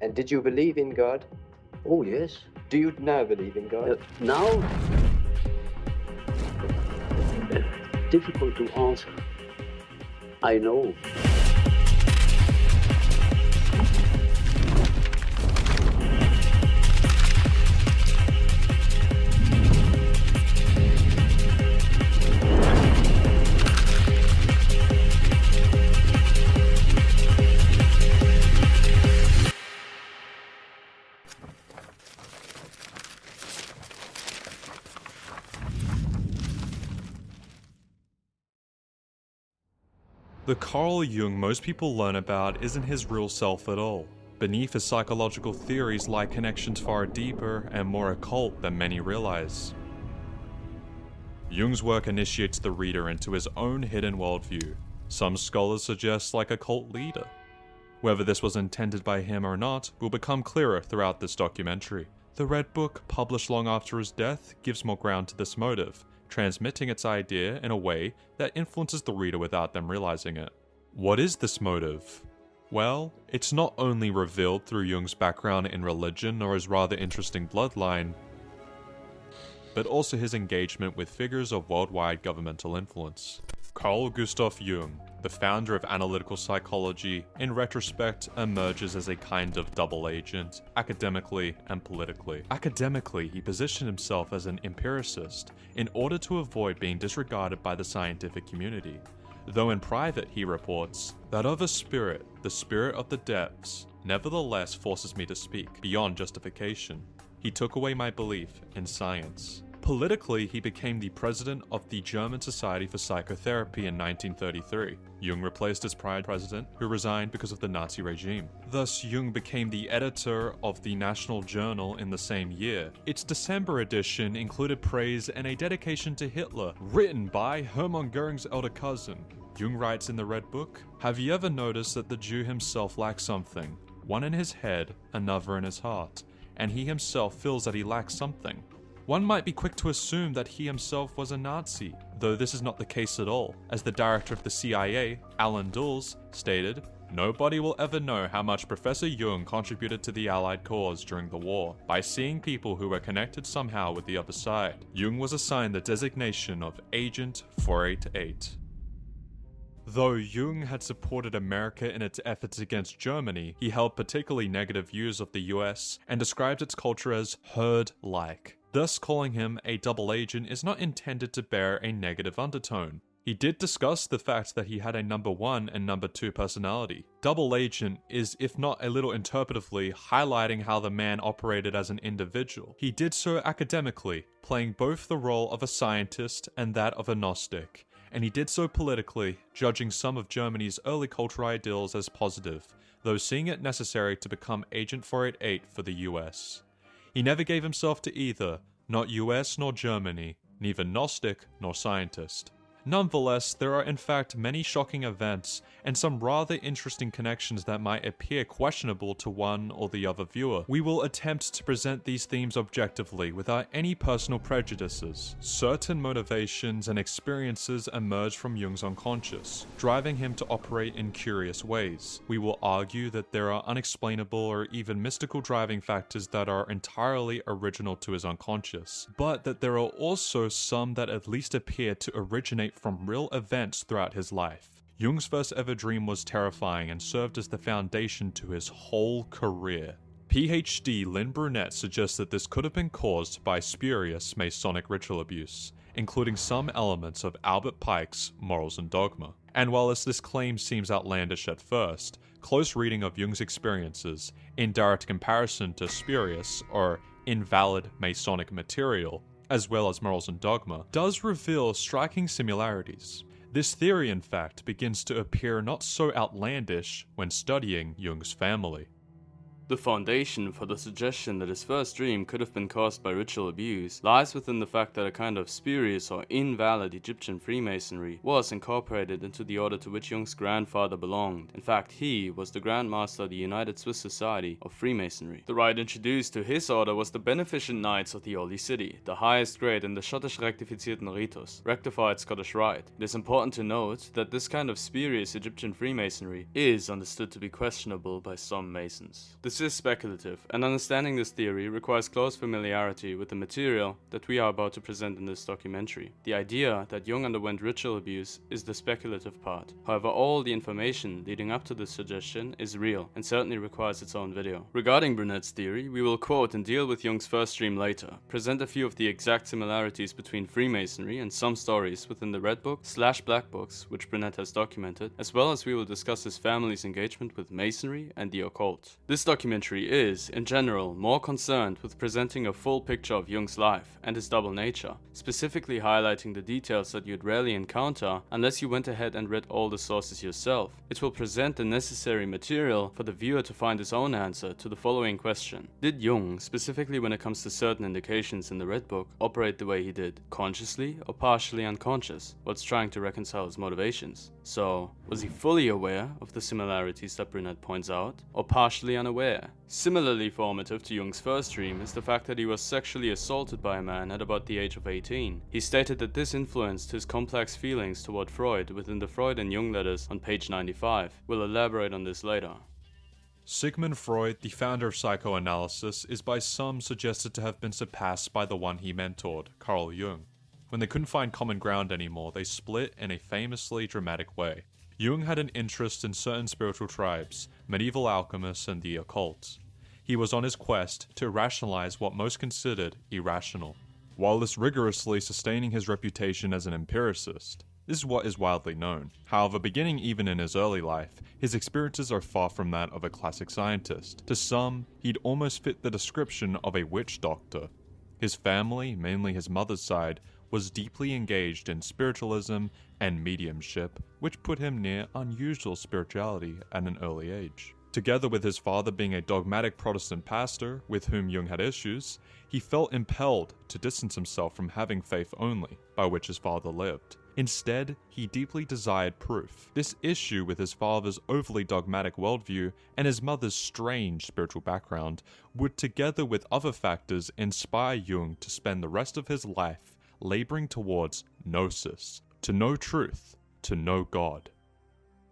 And did you believe in God? Oh, yes. Do you now believe in God? Now? Difficult to answer. I know. The Carl Jung most people learn about isn't his real self at all. Beneath his psychological theories lie connections far deeper and more occult than many realize. Jung's work initiates the reader into his own hidden worldview. Some scholars suggest like a cult leader. Whether this was intended by him or not will become clearer throughout this documentary. The Red Book, published long after his death, gives more ground to this motive, transmitting its idea in a way that influences the reader without them realizing it. What is this motive? Well, it's not only revealed through Jung's background in religion or his rather interesting bloodline, but also his engagement with figures of worldwide governmental influence. Carl Gustav Jung, the founder of analytical psychology, in retrospect emerges as a kind of double agent, academically and politically. Academically, he positioned himself as an empiricist in order to avoid being disregarded by the scientific community. Though in private he reports, "That other spirit, the spirit of the depths, nevertheless forces me to speak, beyond justification. He took away my belief in science." Politically, he became the president of the German Society for Psychotherapy in 1933. Jung replaced his prior president, who resigned because of the Nazi regime. Thus, Jung became the editor of the National Journal in the same year. Its December edition included praise and a dedication to Hitler, written by Hermann Göring's elder cousin. Jung writes in the Red Book, "Have you ever noticed that the Jew himself lacks something? One in his head, another in his heart, and he himself feels that he lacks something." One might be quick to assume that he himself was a Nazi, though this is not the case at all. As the director of the CIA, Alan Dulles, stated, "Nobody will ever know how much Professor Jung contributed to the Allied cause during the war by seeing people who were connected somehow with the other side." Jung was assigned the designation of Agent 488. Though Jung had supported America in its efforts against Germany, he held particularly negative views of the US and described its culture as herd-like. Thus, calling him a double agent is not intended to bear a negative undertone. He did discuss the fact that he had a number 1 and number 2 personality. Double agent is, if not a little interpretively, highlighting how the man operated as an individual. He did so academically, playing both the role of a scientist and that of a Gnostic. And he did so politically, judging some of Germany's early cultural ideals as positive, though seeing it necessary to become Agent 488 for the US. He never gave himself to either, not US nor Germany, neither Gnostic nor scientist. Nonetheless, there are in fact many shocking events and some rather interesting connections that might appear questionable to one or the other viewer. We will attempt to present these themes objectively without any personal prejudices. Certain motivations and experiences emerge from Jung's unconscious, driving him to operate in curious ways. We will argue that there are unexplainable or even mystical driving factors that are entirely original to his unconscious, but that there are also some that at least appear to originate from real events throughout his life. Jung's first ever dream was terrifying and served as the foundation to his whole career. PhD Lynn Brunette suggests that this could have been caused by spurious Masonic ritual abuse, including some elements of Albert Pike's Morals and Dogma. And while this claim seems outlandish at first, close reading of Jung's experiences, in direct comparison to spurious or invalid Masonic material, as well as Morals and Dogma, does reveal striking similarities. This theory, in fact, begins to appear not so outlandish when studying Jung's family. The foundation for the suggestion that his first dream could have been caused by ritual abuse lies within the fact that a kind of spurious or invalid Egyptian Freemasonry was incorporated into the order to which Jung's grandfather belonged. In fact, he was the Grand Master of the United Swiss Society of Freemasonry. The rite introduced to his order was the Beneficent Knights of the Holy City, the highest grade in the Schottisch Rectifizierten Ritus, rectified Scottish Rite. It is important to note that this kind of spurious Egyptian Freemasonry is understood to be questionable by some Masons. The This is speculative, and understanding this theory requires close familiarity with the material that we are about to present in this documentary. The idea that Jung underwent ritual abuse is the speculative part. However, all the information leading up to this suggestion is real, and certainly requires its own video. Regarding Brunet's theory, we will quote and deal with Jung's first dream later, present a few of the exact similarities between Freemasonry and some stories within the Red Book / Black Books which Brunet has documented, as well as we will discuss his family's engagement with Masonry and the occult. This documentary is, in general, more concerned with presenting a full picture of Jung's life and his double nature, specifically highlighting the details that you'd rarely encounter unless you went ahead and read all the sources yourself. It will present the necessary material for the viewer to find his own answer to the following question. Did Jung, specifically when it comes to certain indications in the Red Book, operate the way he did, consciously or partially unconscious, whilst trying to reconcile his motivations? So, was he fully aware of the similarities that Brunet points out, or partially unaware? Similarly formative to Jung's first dream is the fact that he was sexually assaulted by a man at about the age of 18. He stated that this influenced his complex feelings toward Freud within the Freud and Jung letters on page 95. We'll elaborate on this later. Sigmund Freud, the founder of psychoanalysis, is by some suggested to have been surpassed by the one he mentored, Carl Jung. When they couldn't find common ground anymore, they split in a famously dramatic way. Jung had an interest in certain spiritual tribes, medieval alchemists, and the occult. He was on his quest to rationalize what most considered irrational, while this rigorously sustaining his reputation as an empiricist. This is what is widely known. However, beginning even in his early life, his experiences are far from that of a classic scientist. To some, he'd almost fit the description of a witch doctor. His family, mainly his mother's side, was deeply engaged in spiritualism and mediumship, which put him near unusual spirituality at an early age. Together with his father being a dogmatic Protestant pastor with whom Jung had issues, he felt impelled to distance himself from having faith only, by which his father lived. Instead, he deeply desired proof. This issue with his father's overly dogmatic worldview and his mother's strange spiritual background would, together with other factors, inspire Jung to spend the rest of his life laboring towards gnosis, to know truth, to know God.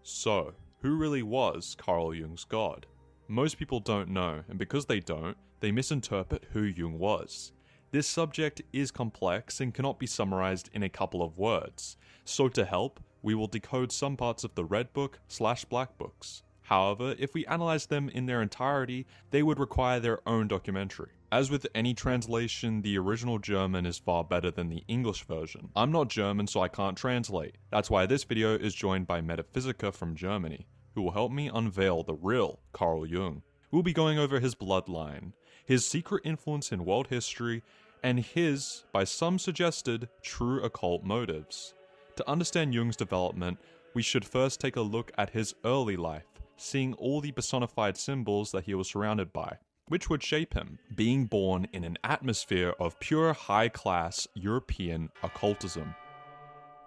So, who really was Carl Jung's God? Most people don't know, and because they don't, they misinterpret who Jung was. This subject is complex and cannot be summarized in a couple of words, so to help, we will decode some parts of the Red Book / Black Books. However, if we analyze them in their entirety, they would require their own documentary. As with any translation, the original German is far better than the English version. I'm not German, so I can't translate. That's why this video is joined by Metaphysica from Germany, who will help me unveil the real Carl Jung. We'll be going over his bloodline, his secret influence in world history, and his, by some suggested, true occult motives. To understand Jung's development, we should first take a look at his early life, seeing all the personified symbols that he was surrounded by, which would shape him, being born in an atmosphere of pure high-class European occultism.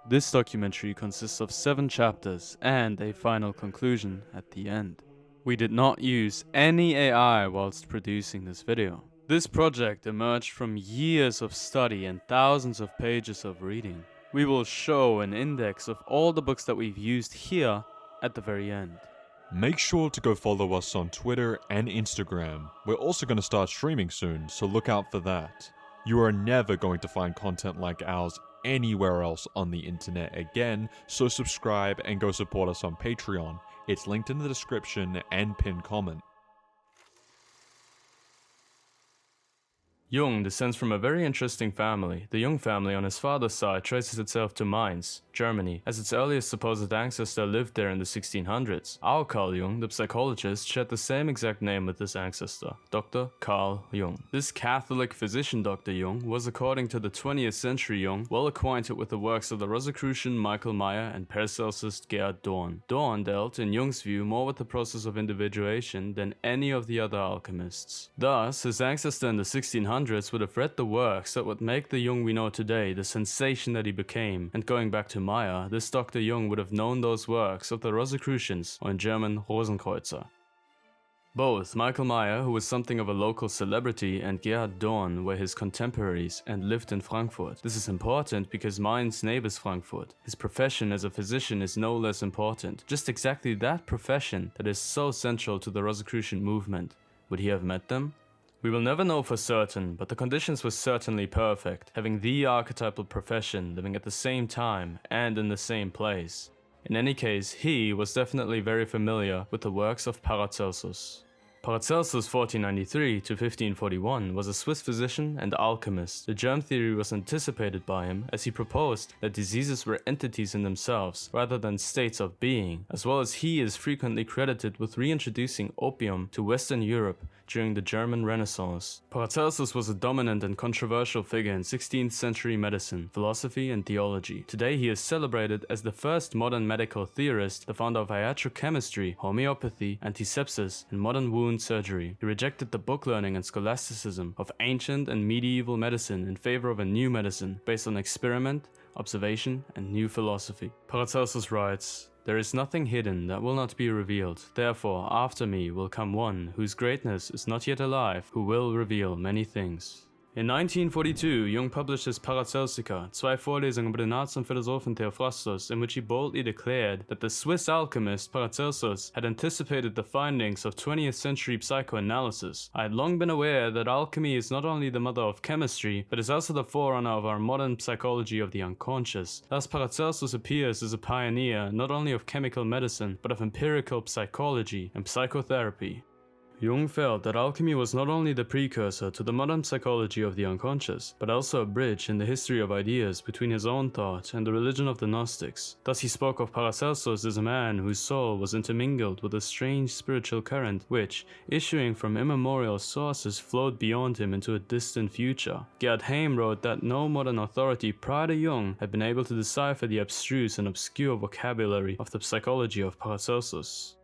This documentary consists of 7 chapters and a final conclusion at the end. We did not use any AI whilst producing this video. This project emerged from years of study and thousands of pages of reading. We will show an index of all the books that we've used here at the very end. Make sure to go follow us on Twitter and Instagram. We're also going to start streaming soon, so look out for that. You are never going to find content like ours anywhere else on the internet again, so subscribe and go support us on Patreon. It's linked in the description and pinned comment. Jung descends from a very interesting family. The Jung family on his father's side traces itself to Mainz, Germany, as its earliest supposed ancestor lived there in the 1600s. Our Carl Jung, the psychologist, shared the same exact name with this ancestor, Dr. Carl Jung. This Catholic physician Dr. Jung was, according to the 20th century Jung, well acquainted with the works of the Rosicrucian Michael Meyer and Paracelsus Gerhard Dorn. Dorn dealt, in Jung's view, more with the process of individuation than any of the other alchemists. Thus, his ancestor in the 1600s would have read the works that would make the Jung we know today the sensation that he became, and going back to Meyer, this Dr. Jung would have known those works of the Rosicrucians, or in German Rosenkreuzer. Both Michael Meyer, who was something of a local celebrity, and Gerhard Dorn were his contemporaries and lived in Frankfurt. This is important because Mainz neighbors Frankfurt. His profession as a physician is no less important, just exactly that profession that is so central to the Rosicrucian movement. Would he have met them? We will never know for certain, but the conditions were certainly perfect, having the archetypal profession living at the same time and in the same place. In any case, he was definitely very familiar with the works of Paracelsus. Paracelsus 1493 to 1541 was a Swiss physician and alchemist. The germ theory was anticipated by him as he proposed that diseases were entities in themselves rather than states of being, as well as he is frequently credited with reintroducing opium to Western Europe during the German Renaissance. Paracelsus was a dominant and controversial figure in 16th century medicine, philosophy, and theology. Today he is celebrated as the first modern medical theorist, the founder of iatrochemistry, homeopathy, antisepsis, and modern wound surgery. He rejected the book learning and scholasticism of ancient and medieval medicine in favor of a new medicine based on experiment, observation, and new philosophy. Paracelsus writes, "There is nothing hidden that will not be revealed. Therefore, after me will come one whose greatness is not yet alive, who will reveal many things." In 1942, Jung published his Paracelsica, zwei Vorlesungen über den Arzt und Philosophen Theophrastus, in which he boldly declared that the Swiss alchemist Paracelsus had anticipated the findings of 20th century psychoanalysis. I had long been aware that alchemy is not only the mother of chemistry, but is also the forerunner of our modern psychology of the unconscious. Thus Paracelsus appears as a pioneer not only of chemical medicine, but of empirical psychology and psychotherapy. Jung felt that alchemy was not only the precursor to the modern psychology of the unconscious, but also a bridge in the history of ideas between his own thought and the religion of the Gnostics. Thus he spoke of Paracelsus as a man whose soul was intermingled with a strange spiritual current which, issuing from immemorial sources, flowed beyond him into a distant future. Gerd Heim wrote that no modern authority prior to Jung had been able to decipher the abstruse and obscure vocabulary of the psychology of Paracelsus.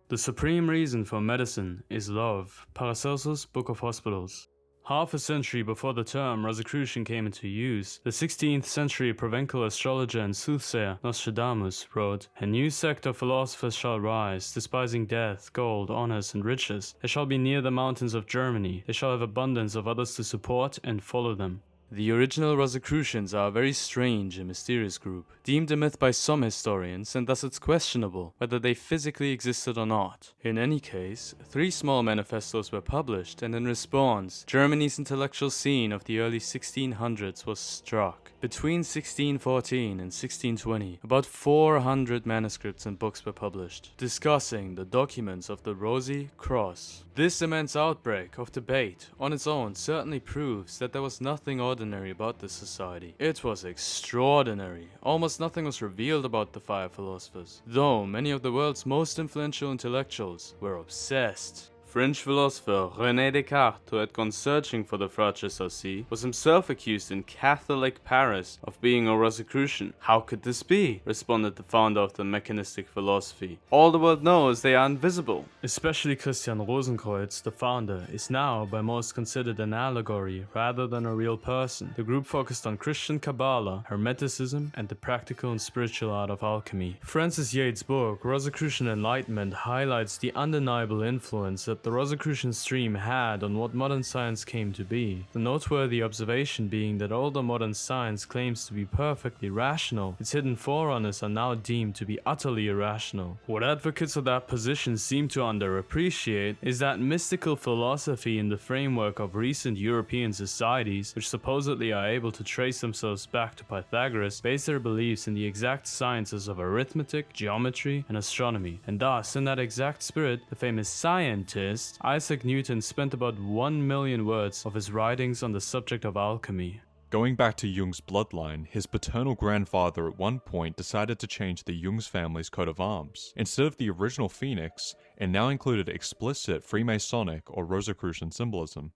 The supreme reason for medicine is love. Paracelsus, Book of Hospitals. Half a century before the term Rosicrucian came into use, the 16th century Provençal astrologer and soothsayer Nostradamus wrote, "A new sect of philosophers shall rise, despising death, gold, honors, and riches. They shall be near the mountains of Germany. They shall have abundance of others to support and follow them." The original Rosicrucians are a very strange and mysterious group, deemed a myth by some historians, and thus it's questionable whether they physically existed or not. In any case, 3 small manifestos were published, and in response, Germany's intellectual scene of the early 1600s was struck. Between 1614 and 1620, about 400 manuscripts and books were published, discussing the documents of the Rosy Cross. This immense outbreak of debate on its own certainly proves that there was nothing ordinary about this society. It was extraordinary. Almost nothing was revealed about the fire philosophers, though many of the world's most influential intellectuals were obsessed. French philosopher René Descartes, who had gone searching for the Fratres Assis, was himself accused in Catholic Paris of being a Rosicrucian. "How could this be?" responded the founder of the mechanistic philosophy. "All the world knows they are invisible." Especially Christian Rosenkreuz, the founder, is now by most considered an allegory rather than a real person. The group focused on Christian Kabbalah, Hermeticism, and the practical and spiritual art of alchemy. Francis Yates' book, Rosicrucian Enlightenment, highlights the undeniable influence that the Rosicrucian stream had on what modern science came to be. The noteworthy observation being that although modern science claims to be perfectly rational, its hidden forerunners are now deemed to be utterly irrational. What advocates of that position seem to underappreciate is that mystical philosophy in the framework of recent European societies, which supposedly are able to trace themselves back to Pythagoras, base their beliefs in the exact sciences of arithmetic, geometry, and astronomy. And thus, in that exact spirit, the famous scientist Isaac Newton spent about 1 million words of his writings on the subject of alchemy. Going back to Jung's bloodline, his paternal grandfather at one point decided to change the Jung's family's coat of arms. Instead of the original phoenix, it now included explicit Freemasonic or Rosicrucian symbolism.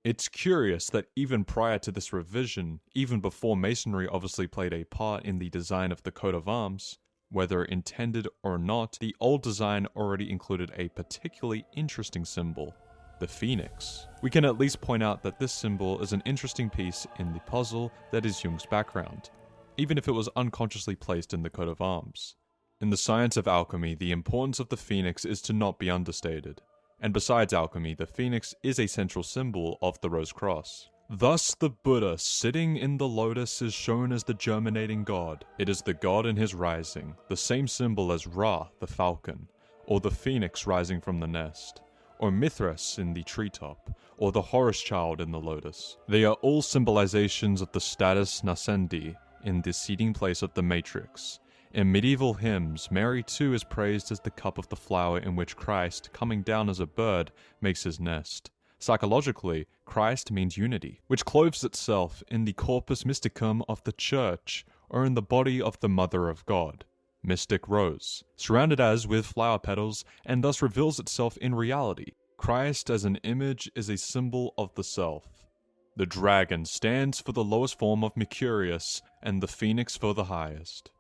It's curious that even prior to this revision, even before Masonry obviously played a part in the design of the coat of arms, whether intended or not, the old design already included a particularly interesting symbol, the phoenix. We can at least point out that this symbol is an interesting piece in the puzzle that is Jung's background, even if it was unconsciously placed in the coat of arms. In the science of alchemy, the importance of the phoenix is to not be understated, and besides alchemy, the phoenix is a central symbol of the Rose Cross. Thus, the Buddha sitting in the lotus is shown as the germinating god. It is the god in his rising, the same symbol as Ra, the falcon, or the phoenix rising from the nest, or Mithras in the treetop, or the Horus child in the lotus. They are all symbolizations of the status nascendi in the seating place of the matrix. In medieval hymns, Mary too is praised as the cup of the flower in which Christ, coming down as a bird, makes his nest. Psychologically, Christ means unity, which clothes itself in the corpus mysticum of the Church, or in the body of the Mother of God, mystic rose, surrounded as with flower petals, and thus reveals itself in reality. Christ as an image is a symbol of the self. The dragon stands for the lowest form of Mercurius, and the phoenix for the highest.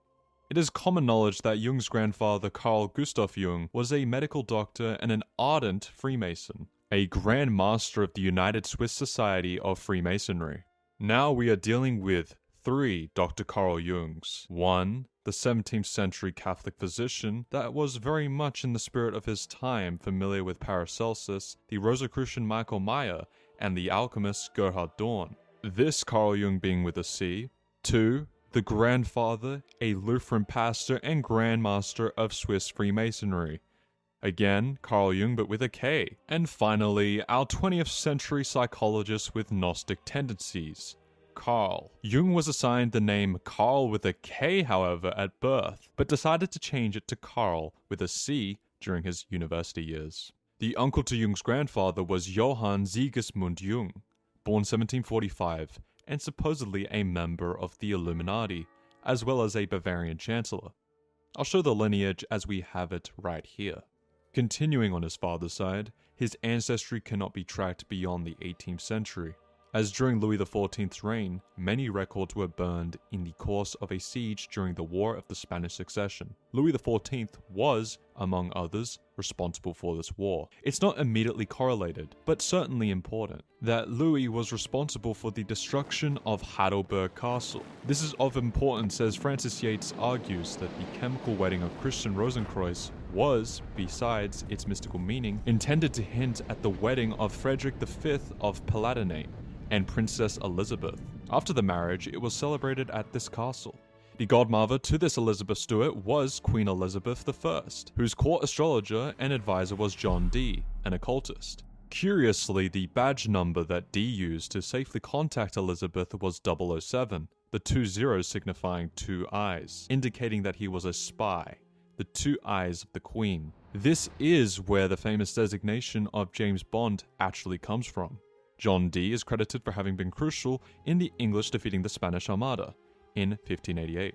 It is common knowledge that Jung's grandfather Carl Gustav Jung was a medical doctor and an ardent Freemason, a Grand Master of the United Swiss Society of Freemasonry. Now we are dealing with 3 Dr. Carl Jungs. 1, the 17th century Catholic physician that was very much in the spirit of his time, familiar with Paracelsus, the Rosicrucian Michael Meyer, and the alchemist Gerhard Dorn. This Carl Jung being with a C. 2, the grandfather, a Lutheran pastor and Grand Master of Swiss Freemasonry. Again, Carl Jung but with a K. And finally, our 20th century psychologist with Gnostic tendencies, Carl. Jung was assigned the name Carl with a K, however, at birth, but decided to change it to Carl with a C during his university years. The uncle to Jung's grandfather was Johann Sigismund Jung, born 1745, and supposedly a member of the Illuminati, as well as a Bavarian chancellor. I'll show the lineage as we have it right here. Continuing on his father's side, his ancestry cannot be tracked beyond the 18th century, as during Louis XIV's reign, many records were burned in the course of a siege during the War of the Spanish Succession. Louis XIV was, among others, responsible for this war. It's not immediately correlated, but certainly important, that Louis was responsible for the destruction of Heidelberg Castle. This is of importance as Francis Yates argues that the chemical wedding of Christian Rosenkreuz was, besides its mystical meaning, intended to hint at the wedding of Frederick V of Palatinate and Princess Elizabeth. After the marriage, it was celebrated at this castle. The godmother to this Elizabeth Stuart was Queen Elizabeth I, whose court astrologer and advisor was John Dee, an occultist. Curiously, the badge number that Dee used to safely contact Elizabeth was 007, the 2 zeros signifying 2 eyes, indicating that he was a spy, the 2 eyes of the Queen. This is where the famous designation of James Bond actually comes from. John Dee is credited for having been crucial in the English defeating the Spanish Armada in 1588.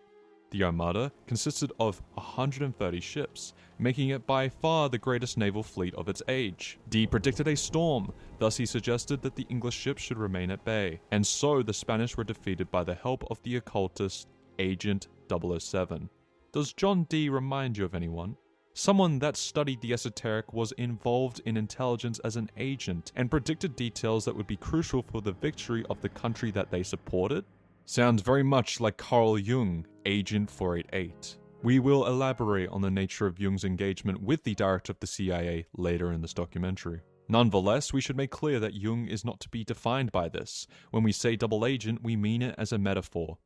The Armada consisted of 130 ships, making it by far the greatest naval fleet of its age. Dee predicted a storm, thus he suggested that the English ships should remain at bay, and so the Spanish were defeated by the help of the occultist Agent 007. Does John Dee remind you of anyone? Someone that studied the esoteric, was involved in intelligence as an agent, and predicted details that would be crucial for the victory of the country that they supported? Sounds very much like Carl Jung, Agent 488. We will elaborate on the nature of Jung's engagement with the director of the CIA later in this documentary. Nonetheless, we should make clear that Jung is not to be defined by this. When we say double agent, we mean it as a metaphor.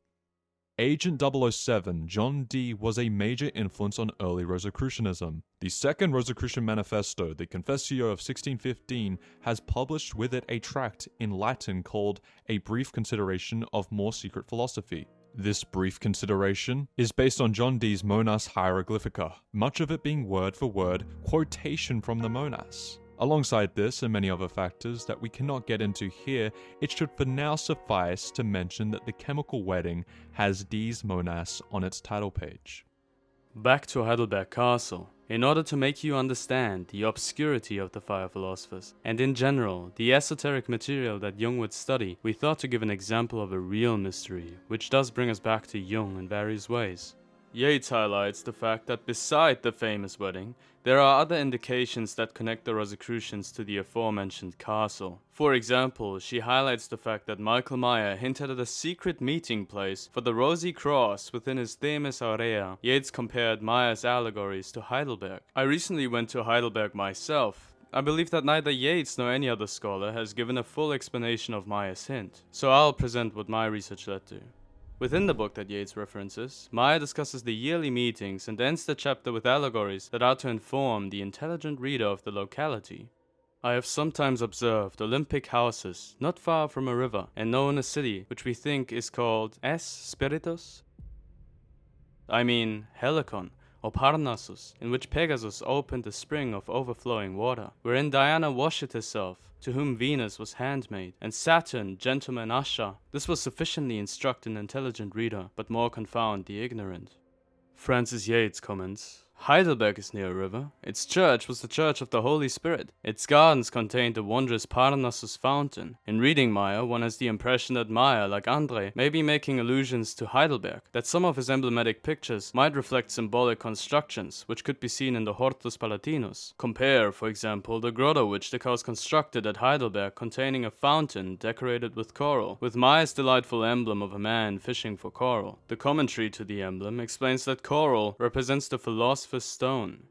Agent 007, John Dee, was a major influence on early Rosicrucianism. The Second Rosicrucian Manifesto, the Confessio of 1615, has published with it a tract in Latin called A Brief Consideration of More Secret Philosophy. This brief consideration is based on John Dee's Monas Hieroglyphica, much of it being word for word quotation from the Monas. Alongside this and many other factors that we cannot get into here, it should for now suffice to mention that the chemical wedding has Dee's Monas on its title page. Back to Heidelberg Castle. In order to make you understand the obscurity of the fire philosophers, and in general, the esoteric material that Jung would study, we thought to give an example of a real mystery, which does bring us back to Jung in various ways. Yates highlights the fact that beside the famous wedding, there are other indications that connect the Rosicrucians to the aforementioned castle. For example, she highlights the fact that Michael Meyer hinted at a secret meeting place for the Rosy Cross within his Themis Aurea. Yates compared Meyer's allegories to Heidelberg. I recently went to Heidelberg myself. I believe that neither Yates nor any other scholar has given a full explanation of Meyer's hint, so I'll present what my research led to. Within the book that Yates references, Meyer discusses the yearly meetings and ends the chapter with allegories that are to inform the intelligent reader of the locality. I have sometimes observed Olympic houses not far from a river and known a city which we think is called Spiritus? I mean Helicon or Parnassus, in which Pegasus opened a spring of overflowing water, wherein Diana washed herself, to whom Venus was handmaid, and Saturn, gentleman usher. This will sufficiently instruct an intelligent reader, but more confound the ignorant. Francis Yates comments, Heidelberg is near a river. Its church was the Church of the Holy Spirit. Its gardens contained the wondrous Parnassus fountain. In reading Meyer, one has the impression that Meyer, like André, may be making allusions to Heidelberg, that some of his emblematic pictures might reflect symbolic constructions, which could be seen in the Hortus Palatinus. Compare, for example, the grotto which the Gauss constructed at Heidelberg containing a fountain decorated with coral, with Meyer's delightful emblem of a man fishing for coral. The commentary to the emblem explains that coral represents the philosopher's stone.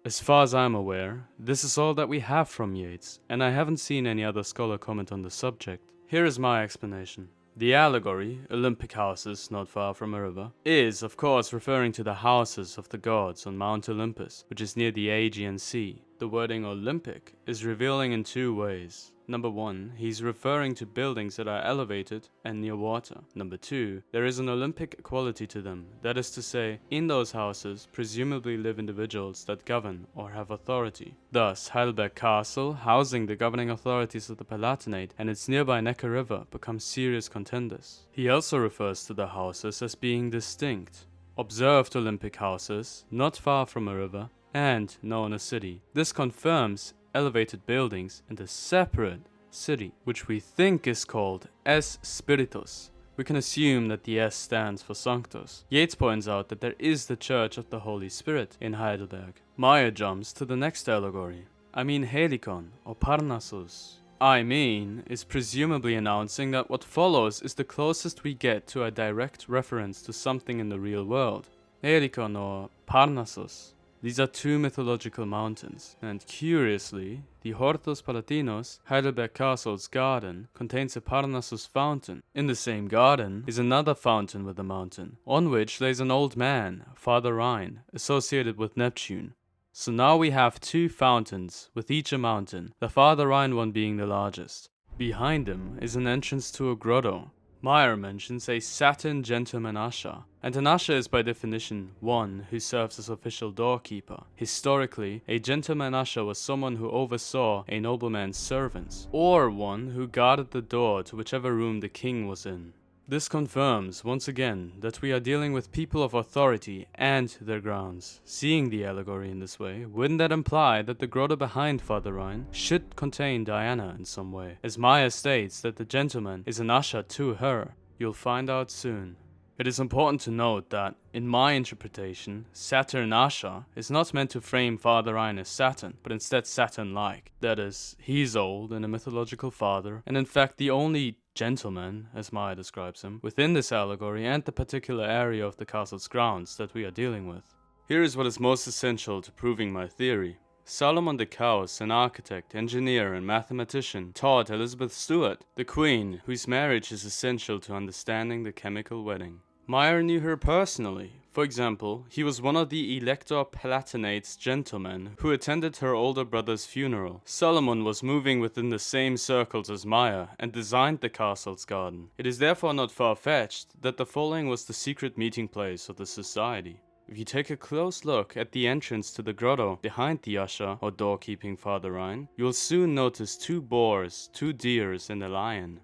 As far as I'm aware, this is all that we have from Yates, and I haven't seen any other scholar comment on the subject. Here is my explanation. The allegory, Olympic houses not far from a river, is, of course, referring to the houses of the gods on Mount Olympus, which is near the Aegean Sea. The wording Olympic is revealing in two ways. Number one, he's referring to buildings that are elevated and near water. Number two, there is an Olympic quality to them. That is to say, in those houses presumably live individuals that govern or have authority. Thus, Heidelberg Castle, housing the governing authorities of the Palatinate, and its nearby Neckar River become serious contenders. He also refers to the houses as being distinct. Observed Olympic houses, not far from a river, and known a city. This confirms elevated buildings and a separate city, which we think is called Spiritus. We can assume that the S stands for Sanctus. Yates points out that there is the Church of the Holy Spirit in Heidelberg. Meyer jumps to the next allegory. Helicon or Parnassus. Is presumably announcing that what follows is the closest we get to a direct reference to something in the real world. Helicon or Parnassus. These are two mythological mountains, and curiously, the Hortus Palatinus, Heidelberg Castle's garden, contains a Parnassus fountain. In the same garden is another fountain with a mountain, on which lays an old man, Father Rhine, associated with Neptune. So now we have two fountains, with each a mountain, the Father Rhine one being the largest. Behind them is an entrance to a grotto. Meyer mentions a Saturn gentleman usher, and an usher is by definition one who serves as official doorkeeper. Historically, a gentleman usher was someone who oversaw a nobleman's servants, or one who guarded the door to whichever room the king was in. This confirms, once again, that we are dealing with people of authority and their grounds. Seeing the allegory in this way, wouldn't that imply that the grotto behind Father Rhine should contain Diana in some way? As Meyer states that the gentleman is an usher to her. You'll find out soon. It is important to note that, in my interpretation, Saturn Usher is not meant to frame Father Rhine as Saturn, but instead Saturn-like. That is, he's old and a mythological father, and in fact the only gentleman, as Meyer describes him, within this allegory and the particular area of the castle's grounds that we are dealing with. Here is what is most essential to proving my theory. Solomon de Caus, an architect, engineer, and mathematician, taught Elizabeth Stuart, the queen, whose marriage is essential to understanding the chemical wedding. Meyer knew her personally. For example, he was one of the Elector Palatinate's gentlemen who attended her older brother's funeral. Solomon was moving within the same circles as Meyer and designed the castle's garden. It is therefore not far-fetched that the following was the secret meeting place of the society. If you take a close look at the entrance to the grotto behind the usher or doorkeeping Father Rhine, you will soon notice two boars, two deers, and a lion.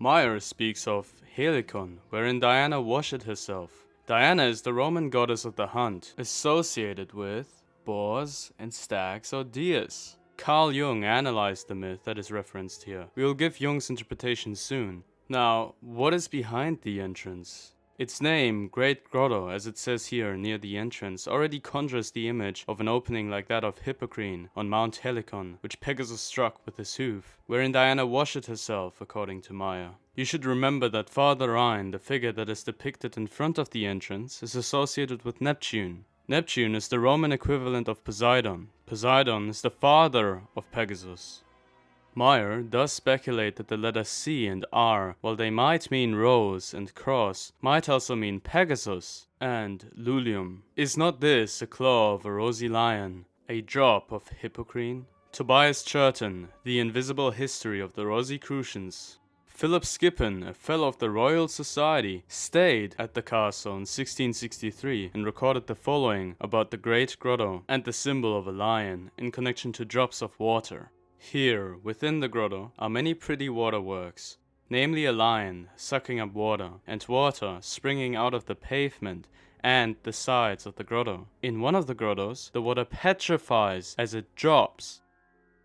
Meyer speaks of Helicon, wherein Diana washed herself. Diana is the Roman goddess of the hunt, associated with boars and stags or deers. Carl Jung analyzed the myth that is referenced here. We will give Jung's interpretation soon. Now, what is behind the entrance? Its name, Great Grotto, as it says here near the entrance, already conjures the image of an opening like that of Hippocrene on Mount Helicon, which Pegasus struck with his hoof, wherein Diana washed herself, according to Meyer. You should remember that Father Rhine, the figure that is depicted in front of the entrance, is associated with Neptune. Neptune is the Roman equivalent of Poseidon. Poseidon is the father of Pegasus. Meyer does speculate that the letters C and R, while they might mean rose and cross, might also mean Pegasus and Lullium. Is not this a claw of a rosy lion, a drop of Hippocrene? Tobias Churton, The Invisible History of the Rosicrucians. Philip Skippon, a fellow of the Royal Society, stayed at the castle in 1663 and recorded the following about the Great Grotto and the symbol of a lion in connection to drops of water. Here, within the grotto, are many pretty waterworks, namely a lion sucking up water and water springing out of the pavement and the sides of the grotto. In one of the grottos, the water petrifies as it drops.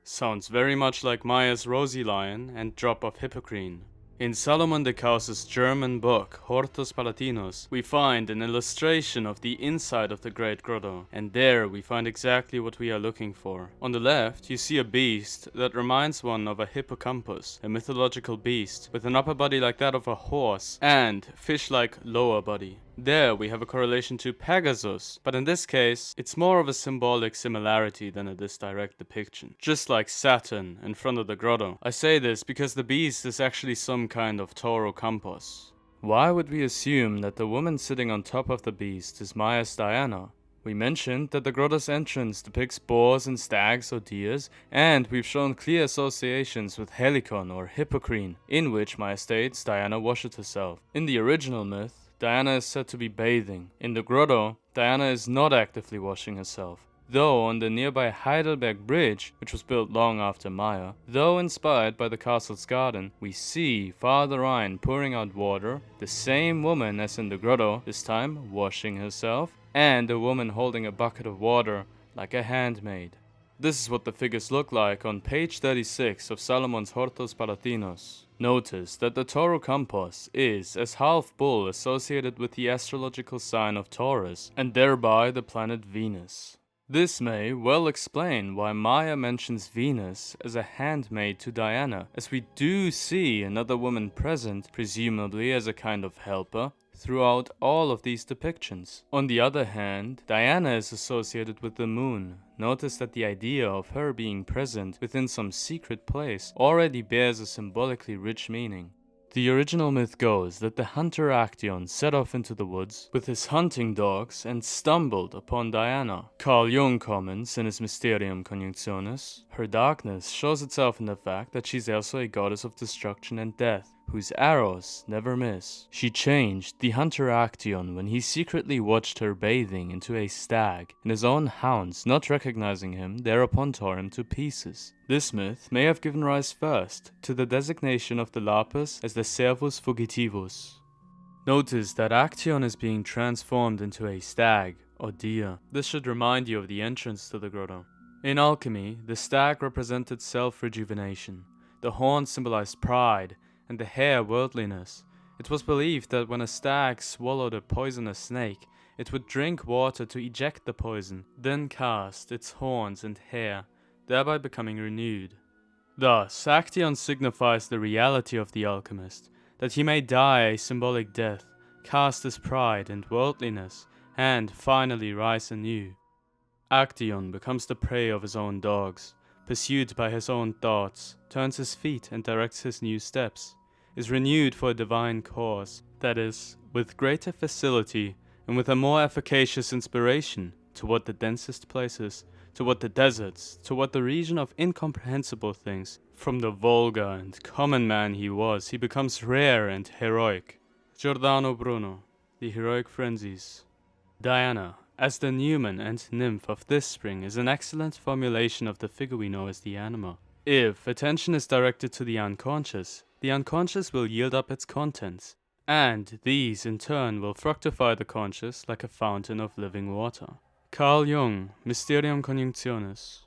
Sounds very much like Maya's rosy lion and drop of Hippocrene. In Salomon de Caus's German book, Hortus Palatinos, we find an illustration of the inside of the Great Grotto, and there we find exactly what we are looking for. On the left, you see a beast that reminds one of a hippocampus, a mythological beast, with an upper body like that of a horse, and fish-like lower body. There we have a correlation to Pegasus, but in this case, it's more of a symbolic similarity than a direct depiction. Just like Saturn in front of the grotto. I say this because the beast is actually some kind of Toro Campos. Why would we assume that the woman sitting on top of the beast is Maya's Diana? We mentioned that the grotto's entrance depicts boars and stags or deers, and we've shown clear associations with Helicon or Hippocrene, in which Maya states Diana washes herself. In the original myth, Diana is said to be bathing. In the grotto, Diana is not actively washing herself, though on the nearby Heidelberg Bridge, which was built long after Maya, though inspired by the castle's garden, we see Father Rhine pouring out water, the same woman as in the grotto, this time washing herself, and a woman holding a bucket of water like a handmaid. This is what the figures look like on page 36 of Salomon's Hortus Palatinos. Notice that the Toro Campos is, as half bull, associated with the astrological sign of Taurus, and thereby the planet Venus. This may well explain why Maya mentions Venus as a handmaid to Diana, as we do see another woman present, presumably as a kind of helper, throughout all of these depictions. On the other hand, Diana is associated with the moon. Notice that the idea of her being present within some secret place already bears a symbolically rich meaning. The original myth goes that the hunter Actaeon set off into the woods with his hunting dogs and stumbled upon Diana. Carl Jung comments in his Mysterium Conjunctionis, her darkness shows itself in the fact that she's also a goddess of destruction and death, whose arrows never miss. She changed the hunter Actaeon when he secretly watched her bathing into a stag, and his own hounds, not recognizing him, thereupon tore him to pieces. This myth may have given rise first to the designation of the lapis as the servus fugitivus. Notice that Actaeon is being transformed into a stag, or deer. This should remind you of the entrance to the grotto. In alchemy, the stag represented self-rejuvenation, the horn symbolized pride, and the hair worldliness. It was believed that when a stag swallowed a poisonous snake, it would drink water to eject the poison, then cast its horns and hair, thereby becoming renewed. Thus, Actaeon signifies the reality of the alchemist, that he may die a symbolic death, cast his pride and worldliness, and finally rise anew. Actaeon becomes the prey of his own dogs, pursued by his own thoughts, turns his feet and directs his new steps, is renewed for a divine cause, that is, with greater facility and with a more efficacious inspiration, toward the densest places, toward the deserts, toward the region of incomprehensible things. From the vulgar and common man he was, he becomes rare and heroic. Giordano Bruno, The Heroic Frenzies. Diana, as the Numen and nymph of this spring, is an excellent formulation of the figure we know as the anima. If attention is directed to the unconscious will yield up its contents, and these in turn will fructify the conscious like a fountain of living water. Carl Jung, Mysterium Conjunctionis.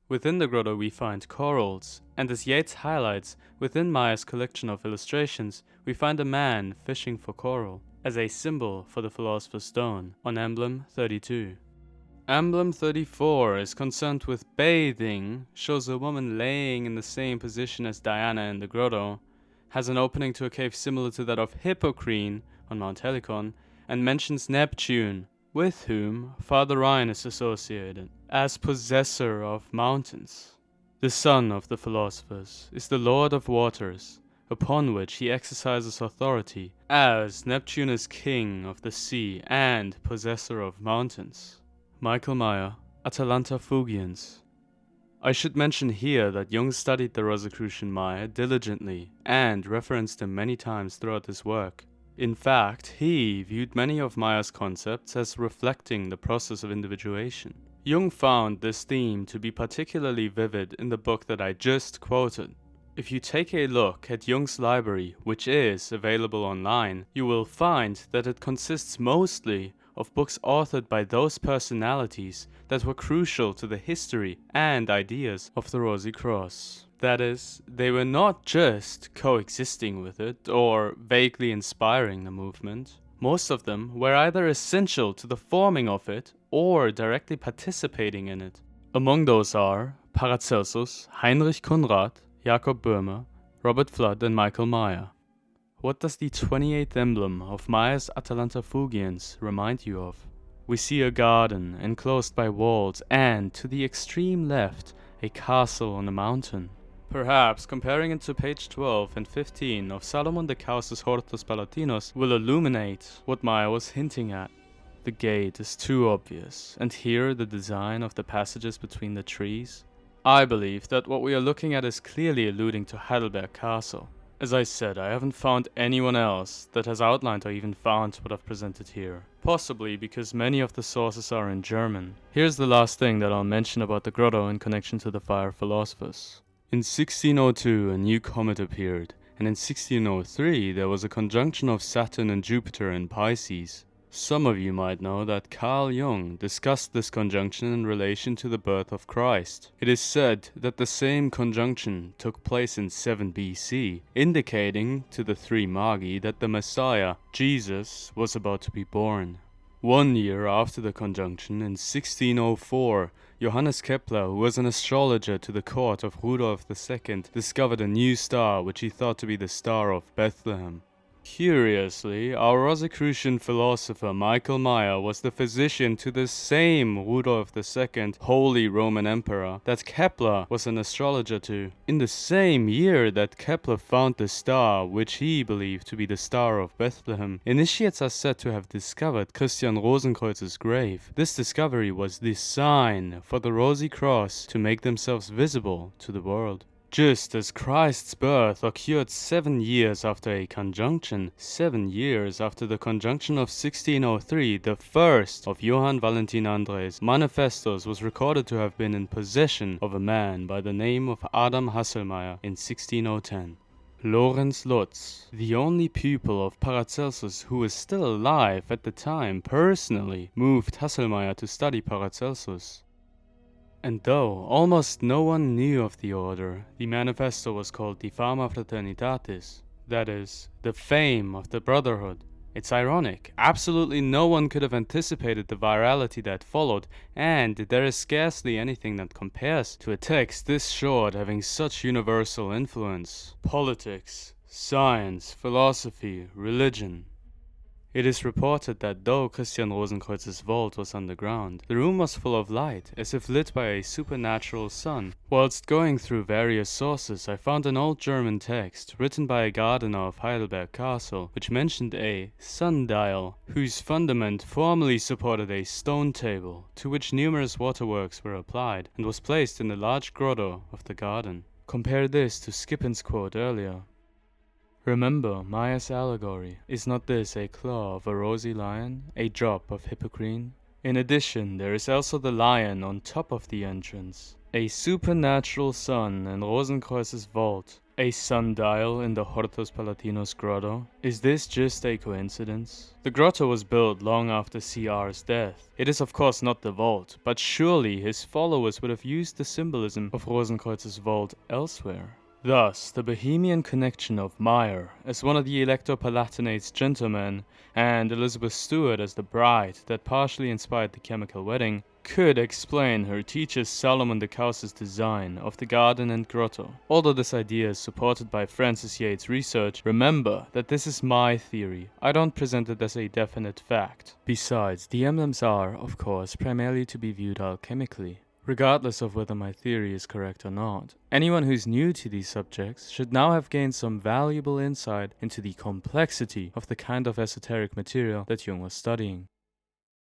Within the grotto we find corals, and as Yeats highlights, within Maya's collection of illustrations, we find a man fishing for coral, as a symbol for the Philosopher's Stone, on emblem 32. Emblem 34 is concerned with bathing, shows a woman laying in the same position as Diana in the grotto, has an opening to a cave similar to that of Hippocrene on Mount Helicon, and mentions Neptune, with whom Father Rhine is associated, as possessor of mountains. The son of the philosophers is the lord of waters, upon which he exercises authority, as Neptune is king of the sea and possessor of mountains. Michael Meyer, Atalanta Fugiens. I should mention here that Jung studied the Rosicrucian Maya diligently and referenced him many times throughout his work. In fact, he viewed many of Maya's concepts as reflecting the process of individuation. Jung found this theme to be particularly vivid in the book that I just quoted. If you take a look at Jung's library, which is available online, you will find that it consists mostly of books authored by those personalities that were crucial to the history and ideas of the Rosy Cross. That is, they were not just coexisting with it or vaguely inspiring the movement. Most of them were either essential to the forming of it or directly participating in it. Among those are Paracelsus, Heinrich Conrad, Jakob Böhme, Robert Flood, and Michael Maya. What does the 28th emblem of Maya's Atalanta Fugiens remind you of? We see a garden enclosed by walls and, to the extreme left, a castle on a mountain. Perhaps comparing it to page 12 and 15 of Salomon de Caus's Hortus Palatinos will illuminate what Maya was hinting at. The gate is too obvious, and here the design of the passages between the trees. I believe that what we are looking at is clearly alluding to Heidelberg Castle. As I said, I haven't found anyone else that has outlined or even found what I've presented here. Possibly because many of the sources are in German. Here's the last thing that I'll mention about the grotto in connection to the fire philosophers. In 1602 a new comet appeared, and in 1603 there was a conjunction of Saturn and Jupiter in Pisces. Some of you might know that Carl Jung discussed this conjunction in relation to the birth of Christ. It is said that the same conjunction took place in 7 BC, indicating to the three Magi that the Messiah, Jesus, was about to be born. 1 year after the conjunction, in 1604, Johannes Kepler, who was an astrologer to the court of Rudolf II, discovered a new star which he thought to be the Star of Bethlehem. Curiously, our Rosicrucian philosopher Michael Maya was the physician to the same Rudolf II, Holy Roman Emperor, that Kepler was an astrologer to. In the same year that Kepler found the star, which he believed to be the Star of Bethlehem, initiates are said to have discovered Christian Rosenkreuz's grave. This discovery was the sign for the Rosy Cross to make themselves visible to the world. Just as Christ's birth occurred 7 years after a conjunction, 7 years after the conjunction of 1603, the first of Johann Valentin Andre's manifestos was recorded to have been in possession of a man by the name of Adam Hasselmeyer in 1610. Lorenz Lutz, the only pupil of Paracelsus who was still alive at the time, personally moved Hasselmeyer to study Paracelsus. And though almost no one knew of the order, the manifesto was called the Fama Fraternitatis, that is, the fame of the brotherhood. It's ironic, absolutely no one could have anticipated the virality that followed, and there is scarcely anything that compares to a text this short having such universal influence. Politics, science, philosophy, religion. It is reported that though Christian Rosenkreuz's vault was underground, the room was full of light, as if lit by a supernatural sun. Whilst going through various sources, I found an old German text, written by a gardener of Heidelberg Castle, which mentioned a sundial, whose fundament formerly supported a stone table, to which numerous waterworks were applied, and was placed in the large grotto of the garden. Compare this to Skippen's quote earlier. Remember Maya's allegory. Is not this a claw of a rosy lion, a drop of hippocrene? In addition, there is also the lion on top of the entrance, a supernatural sun in Rosenkreuz's vault, a sundial in the Hortus Palatinos grotto. Is this just a coincidence? The grotto was built long after CR's death. It is of course not the vault, but surely his followers would have used the symbolism of Rosenkreuz's vault elsewhere. Thus, the Bohemian connection of Meyer as one of the Elector Palatinate's gentlemen and Elizabeth Stuart as the bride that partially inspired the chemical wedding could explain her teacher Salomon de Caus's design of the garden and grotto. Although this idea is supported by Francis Yates' research, remember that this is my theory. I don't present it as a definite fact. Besides, the emblems are, of course, primarily to be viewed alchemically. Regardless of whether my theory is correct or not, anyone who's new to these subjects should now have gained some valuable insight into the complexity of the kind of esoteric material that Jung was studying.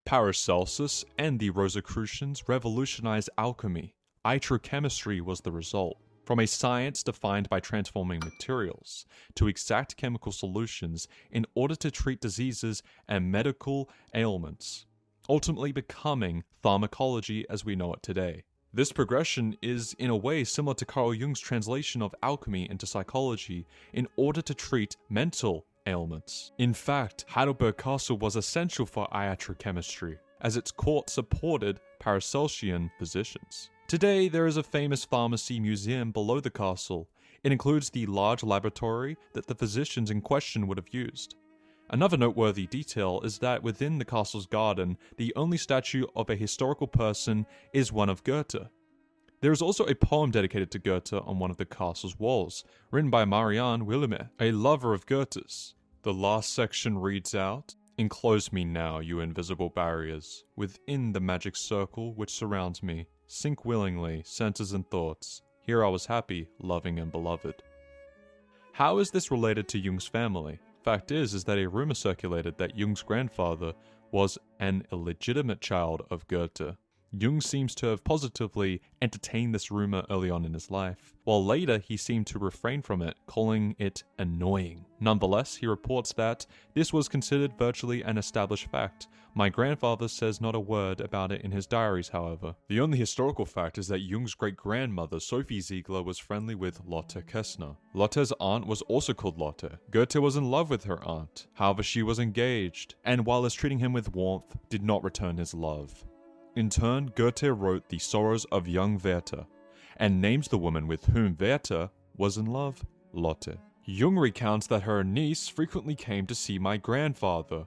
Paracelsus and the Rosicrucians revolutionized alchemy. Itrochemistry was the result. From a science defined by transforming materials to exact chemical solutions in order to treat diseases and medical ailments, ultimately becoming pharmacology as we know it today. This progression is, in a way, similar to Carl Jung's translation of alchemy into psychology in order to treat mental ailments. In fact, Heidelberg Castle was essential for iatrochemistry, as its court supported Paracelsian physicians. Today, there is a famous pharmacy museum below the castle. It includes the large laboratory that the physicians in question would have used. Another noteworthy detail is that within the castle's garden, the only statue of a historical person is one of Goethe. There is also a poem dedicated to Goethe on one of the castle's walls, written by Marianne Willimer, a lover of Goethe's. The last section reads out, "Enclose me now, you invisible barriers, within the magic circle which surrounds me. Sink willingly, senses and thoughts. Here I was happy, loving and beloved." How is this related to Jung's family? Fact is that a rumor circulated that Jung's grandfather was an illegitimate child of Goethe. Jung seems to have positively entertained this rumor early on in his life, while later he seemed to refrain from it, calling it annoying. Nonetheless, he reports that this was considered virtually an established fact. My grandfather says not a word about it in his diaries, however. The only historical fact is that Jung's great-grandmother, Sophie Ziegler, was friendly with Lotte Kessner. Lotte's aunt was also called Lotte. Goethe was in love with her aunt. However, she was engaged, and while treating him with warmth, did not return his love. In turn, Goethe wrote The Sorrows of Young Werther, and named the woman with whom Werther was in love, Lotte. Jung recounts that her niece frequently came to see my grandfather,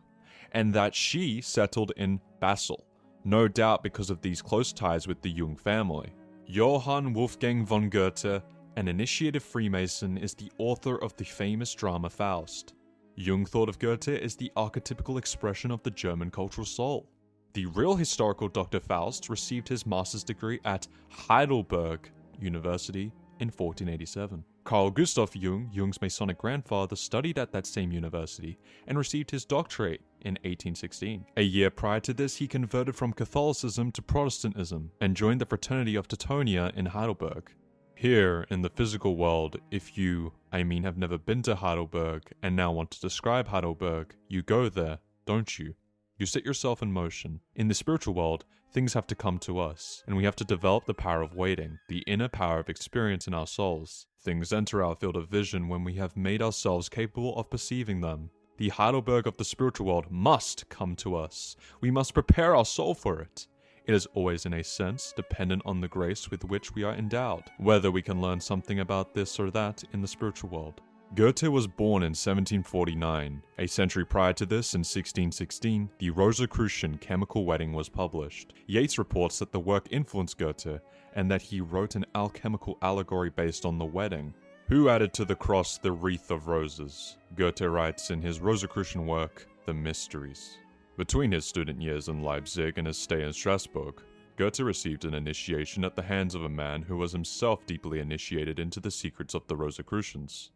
and that she settled in Basel, no doubt because of these close ties with the Jung family. Johann Wolfgang von Goethe, an initiated Freemason, is the author of the famous drama Faust. Jung thought of Goethe as the archetypical expression of the German cultural soul. The real historical Dr. Faust received his master's degree at Heidelberg University in 1487. Carl Gustav Jung, Jung's Masonic grandfather, studied at that same university and received his doctorate in 1816. A year prior to this, he converted from Catholicism to Protestantism and joined the fraternity of Teutonia in Heidelberg. Here, in the physical world, if you, have never been to Heidelberg and now want to describe Heidelberg, you go there, don't you? You set yourself in motion. In the spiritual world, things have to come to us, and we have to develop the power of waiting, the inner power of experience in our souls. Things enter our field of vision when we have made ourselves capable of perceiving them. The Heidelberg of the spiritual world must come to us. We must prepare our soul for it. It is always, in a sense, dependent on the grace with which we are endowed, whether we can learn something about this or that in the spiritual world. Goethe was born in 1749. A century prior to this, in 1616, the Rosicrucian Chemical Wedding was published. Yeats reports that the work influenced Goethe, and that he wrote an alchemical allegory based on the wedding. Who added to the cross the wreath of roses? Goethe writes in his Rosicrucian work, The Mysteries. Between his student years in Leipzig and his stay in Strasbourg, Goethe received an initiation at the hands of a man who was himself deeply initiated into the secrets of the Rosicrucians.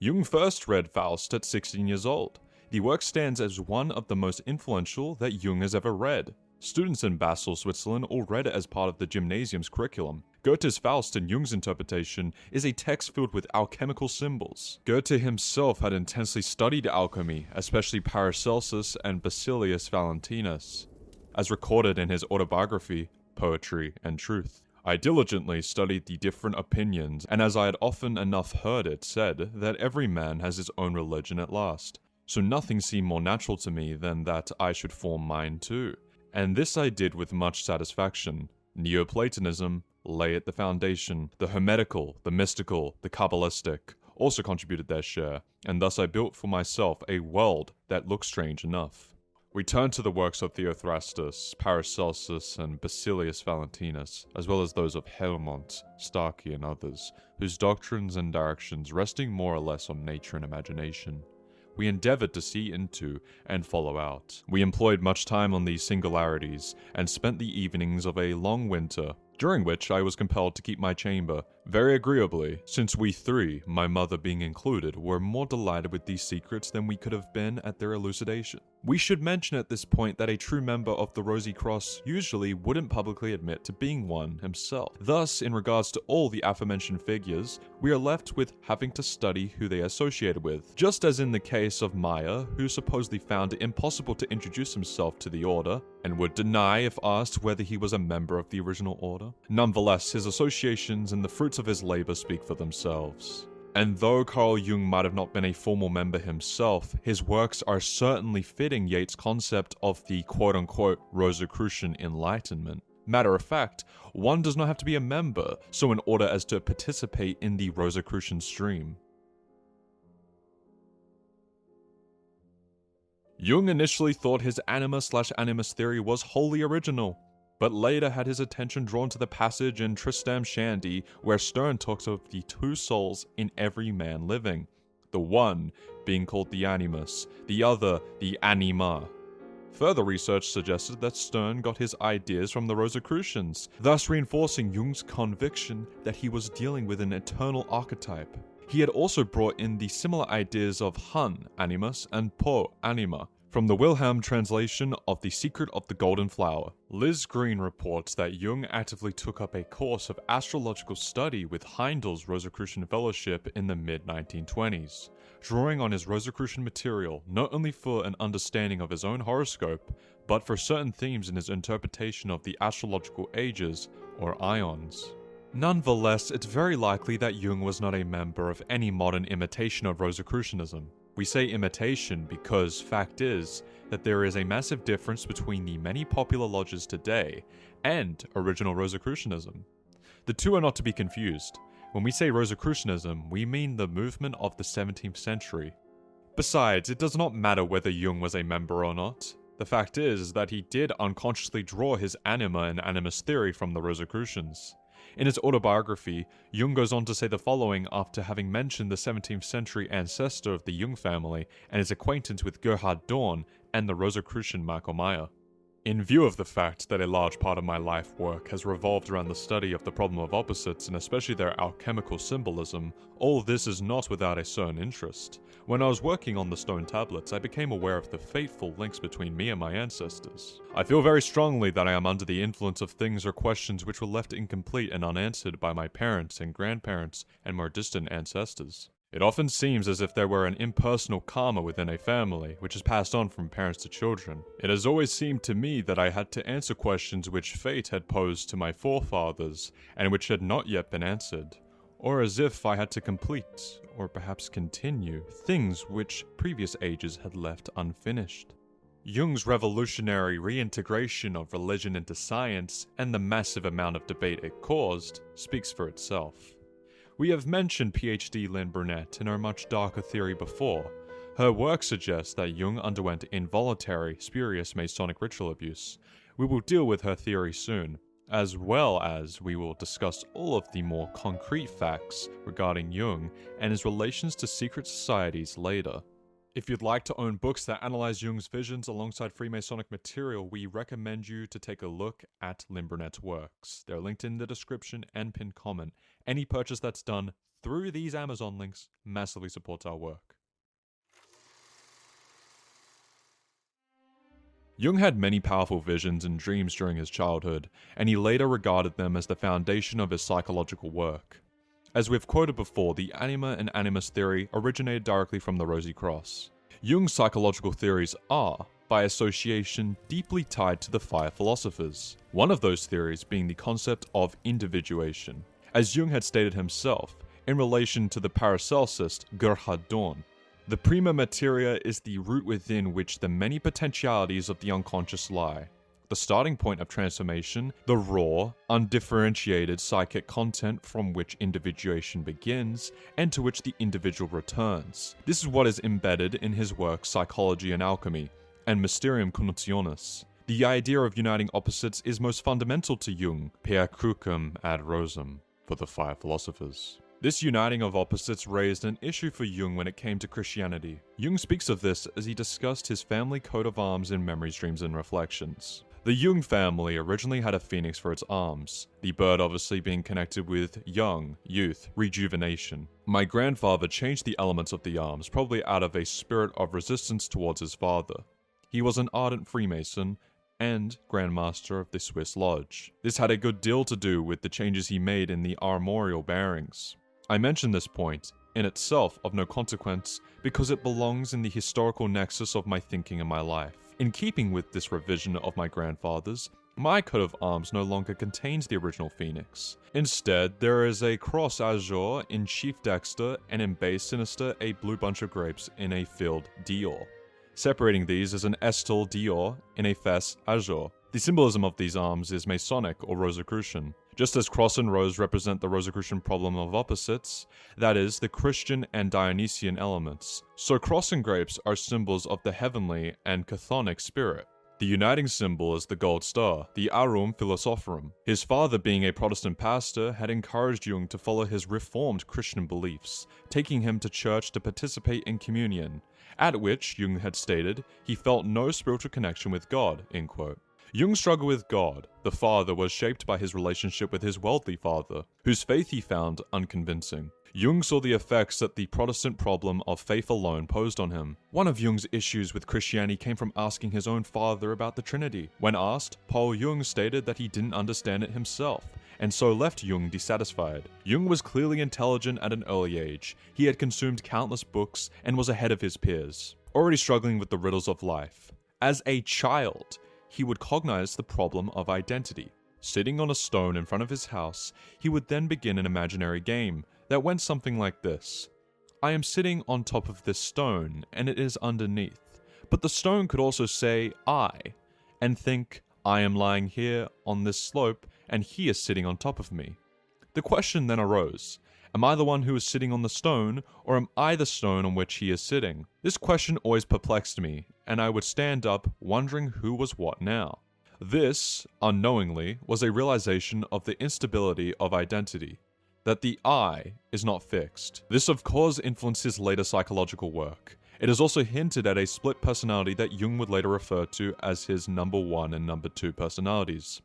Jung first read Faust at 16 years old. The work stands as one of the most influential that Jung has ever read. Students in Basel, Switzerland all read it as part of the gymnasium's curriculum. Goethe's Faust, in Jung's interpretation, is a text filled with alchemical symbols. Goethe himself had intensely studied alchemy, especially Paracelsus and Basilius Valentinus, as recorded in his autobiography, Poetry and Truth. I diligently studied the different opinions, and as I had often enough heard it said, that every man has his own religion at last. So nothing seemed more natural to me than that I should form mine too. And this I did with much satisfaction. Neoplatonism lay at the foundation. The Hermetical, the Mystical, the Kabbalistic also contributed their share, and thus I built for myself a world that looked strange enough. We turn to the works of Theophrastus, Paracelsus, and Basilius Valentinus, as well as those of Helmont, Starkey, and others, whose doctrines and directions, resting more or less on nature and imagination, we endeavored to see into and follow out. We employed much time on these singularities, and spent the evenings of a long winter, during which I was compelled to keep my chamber, Very agreeably, since we three, my mother being included, were more delighted with these secrets than we could have been at their elucidation. We should mention at this point that a true member of the Rosy Cross usually wouldn't publicly admit to being one himself. Thus, in regards to all the aforementioned figures, we are left with having to study who they associated with. Just as in the case of Maya, who supposedly found it impossible to introduce himself to the Order, and would deny if asked whether he was a member of the original Order. Nonetheless, his associations and the fruits of his labor speak for themselves. And though Carl Jung might have not been a formal member himself, his works are certainly fitting Yeats' concept of the quote-unquote Rosicrucian Enlightenment. Matter of fact, one does not have to be a member, so in order as to participate in the Rosicrucian stream. Jung initially thought his anima/animus theory was wholly original, but later had his attention drawn to the passage in Tristram Shandy where Sterne talks of the two souls in every man living, the one being called the animus, the other the anima. Further research suggested that Sterne got his ideas from the Rosicrucians, thus reinforcing Jung's conviction that he was dealing with an eternal archetype. He had also brought in the similar ideas of Hun, animus, and Po, anima, from the Wilhelm translation of The Secret of the Golden Flower. Liz Green reports that Jung actively took up a course of astrological study with Heindel's Rosicrucian Fellowship in the mid-1920s, drawing on his Rosicrucian material not only for an understanding of his own horoscope, but for certain themes in his interpretation of the astrological ages, or ions. Nonetheless, it's very likely that Jung was not a member of any modern imitation of Rosicrucianism. We say imitation because fact is that there is a massive difference between the many popular lodges today and original Rosicrucianism. The two are not to be confused. When we say Rosicrucianism, we mean the movement of the 17th century. Besides, it does not matter whether Jung was a member or not. The fact is that he did unconsciously draw his anima and animus theory from the Rosicrucians. In his autobiography, Jung goes on to say the following after having mentioned the 17th century ancestor of the Jung family and his acquaintance with Gerhard Dorn and the Rosicrucian Michael Meyer. In view of the fact that a large part of my life work has revolved around the study of the problem of opposites and especially their alchemical symbolism, all this is not without a certain interest. When I was working on the stone tablets, I became aware of the fateful links between me and my ancestors. I feel very strongly that I am under the influence of things or questions which were left incomplete and unanswered by my parents and grandparents and more distant ancestors. It often seems as if there were an impersonal karma within a family, which is passed on from parents to children. It has always seemed to me that I had to answer questions which fate had posed to my forefathers, and which had not yet been answered. Or as if I had to complete, or perhaps continue, things which previous ages had left unfinished. Jung's revolutionary reintegration of religion into science, and the massive amount of debate it caused, speaks for itself. We have mentioned PhD Lynn Burnett in her much darker theory before. Her work suggests that Jung underwent involuntary, spurious Masonic ritual abuse. We will deal with her theory soon, as well as we will discuss all of the more concrete facts regarding Jung and his relations to secret societies later. If you'd like to own books that analyze Jung's visions alongside Freemasonic material, we recommend you to take a look at Lynn Burnett's works. They're linked in the description and pinned comment. Any purchase that's done through these Amazon links massively supports our work. Jung had many powerful visions and dreams during his childhood, and he later regarded them as the foundation of his psychological work. As we've quoted before, the anima and animus theory originated directly from the Rosy Cross. Jung's psychological theories are, by association, deeply tied to the fire philosophers, one of those theories being the concept of individuation, as Jung had stated himself, in relation to the Paracelsist Gerhard Dorn. The prima materia is the root within which the many potentialities of the unconscious lie. The starting point of transformation, the raw, undifferentiated psychic content from which individuation begins, and to which the individual returns. This is what is embedded in his work Psychology and Alchemy, and Mysterium Connotationis. The idea of uniting opposites is most fundamental to Jung, per crucem ad rosem, for the fire philosophers. This uniting of opposites raised an issue for Jung when it came to Christianity. Jung speaks of this as he discussed his family coat of arms in Memories, Dreams, and Reflections. The Jung family originally had a phoenix for its arms, the bird obviously being connected with young, youth, rejuvenation. My grandfather changed the elements of the arms, probably out of a spirit of resistance towards his father. He was an ardent Freemason and Grand Master of the Swiss Lodge. This had a good deal to do with the changes he made in the armorial bearings. I mention this point, in itself of no consequence, because it belongs in the historical nexus of my thinking and my life. In keeping with this revision of my grandfather's, my coat of arms no longer contains the original phoenix. Instead, there is a cross azure in chief dexter and in base sinister a blue bunch of grapes in a field dior. Separating these is an estel dior in a fess azure. The symbolism of these arms is Masonic or Rosicrucian. Just as cross and rose represent the Rosicrucian problem of opposites, that is, the Christian and Dionysian elements, so cross and grapes are symbols of the heavenly and chthonic spirit. The uniting symbol is the gold star, the Aurum Philosophorum. His father, being a Protestant pastor, had encouraged Jung to follow his reformed Christian beliefs, taking him to church to participate in communion, at which, Jung had stated, he felt no spiritual connection with God, end quote. Jung's struggle with God, the Father, was shaped by his relationship with his worldly father, whose faith he found unconvincing. Jung saw the effects that the Protestant problem of faith alone posed on him. One of Jung's issues with Christianity came from asking his own father about the Trinity. When asked, Paul Jung stated that he didn't understand it himself, and so left Jung dissatisfied. Jung was clearly intelligent at an early age. He had consumed countless books and was ahead of his peers, already struggling with the riddles of life. As a child, he would cognize the problem of identity. Sitting on a stone in front of his house, he would then begin an imaginary game that went something like this. I am sitting on top of this stone, and it is underneath. But the stone could also say, I, and think, I am lying here on this slope, and he is sitting on top of me. The question then arose, am I the one who is sitting on the stone, or am I the stone on which he is sitting? This question always perplexed me, and I would stand up wondering who was what now. This, unknowingly, was a realization of the instability of identity, that the I is not fixed. This of course influenced his later psychological work. It is also hinted at a split personality that Jung would later refer to as his number 1 and number 2 personalities.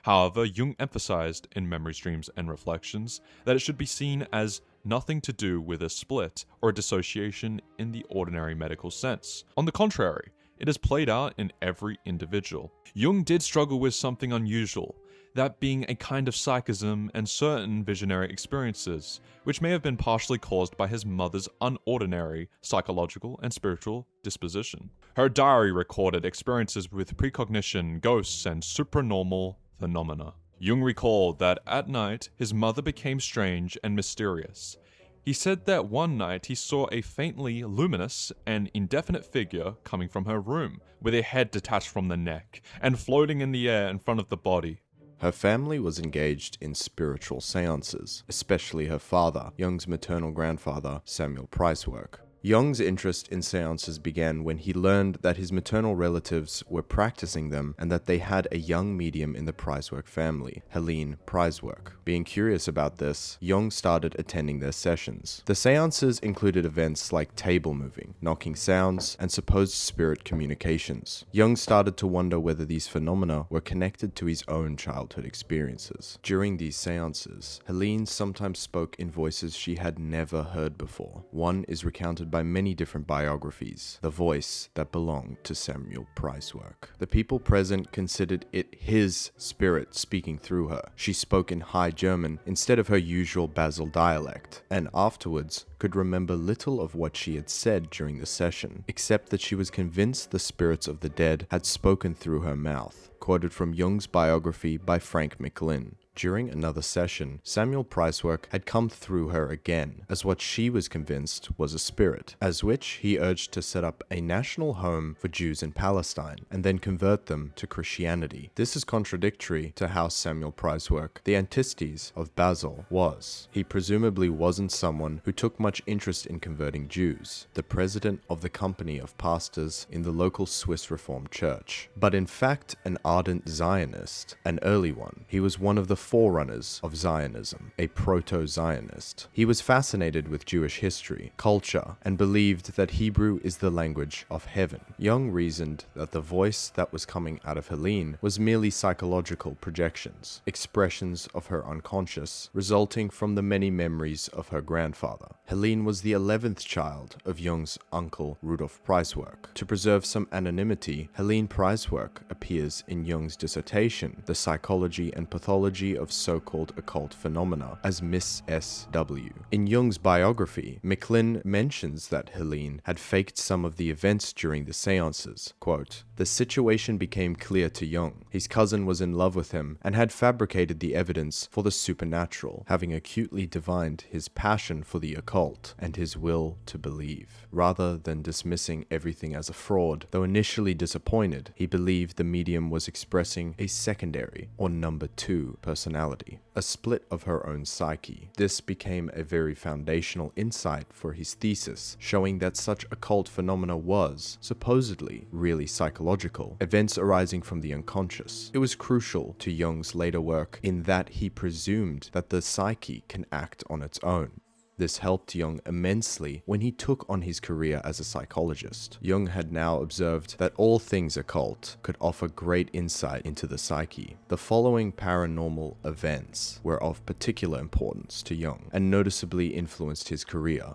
However, Jung emphasized in Memories, Dreams, and Reflections that it should be seen as nothing to do with a split or a dissociation in the ordinary medical sense. On the contrary, it is played out in every individual. Jung did struggle with something unusual, that being a kind of psychism and certain visionary experiences, which may have been partially caused by his mother's unordinary psychological and spiritual disposition. Her diary recorded experiences with precognition, ghosts, and supranormal phenomena. Jung recalled that at night, his mother became strange and mysterious. He said that one night he saw a faintly luminous and indefinite figure coming from her room, with a head detached from the neck, and floating in the air in front of the body. Her family was engaged in spiritual seances, especially her father, Jung's maternal grandfather, Samuel Pricework. Jung's interest in seances began when he learned that his maternal relatives were practicing them and that they had a young medium in the Pricework family, Helene Pricework. Being curious about this, Jung started attending their sessions. The seances included events like table moving, knocking sounds, and supposed spirit communications. Jung started to wonder whether these phenomena were connected to his own childhood experiences. During these seances, Helene sometimes spoke in voices she had never heard before. One is recounted by many different biographies, the voice that belonged to Samuel Pricework. The people present considered it his spirit speaking through her. She spoke in High German instead of her usual Basel dialect, and afterwards could remember little of what she had said during the session, except that she was convinced the spirits of the dead had spoken through her mouth, quoted from Jung's biography by Frank McLynn. During another session, Samuel Pricework had come through her again as what she was convinced was a spirit, as which he urged to set up a national home for Jews in Palestine and then convert them to Christianity. This is contradictory to how Samuel Pricework, the antithesis of Basel, was. He presumably wasn't someone who took much interest in converting Jews, the president of the company of pastors in the local Swiss Reformed Church, but in fact an ardent Zionist, an early one. He was one of the forerunners of Zionism, a proto-Zionist. He was fascinated with Jewish history, culture, and believed that Hebrew is the language of heaven. Jung reasoned that the voice that was coming out of Helene was merely psychological projections, expressions of her unconscious, resulting from the many memories of her grandfather. Helene was the 11th child of Jung's uncle Rudolf Preiswerk. To preserve some anonymity, Helene Preiswerk appears in Jung's dissertation, The Psychology and Pathology of So-Called Occult Phenomena, as Miss S.W. In Jung's biography, Macklin mentions that Helene had faked some of the events during the seances. Quote, "The situation became clear to Jung. His cousin was in love with him and had fabricated the evidence for the supernatural, having acutely divined his passion for the occult and his will to believe. Rather than dismissing everything as a fraud, though initially disappointed, he believed the medium was expressing a secondary or number 2 personality, a split of her own psyche. This became a very foundational insight for his thesis, showing that such occult phenomena was, supposedly, really psychological, events arising from the unconscious. It was crucial to Jung's later work in that he presumed that the psyche can act on its own. This helped Jung immensely when he took on his career as a psychologist. Jung had now observed that all things occult could offer great insight into the psyche. The following paranormal events were of particular importance to Jung and noticeably influenced his career.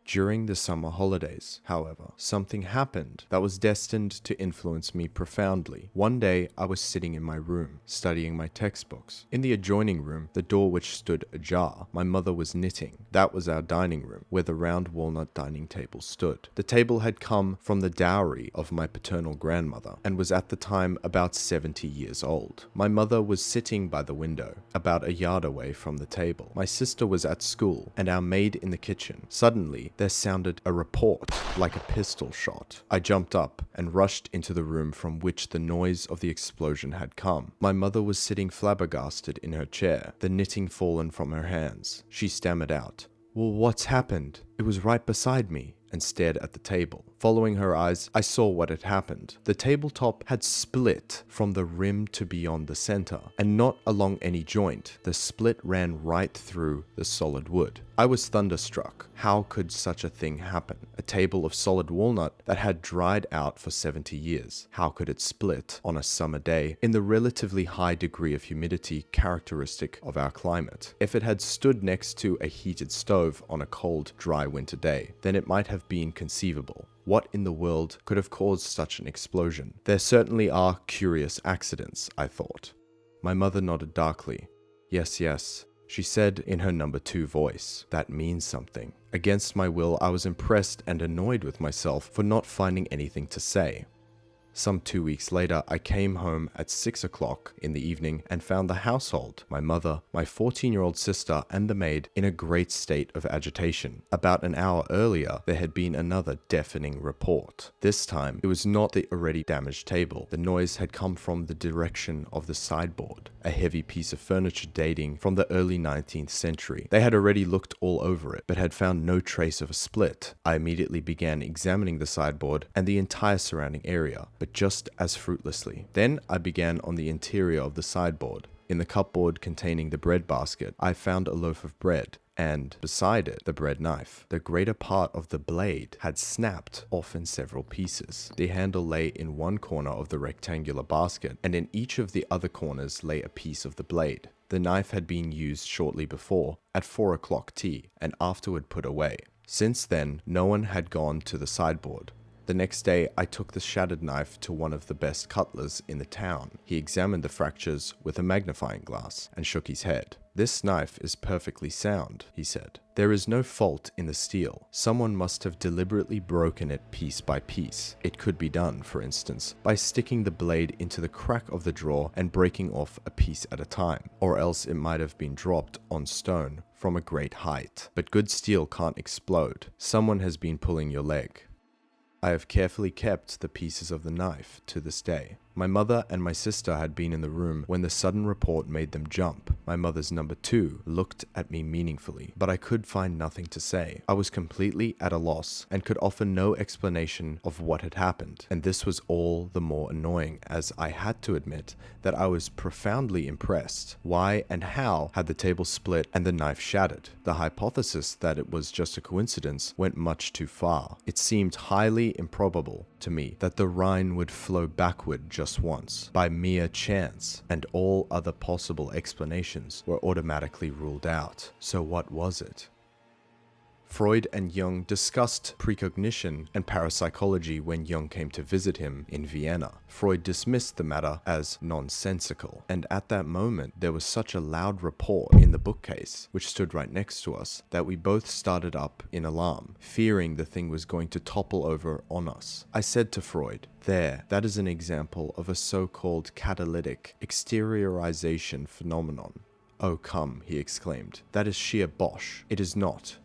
During the summer holidays, however, something happened that was destined to influence me profoundly. One day, I was sitting in my room, studying my textbooks. In the adjoining room, the door which stood ajar, my mother was knitting. That was our dining room, where the round walnut dining table stood. The table had come from the dowry of my paternal grandmother, and was at the time about 70 years old. My mother was sitting by the window, about a yard away from the table. My sister was at school, and our maid in the kitchen. Suddenly, there sounded a report, like a pistol shot. I jumped up and rushed into the room from which the noise of the explosion had come. My mother was sitting flabbergasted in her chair, the knitting fallen from her hands. She stammered out, "Well, what's happened?" It was right beside me, and stared at the table. Following her eyes, I saw what had happened. The tabletop had split from the rim to beyond the center, and not along any joint. The split ran right through the solid wood. I was thunderstruck. How could such a thing happen? A table of solid walnut that had dried out for 70 years. How could it split on a summer day in the relatively high degree of humidity characteristic of our climate? If it had stood next to a heated stove on a cold, dry winter day, then it might have been conceivable. What in the world could have caused such an explosion? There certainly are curious accidents, I thought. My mother nodded darkly. Yes, yes, she said in her number 2 voice. That means something. Against my will, I was impressed and annoyed with myself for not finding anything to say. Some 2 weeks later, I came home at 6 o'clock in the evening and found the household, my mother, my 14-year-old sister, and the maid in a great state of agitation. About an hour earlier, there had been another deafening report. This time, it was not the already damaged table. The noise had come from the direction of the sideboard, a heavy piece of furniture dating from the early 19th century. They had already looked all over it, but had found no trace of a split. I immediately began examining the sideboard and the entire surrounding area, but just as fruitlessly. Then I began on the interior of the sideboard. In the cupboard containing the bread basket, I found a loaf of bread, and beside it, the bread knife. The greater part of the blade had snapped off in several pieces. The handle lay in one corner of the rectangular basket, and in each of the other corners lay a piece of the blade. The knife had been used shortly before, at 4 o'clock tea, and afterward put away. Since then, no one had gone to the sideboard. The next day, I took the shattered knife to one of the best cutlers in the town. He examined the fractures with a magnifying glass and shook his head. "This knife is perfectly sound," he said. "There is no fault in the steel. Someone must have deliberately broken it piece by piece. It could be done, for instance, by sticking the blade into the crack of the drawer and breaking off a piece at a time, or else it might have been dropped on stone from a great height. But good steel can't explode. Someone has been pulling your leg." I have carefully kept the pieces of the knife to this day. My mother and my sister had been in the room when the sudden report made them jump. My mother's number 2 looked at me meaningfully, but I could find nothing to say. I was completely at a loss and could offer no explanation of what had happened, and this was all the more annoying as I had to admit that I was profoundly impressed. Why and how had the table split and the knife shattered? The hypothesis that it was just a coincidence went much too far. It seemed highly improbable to me that the Rhine would flow backward just once, by mere chance, and all other possible explanations were automatically ruled out. So what was it? Freud and Jung discussed precognition and parapsychology when Jung came to visit him in Vienna. Freud dismissed the matter as nonsensical, and at that moment there was such a loud report in the bookcase, which stood right next to us, that we both started up in alarm, fearing the thing was going to topple over on us. I said to Freud, that is an example of a so-called catalytic exteriorization phenomenon. Oh come, he exclaimed, that is sheer bosh. It is not.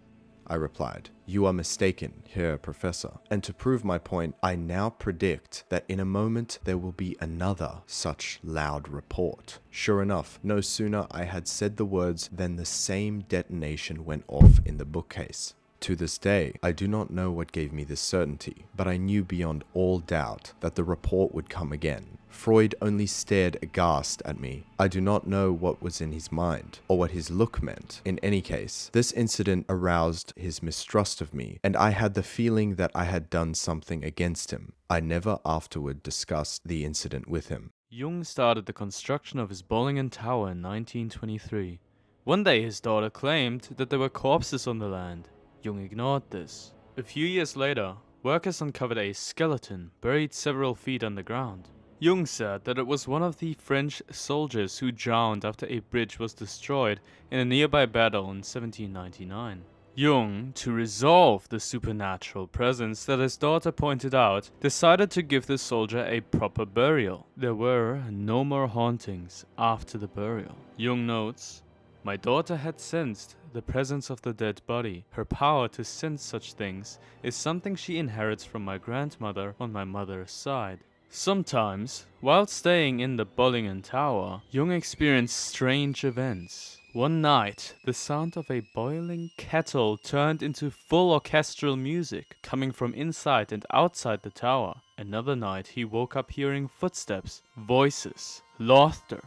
I replied, you are mistaken, Herr Professor, and to prove my point, I now predict that in a moment there will be another such loud report. Sure enough, no sooner I had said the words than the same detonation went off in the bookcase. To this day, I do not know what gave me this certainty, but I knew beyond all doubt that the report would come again. Freud only stared aghast at me. I do not know what was in his mind, or what his look meant. In any case, this incident aroused his mistrust of me, and I had the feeling that I had done something against him. I never afterward discussed the incident with him. Jung started the construction of his Bollingen Tower in 1923. One day his daughter claimed that there were corpses on the land. Jung ignored this. A few years later, workers uncovered a skeleton buried several feet underground. Jung said that it was one of the French soldiers who drowned after a bridge was destroyed in a nearby battle in 1799. Jung, to resolve the supernatural presence that his daughter pointed out, decided to give the soldier a proper burial. There were no more hauntings after the burial. Jung notes, my daughter had sensed the presence of the dead body. Her power to sense such things is something she inherits from my grandmother on my mother's side. Sometimes, while staying in the Bollingen Tower, Jung experienced strange events. One night, the sound of a boiling kettle turned into full orchestral music coming from inside and outside the tower. Another night, he woke up hearing footsteps, voices, laughter,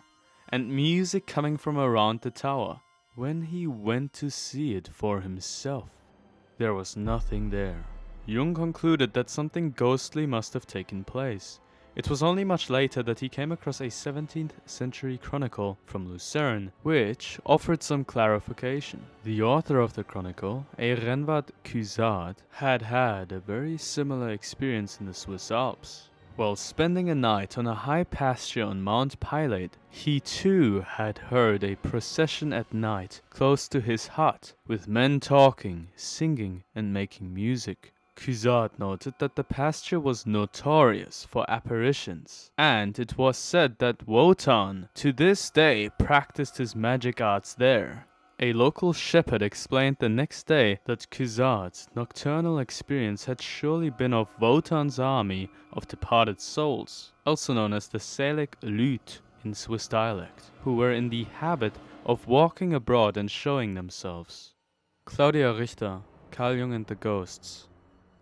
and music coming from around the tower. When he went to see it for himself, there was nothing there. Jung concluded that something ghostly must have taken place. It was only much later that he came across a 17th century chronicle from Lucerne, which offered some clarification. The author of the chronicle, a Renward Cusard, had had a very similar experience in the Swiss Alps. While spending a night on a high pasture on Mount Pilate, he too had heard a procession at night close to his hut, with men talking, singing, and making music. Cusard noted that the pasture was notorious for apparitions, and it was said that Wotan to this day practiced his magic arts there. A local shepherd explained the next day that Cusard's nocturnal experience had surely been of Wotan's army of departed souls, also known as the Selig Leute in Swiss dialect, who were in the habit of walking abroad and showing themselves. Claudia Richter, Carl Jung and the Ghosts.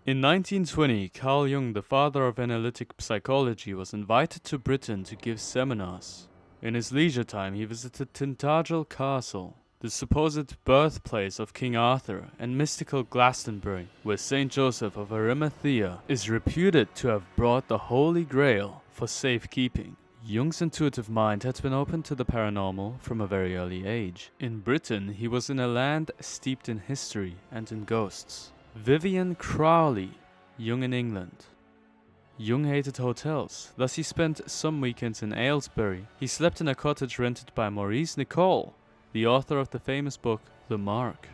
In 1920, Carl Jung, the father of analytic psychology, was invited to Britain to give seminars. In his leisure time, he visited Tintagel Castle, the supposed birthplace of King Arthur, and mystical Glastonbury, where Saint Joseph of Arimathea is reputed to have brought the Holy Grail for safekeeping. Jung's intuitive mind had been open to the paranormal from a very early age. In Britain, he was in a land steeped in history and in ghosts. Vivian Crowley, Jung in England. Jung hated hotels, thus he spent some weekends in Aylesbury. He slept in a cottage rented by Maurice Nicole, the author of the famous book The Mark.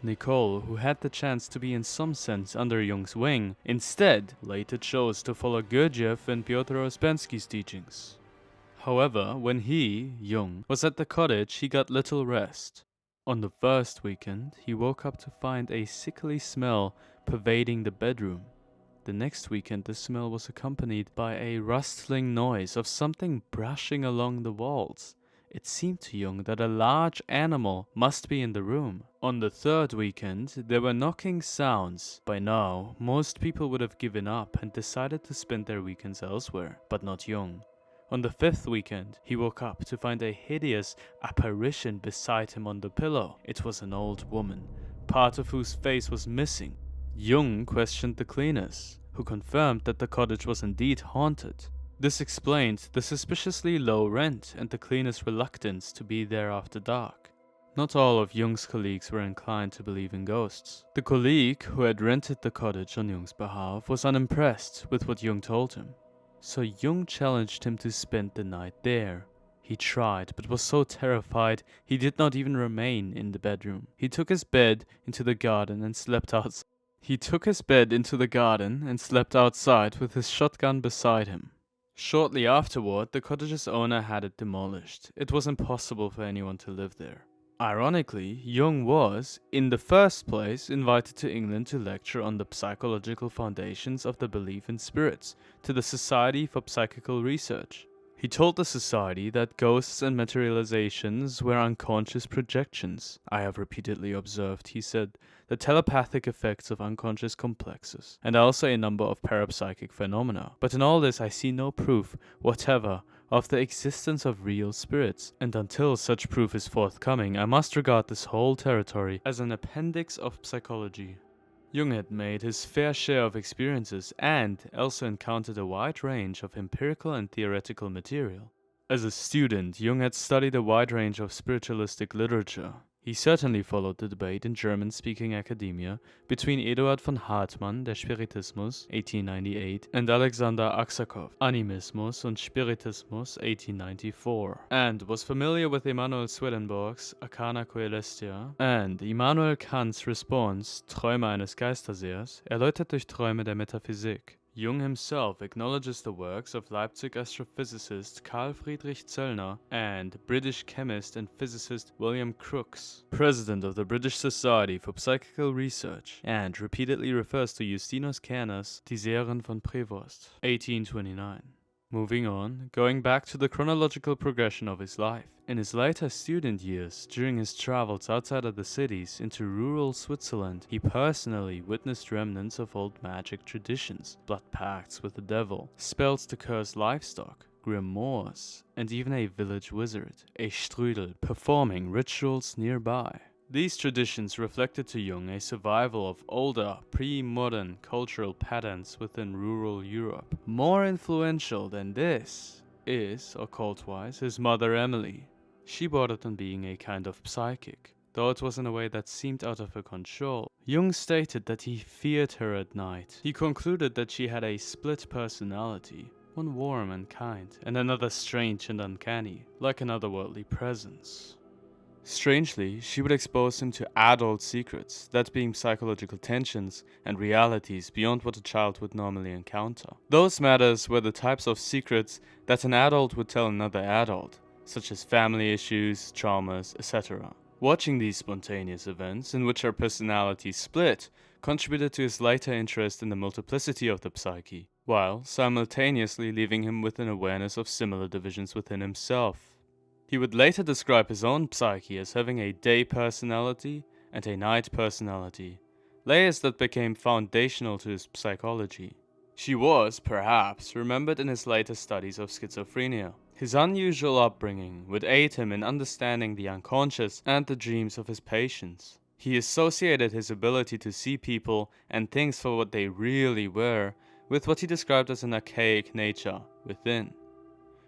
Nicole, who had the chance to be in some sense under Jung's wing, instead later chose to follow Gurdjieff and Piotr Ouspensky's teachings. However, when he, Jung, was at the cottage, he got little rest. On the first weekend, he woke up to find a sickly smell pervading the bedroom. the next weekend the smell was accompanied by a rustling noise of something brushing along the walls. It seemed to Jung that a large animal must be in the room. On the third weekend, there were knocking sounds. By now, most people would have given up and decided to spend their weekends elsewhere, but not Jung. On the fifth weekend, he woke up to find a hideous apparition beside him on the pillow. It was an old woman, part of whose face was missing. Jung questioned the cleaners, who confirmed that the cottage was indeed haunted. This explained the suspiciously low rent and the cleaners' reluctance to be there after dark. Not all of Jung's colleagues were inclined to believe in ghosts. The colleague who had rented the cottage on Jung's behalf was unimpressed with what Jung told him. So Jung challenged him to spend the night there. He tried, but was so terrified he did not even remain in the bedroom. He took his bed into the garden and slept outside. With his shotgun beside him. Shortly afterward, the cottage's owner had it demolished. It was impossible for anyone to live there. Ironically, Jung was, in the first place, invited to England to lecture on the psychological foundations of the belief in spirits to the Society for Psychical Research. He told the society that ghosts and materializations were unconscious projections. I have repeatedly observed, he said, the telepathic effects of unconscious complexes, and also a number of parapsychic phenomena. But in all this I see no proof whatever of the existence of real spirits, and until such proof is forthcoming, I must regard this whole territory as an appendix of psychology. Jung had made his fair share of experiences and also encountered a wide range of empirical and theoretical material. As a student, Jung had studied a wide range of spiritualistic literature. He certainly followed the debate in German-speaking academia between Eduard von Hartmann, Der Spiritismus, 1898, and Alexander Aksakov, Animismus und Spiritismus, 1894, and was familiar with Emanuel Swedenborg's Arcana Coelestia and Immanuel Kants' response, Träume eines Geistersehers, erläutert durch Träume der Metaphysik. Jung himself acknowledges the works of Leipzig astrophysicist Carl Friedrich Zöllner and British chemist and physicist William Crookes, president of the British Society for Psychical Research, and repeatedly refers to Justinus Kerner's Die Serien von Prevost, 1829. Moving on, going back to the chronological progression of his life. In his later student years, during his travels outside of the cities into rural Switzerland, he personally witnessed remnants of old magic traditions, blood pacts with the devil, spells to curse livestock, grimoires, and even a village wizard, a Strudel, performing rituals nearby. These traditions reflected to Jung a survival of older, pre-modern cultural patterns within rural Europe. More influential than this is, occult-wise, his mother Emily. She bordered on being a kind of psychic, though it was in a way that seemed out of her control. Jung stated that he feared her at night. He concluded that she had a split personality, one warm and kind, and another strange and uncanny, like an otherworldly presence. Strangely, she would expose him to adult secrets, that being psychological tensions and realities beyond what a child would normally encounter. Those matters were the types of secrets that an adult would tell another adult, such as family issues, traumas, etc. Watching these spontaneous events, in which her personality split, contributed to his later interest in the multiplicity of the psyche, while simultaneously leaving him with an awareness of similar divisions within himself. He would later describe his own psyche as having a day personality and a night personality, layers that became foundational to his psychology. She was, perhaps, remembered in his later studies of schizophrenia. His unusual upbringing would aid him in understanding the unconscious and the dreams of his patients. He associated his ability to see people and things for what they really were with what he described as an archaic nature within,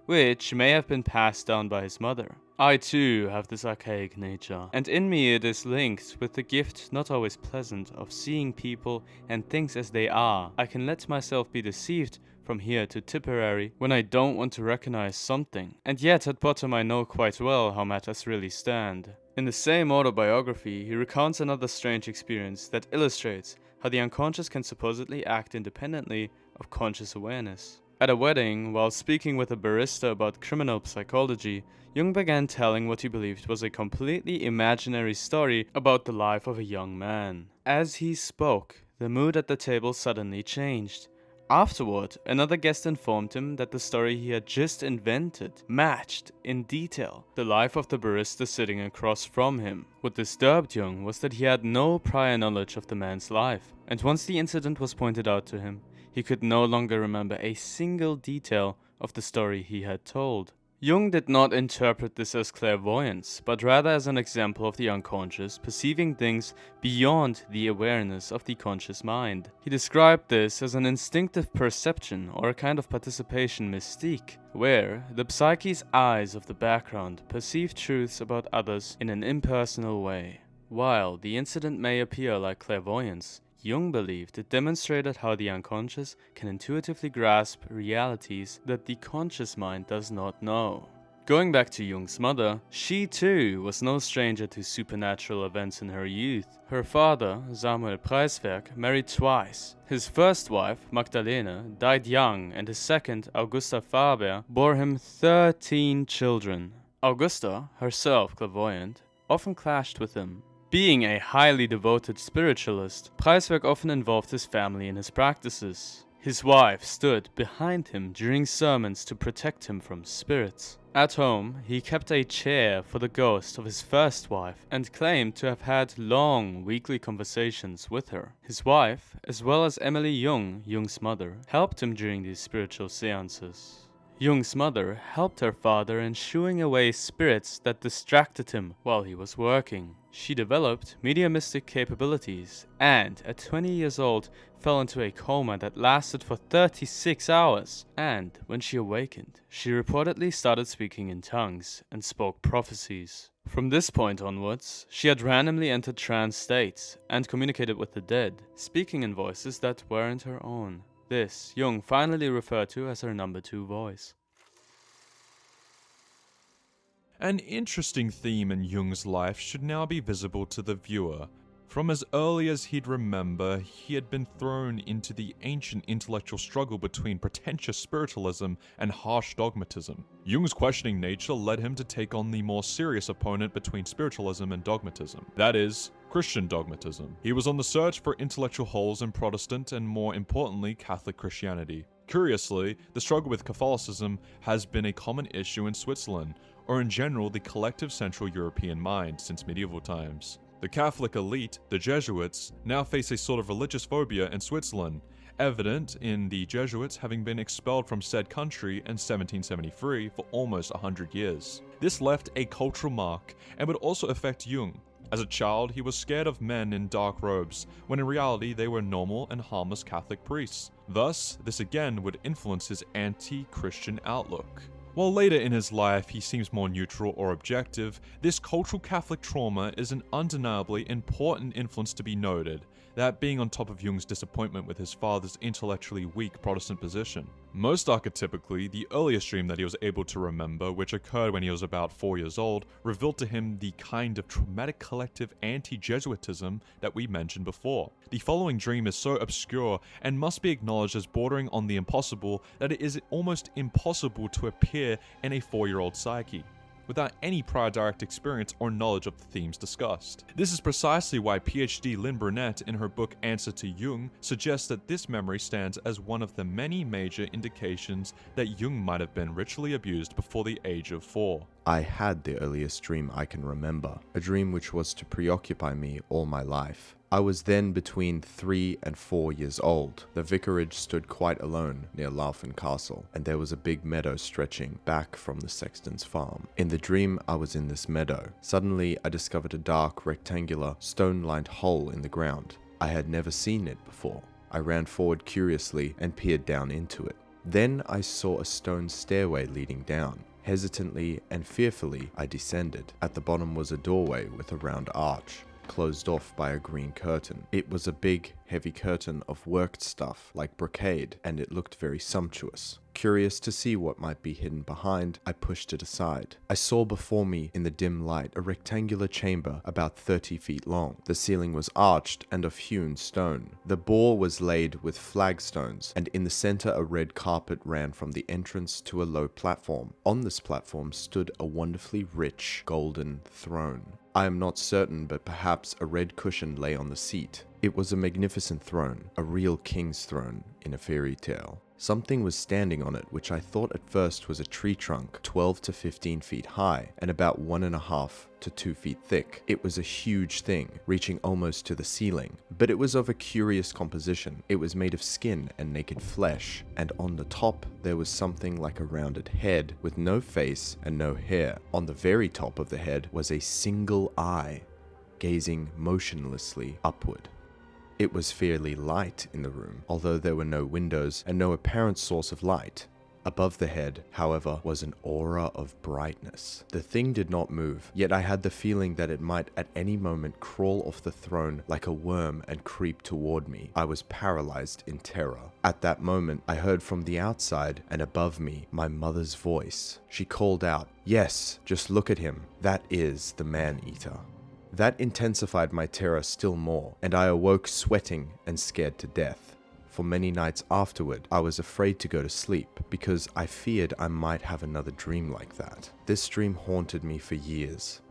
which may have been passed down by his mother. I too have this archaic nature, and in me it is linked with the gift, not always pleasant, of seeing people and things as they are. I can let myself be deceived from here to Tipperary when I don't want to recognize something, and yet at bottom I know quite well how matters really stand. In the same autobiography, he recounts another strange experience that illustrates how the unconscious can supposedly act independently of conscious awareness. At a wedding, while speaking with a barista about criminal psychology, Jung began telling what he believed was a completely imaginary story about the life of a young man. As he spoke, the mood at the table suddenly changed. Afterward, another guest informed him that the story he had just invented matched, in detail, the life of the barista sitting across from him. What disturbed Jung was that he had no prior knowledge of the man's life, and once the incident was pointed out to him, he could no longer remember a single detail of the story he had told. Jung did not interpret this as clairvoyance, but rather as an example of the unconscious perceiving things beyond the awareness of the conscious mind. He described this as an instinctive perception or a kind of participation mystique, where the psyche's eyes of the background perceive truths about others in an impersonal way. While the incident may appear like clairvoyance, Jung believed it demonstrated how the unconscious can intuitively grasp realities that the conscious mind does not know. Going back to Jung's mother, she too was no stranger to supernatural events in her youth. Her father, Samuel Preiswerk, married twice. His first wife, Magdalene, died young, and his second, Augusta Faber, bore him 13 children. Augusta, herself clairvoyant, often clashed with him. Being a highly devoted spiritualist, Preiswerk often involved his family in his practices. His wife stood behind him during sermons to protect him from spirits. At home, he kept a chair for the ghost of his first wife and claimed to have had long weekly conversations with her. His wife, as well as Emily Jung, Jung's mother, helped him during these spiritual seances. Jung's mother helped her father in shooing away spirits that distracted him while he was working. She developed mediumistic capabilities and, at 20 years old, fell into a coma that lasted for 36 hours. And, when she awakened, she reportedly started speaking in tongues and spoke prophecies. From this point onwards, she had randomly entered trance states and communicated with the dead, speaking in voices that weren't her own. This, Jung finally referred to as her number 2 voice. An interesting theme in Jung's life should now be visible to the viewer. From as early as he'd remember, he had been thrown into the ancient intellectual struggle between pretentious spiritualism and harsh dogmatism. Jung's questioning nature led him to take on the more serious opponent between spiritualism and dogmatism, that is, Christian dogmatism. He was on the search for intellectual holes in Protestant and, more importantly, Catholic Christianity. Curiously, the struggle with Catholicism has been a common issue in Switzerland, or in general the collective Central European mind since medieval times. The Catholic elite, the Jesuits, now face a sort of religious phobia in Switzerland, evident in the Jesuits having been expelled from said country in 1773 for almost 100 years. This left a cultural mark and would also affect Jung. As a child, he was scared of men in dark robes, when in reality they were normal and harmless Catholic priests. Thus, this again would influence his anti-Christian outlook. While later in his life he seems more neutral or objective, this cultural Catholic trauma is an undeniably important influence to be noted, that being on top of Jung's disappointment with his father's intellectually weak Protestant position. Most archetypically, the earliest dream that he was able to remember, which occurred when he was about 4 years old, revealed to him the kind of traumatic collective anti-Jesuitism that we mentioned before. The following dream is so obscure and must be acknowledged as bordering on the impossible that it is almost impossible to appear in a 4-year-old psyche without any prior direct experience or knowledge of the themes discussed. This is precisely why PhD Lynn Burnett, in her book Answer to Jung, suggests that this memory stands as one of the many major indications that Jung might have been ritually abused before the age of 4. I had the earliest dream I can remember, a dream which was to preoccupy me all my life. I was then between 3 and 4 years old. The vicarage stood quite alone near Laufin Castle, and there was a big meadow stretching back from the sexton's farm. In the dream, I was in this meadow. Suddenly, I discovered a dark, rectangular, stone-lined hole in the ground. I had never seen it before. I ran forward curiously and peered down into it. Then I saw a stone stairway leading down. Hesitantly and fearfully, I descended. At the bottom was a doorway with a round arch, closed off by a green curtain. It was a big, heavy curtain of worked stuff like brocade, and it looked very sumptuous. Curious to see what might be hidden behind, I pushed it aside. I saw before me in the dim light a rectangular chamber about 30 feet long. The ceiling was arched and of hewn stone. The bore was laid with flagstones, and in the center a red carpet ran from the entrance to a low platform. On this platform stood a wonderfully rich golden throne. I am not certain, but perhaps a red cushion lay on the seat. It was a magnificent throne, a real king's throne in a fairy tale. Something was standing on it which I thought at first was a tree trunk 12 to 15 feet high and about 1.5 to 2 feet thick. It was a huge thing, reaching almost to the ceiling, but it was of a curious composition. It was made of skin and naked flesh, and on the top there was something like a rounded head with no face and no hair. On the very top of the head was a single eye, gazing motionlessly upward. It was fairly light in the room, although there were no windows and no apparent source of light. Above the head, however, was an aura of brightness. The thing did not move, yet I had the feeling that it might at any moment crawl off the throne like a worm and creep toward me. I was paralyzed in terror. At that moment, I heard from the outside and above me my mother's voice. She called out, "Yes, just look at him. That is the man-eater." That intensified my terror still more, and I awoke sweating and scared to death. For many nights afterward, I was afraid to go to sleep because I feared I might have another dream like that. This dream haunted me for years.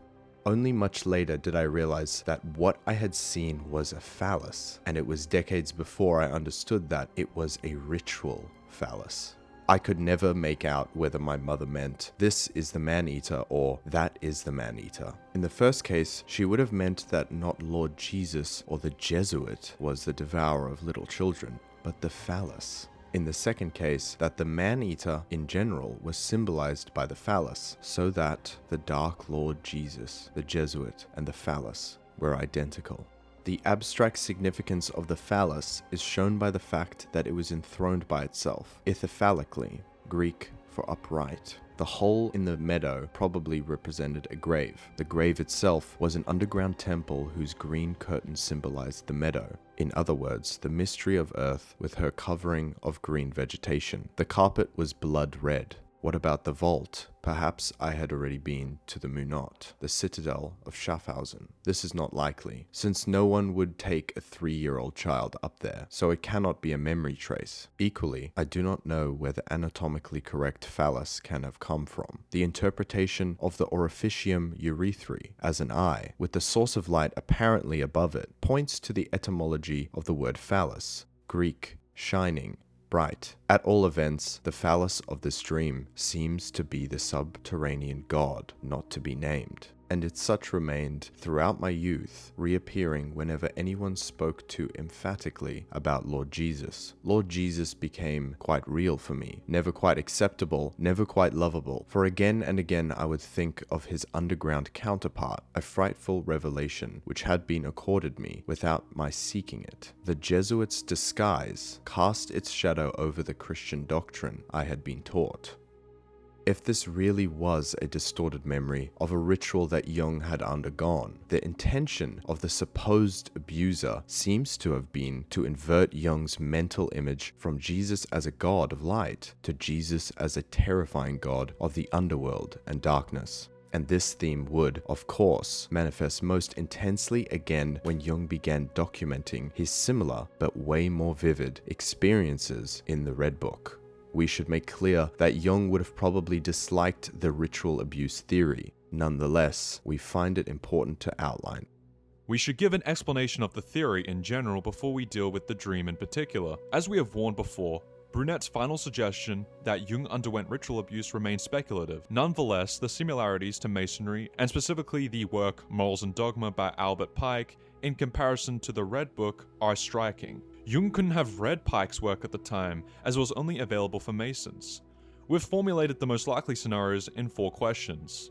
Only much later did I realize that what I had seen was a phallus, and it was decades before I understood that it was a ritual phallus. I could never make out whether my mother meant, "This is the man-eater," or "That is the man-eater." In the first case, she would have meant that not Lord Jesus or the Jesuit was the devourer of little children, but the phallus. In the second case, that the man-eater in general was symbolized by the phallus, so that the Dark Lord Jesus, the Jesuit, and the phallus were identical. The abstract significance of the phallus is shown by the fact that it was enthroned by itself, ithyphallically, Greek for upright. The hole in the meadow probably represented a grave. The grave itself was an underground temple whose green curtain symbolized the meadow. In other words, the mystery of earth with her covering of green vegetation. The carpet was blood red. What about the vault? Perhaps I had already been to the Munot, the citadel of Schaffhausen. This is not likely, since no one would take a 3-year-old child up there, so it cannot be a memory trace. Equally, I do not know where the anatomically correct phallus can have come from. The interpretation of the orificium urethrae as an eye, with the source of light apparently above it, points to the etymology of the word phallus, Greek, shining, bright. At all events, the phallus of this dream seems to be the subterranean god, not to be named, and it such remained throughout my youth, reappearing whenever anyone spoke too emphatically about Lord Jesus. Lord Jesus became quite real for me, never quite acceptable, never quite lovable, for again and again I would think of his underground counterpart, a frightful revelation which had been accorded me without my seeking it. The Jesuits' disguise cast its shadow over the Christian doctrine I had been taught. If this really was a distorted memory of a ritual that Jung had undergone, the intention of the supposed abuser seems to have been to invert Jung's mental image from Jesus as a god of light to Jesus as a terrifying god of the underworld and darkness. And this theme would, of course, manifest most intensely again when Jung began documenting his similar but way more vivid experiences in the Red Book. We should make clear that Jung would have probably disliked the ritual abuse theory. Nonetheless, we find it important to outline. We should give an explanation of the theory in general before we deal with the dream in particular. As we have warned before, Brunet's final suggestion that Jung underwent ritual abuse remains speculative. Nonetheless, the similarities to Masonry, and specifically the work Morals and Dogma by Albert Pike, in comparison to the Red Book, are striking. Jung couldn't have read Pike's work at the time, as it was only available for Masons. We've formulated the most likely scenarios in 4 questions.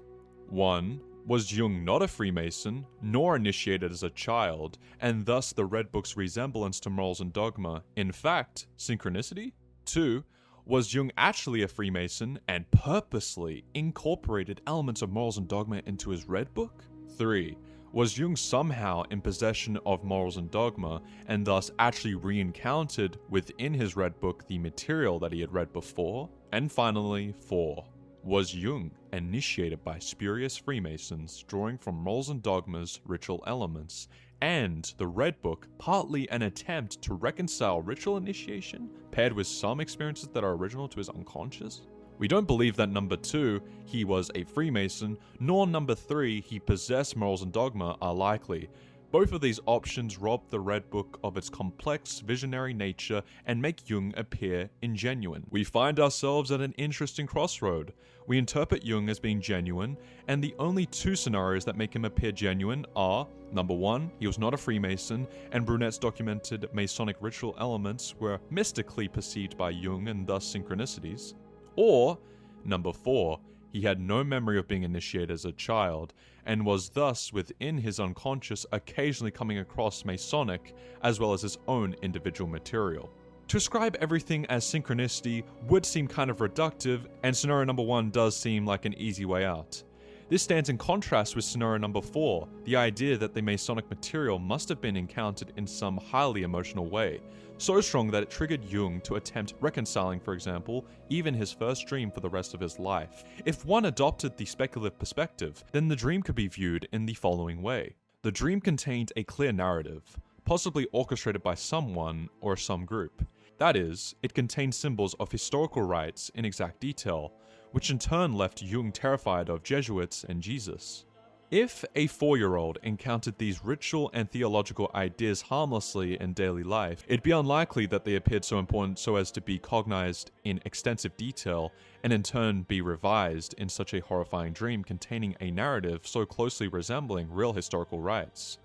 1. Was Jung not a Freemason, nor initiated as a child, and thus the Red Book's resemblance to Morals and Dogma, in fact, synchronicity? 2. Was Jung actually a Freemason, and purposely incorporated elements of Morals and Dogma into his Red Book? 3. Was Jung somehow in possession of Morals and Dogma, and thus actually re-encountered within his Red Book the material that he had read before? And finally, 4. Was Jung initiated by spurious Freemasons drawing from Morals and Dogma's ritual elements, and the Red Book partly an attempt to reconcile ritual initiation paired with some experiences that are original to his unconscious? We don't believe that number 2, he was a Freemason, nor number 3, he possessed Morals and Dogma, are likely. Both of these options rob the Red Book of its complex, visionary nature and make Jung appear ingenuine. We find ourselves at an interesting crossroad. We interpret Jung as being genuine, and the only two scenarios that make him appear genuine are: number one, he was not a Freemason, and Brunet's documented Masonic ritual elements were mystically perceived by Jung and thus synchronicities. Or, number four, he had no memory of being initiated as a child, and was thus within his unconscious occasionally coming across Masonic as well as his own individual material. To ascribe everything as synchronicity would seem kind of reductive, and scenario number one does seem like an easy way out. This stands in contrast with scenario number 4, the idea that the Masonic material must have been encountered in some highly emotional way, so strong that it triggered Jung to attempt reconciling, for example, even his first dream for the rest of his life. If one adopted the speculative perspective, then the dream could be viewed in the following way. The dream contained a clear narrative, possibly orchestrated by someone or some group. That is, it contained symbols of historical rites in exact detail, which in turn left Jung terrified of Jesuits and Jesus. If a 4-year-old encountered these ritual and theological ideas harmlessly in daily life, it'd be unlikely that they appeared so important so as to be cognized in extensive detail and in turn be revised in such a horrifying dream containing a narrative so closely resembling real historical rites,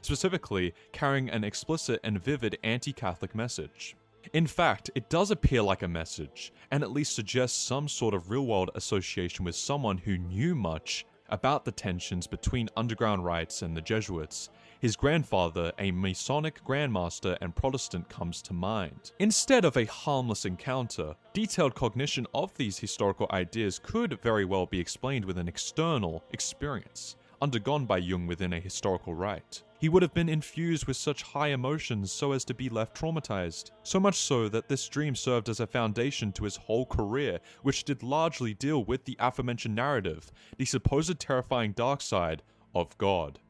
specifically carrying an explicit and vivid anti-Catholic message. In fact, it does appear like a message, and at least suggests some sort of real-world association with someone who knew much about the tensions between underground rites and the Jesuits. His grandfather, a Masonic Grandmaster and Protestant, comes to mind. Instead of a harmless encounter, detailed cognition of these historical ideas could very well be explained with an external experience, undergone by Jung within a historical rite. He would have been infused with such high emotions so as to be left traumatized, so much so that this dream served as a foundation to his whole career, which did largely deal with the aforementioned narrative, the supposed terrifying dark side of God.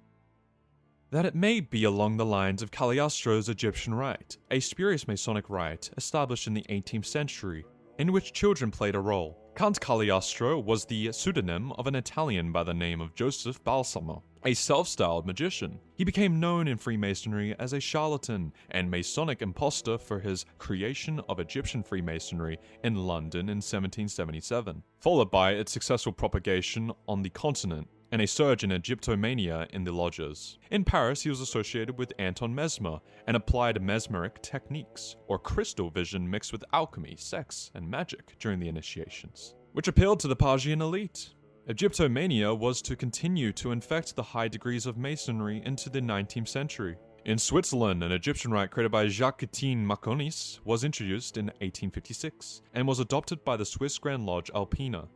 That it may be along the lines of Cagliostro's Egyptian rite, a spurious Masonic rite established in the 18th century, in which children played a role. Count Cagliostro was the pseudonym of an Italian by the name of Joseph Balsamo, a self-styled magician. He became known in Freemasonry as a charlatan and Masonic impostor for his creation of Egyptian Freemasonry in London in 1777, followed by its successful propagation on the continent and a surge in Egyptomania in the lodges. In Paris, he was associated with Anton Mesmer and applied mesmeric techniques, or crystal vision mixed with alchemy, sex, and magic during the initiations, which appealed to the Parisian elite. Egyptomania was to continue to infect the high degrees of Masonry into the 19th century. In Switzerland, an Egyptian rite created by Jacques-Étienne Maconis was introduced in 1856 and was adopted by the Swiss Grand Lodge Alpina,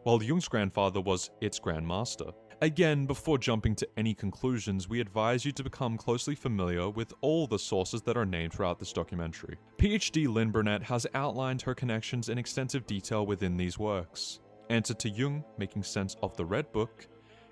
while Jung's grandfather was its Grand Master. Again, before jumping to any conclusions, we advise you to become closely familiar with all the sources that are named throughout this documentary. PhD Lynn Burnett has outlined her connections in extensive detail within these works. Answer to Jung, making sense of the Red Book.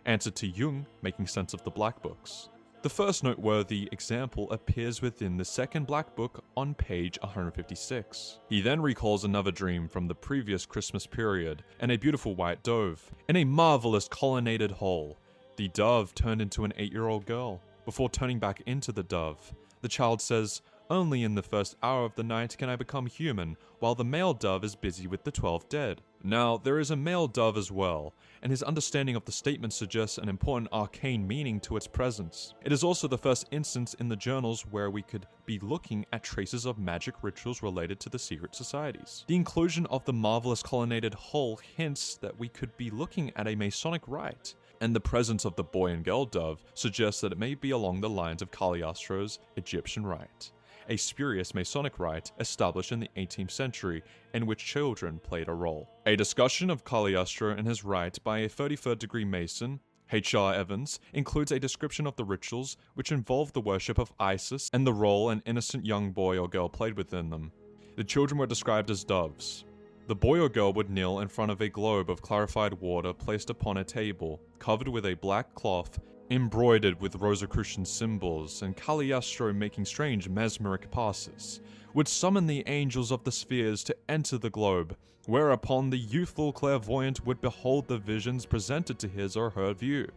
Answer to Jung, making sense of the Black Books. The first noteworthy example appears within the second Black Book on page 156. He then recalls another dream from the previous Christmas period and a beautiful white dove in a marvelous colonnaded hall. The dove turned into an 8-year-old girl. Before turning back into the dove, the child says, "Only in the first hour of the night can I become human, while the male dove is busy with the 12 dead." Now, there is a male dove as well, and his understanding of the statement suggests an important arcane meaning to its presence. It is also the first instance in the journals where we could be looking at traces of magic rituals related to the secret societies. The inclusion of the marvelous colonnaded hull hints that we could be looking at a Masonic rite, and the presence of the boy and girl dove suggests that it may be along the lines of Cagliostro's Egyptian rite, a spurious Masonic rite established in the 18th century in which children played a role. A discussion of Cagliostro and his rite by a 33rd degree Mason, H.R. Evans, includes a description of the rituals which involved the worship of Isis and the role an innocent young boy or girl played within them. The children were described as doves. The boy or girl would kneel in front of a globe of clarified water placed upon a table, covered with a black cloth embroidered with Rosicrucian symbols, and Cagliostro, making strange mesmeric passes, would summon the angels of the spheres to enter the globe, whereupon the youthful clairvoyant would behold the visions presented to his or her view.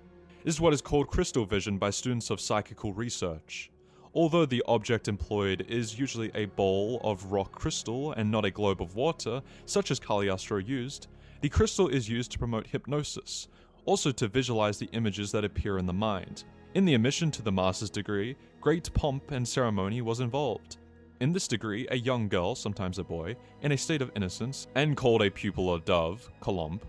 This is what is called crystal vision by students of psychical research. Although the object employed is usually a bowl of rock crystal and not a globe of water, such as Cagliostro used, the crystal is used to promote hypnosis, also to visualize the images that appear in the mind. In the admission to the master's degree, great pomp and ceremony was involved. In this degree, a young girl, sometimes a boy, in a state of innocence, and called a pupil or dove, columb,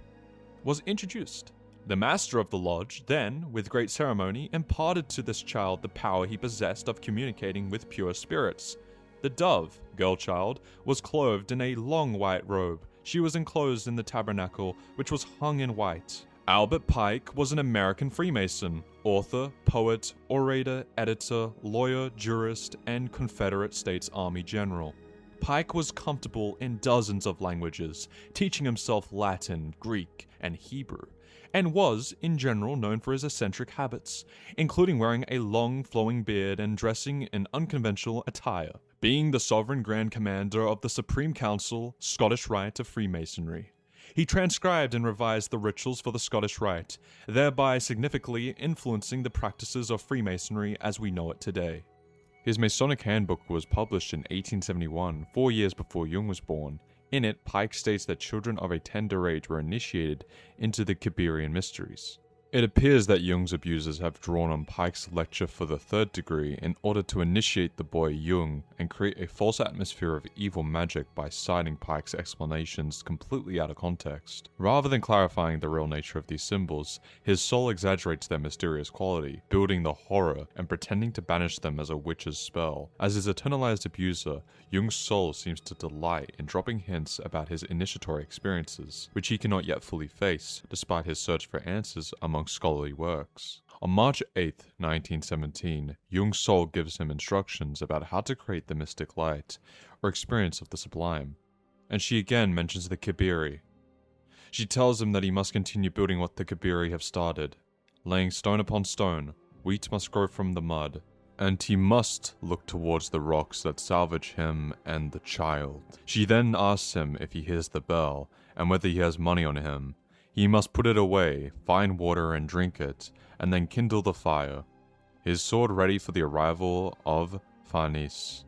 was introduced. The master of the lodge then, with great ceremony, imparted to this child the power he possessed of communicating with pure spirits. The dove, girl child, was clothed in a long white robe. She was enclosed in the tabernacle, which was hung in white. Albert Pike was an American Freemason, author, poet, orator, editor, lawyer, jurist, and Confederate States Army general. Pike was comfortable in dozens of languages, teaching himself Latin, Greek, and Hebrew, and was, in general, known for his eccentric habits, including wearing a long flowing beard and dressing in unconventional attire, being the sovereign Grand Commander of the Supreme Council, Scottish Rite of Freemasonry. He transcribed and revised the rituals for the Scottish Rite, thereby significantly influencing the practices of Freemasonry as we know it today. His Masonic Handbook was published in 1871, 4 years before Jung was born. In it, Pike states that children of a tender age were initiated into the Kyberian mysteries. It appears that Jung's abusers have drawn on Pike's lecture for the third degree in order to initiate the boy Jung and create a false atmosphere of evil magic by citing Pike's explanations completely out of context. Rather than clarifying the real nature of these symbols, his soul exaggerates their mysterious quality, building the horror and pretending to banish them as a witch's spell. As his eternalized abuser, Jung's soul seems to delight in dropping hints about his initiatory experiences, which he cannot yet fully face, despite his search for answers among scholarly works. On March 8, 1917, Jung's soul gives him instructions about how to create the mystic light, or experience of the sublime, and she again mentions the Kyberi. She tells him that he must continue building what the Kyberi have started, laying stone upon stone, wheat must grow from the mud, and he must look towards the rocks that salvage him and the child. She then asks him if he hears the bell, and whether he has money on him. He must put it away, find water and drink it, and then kindle the fire, his sword ready for the arrival of Farnis,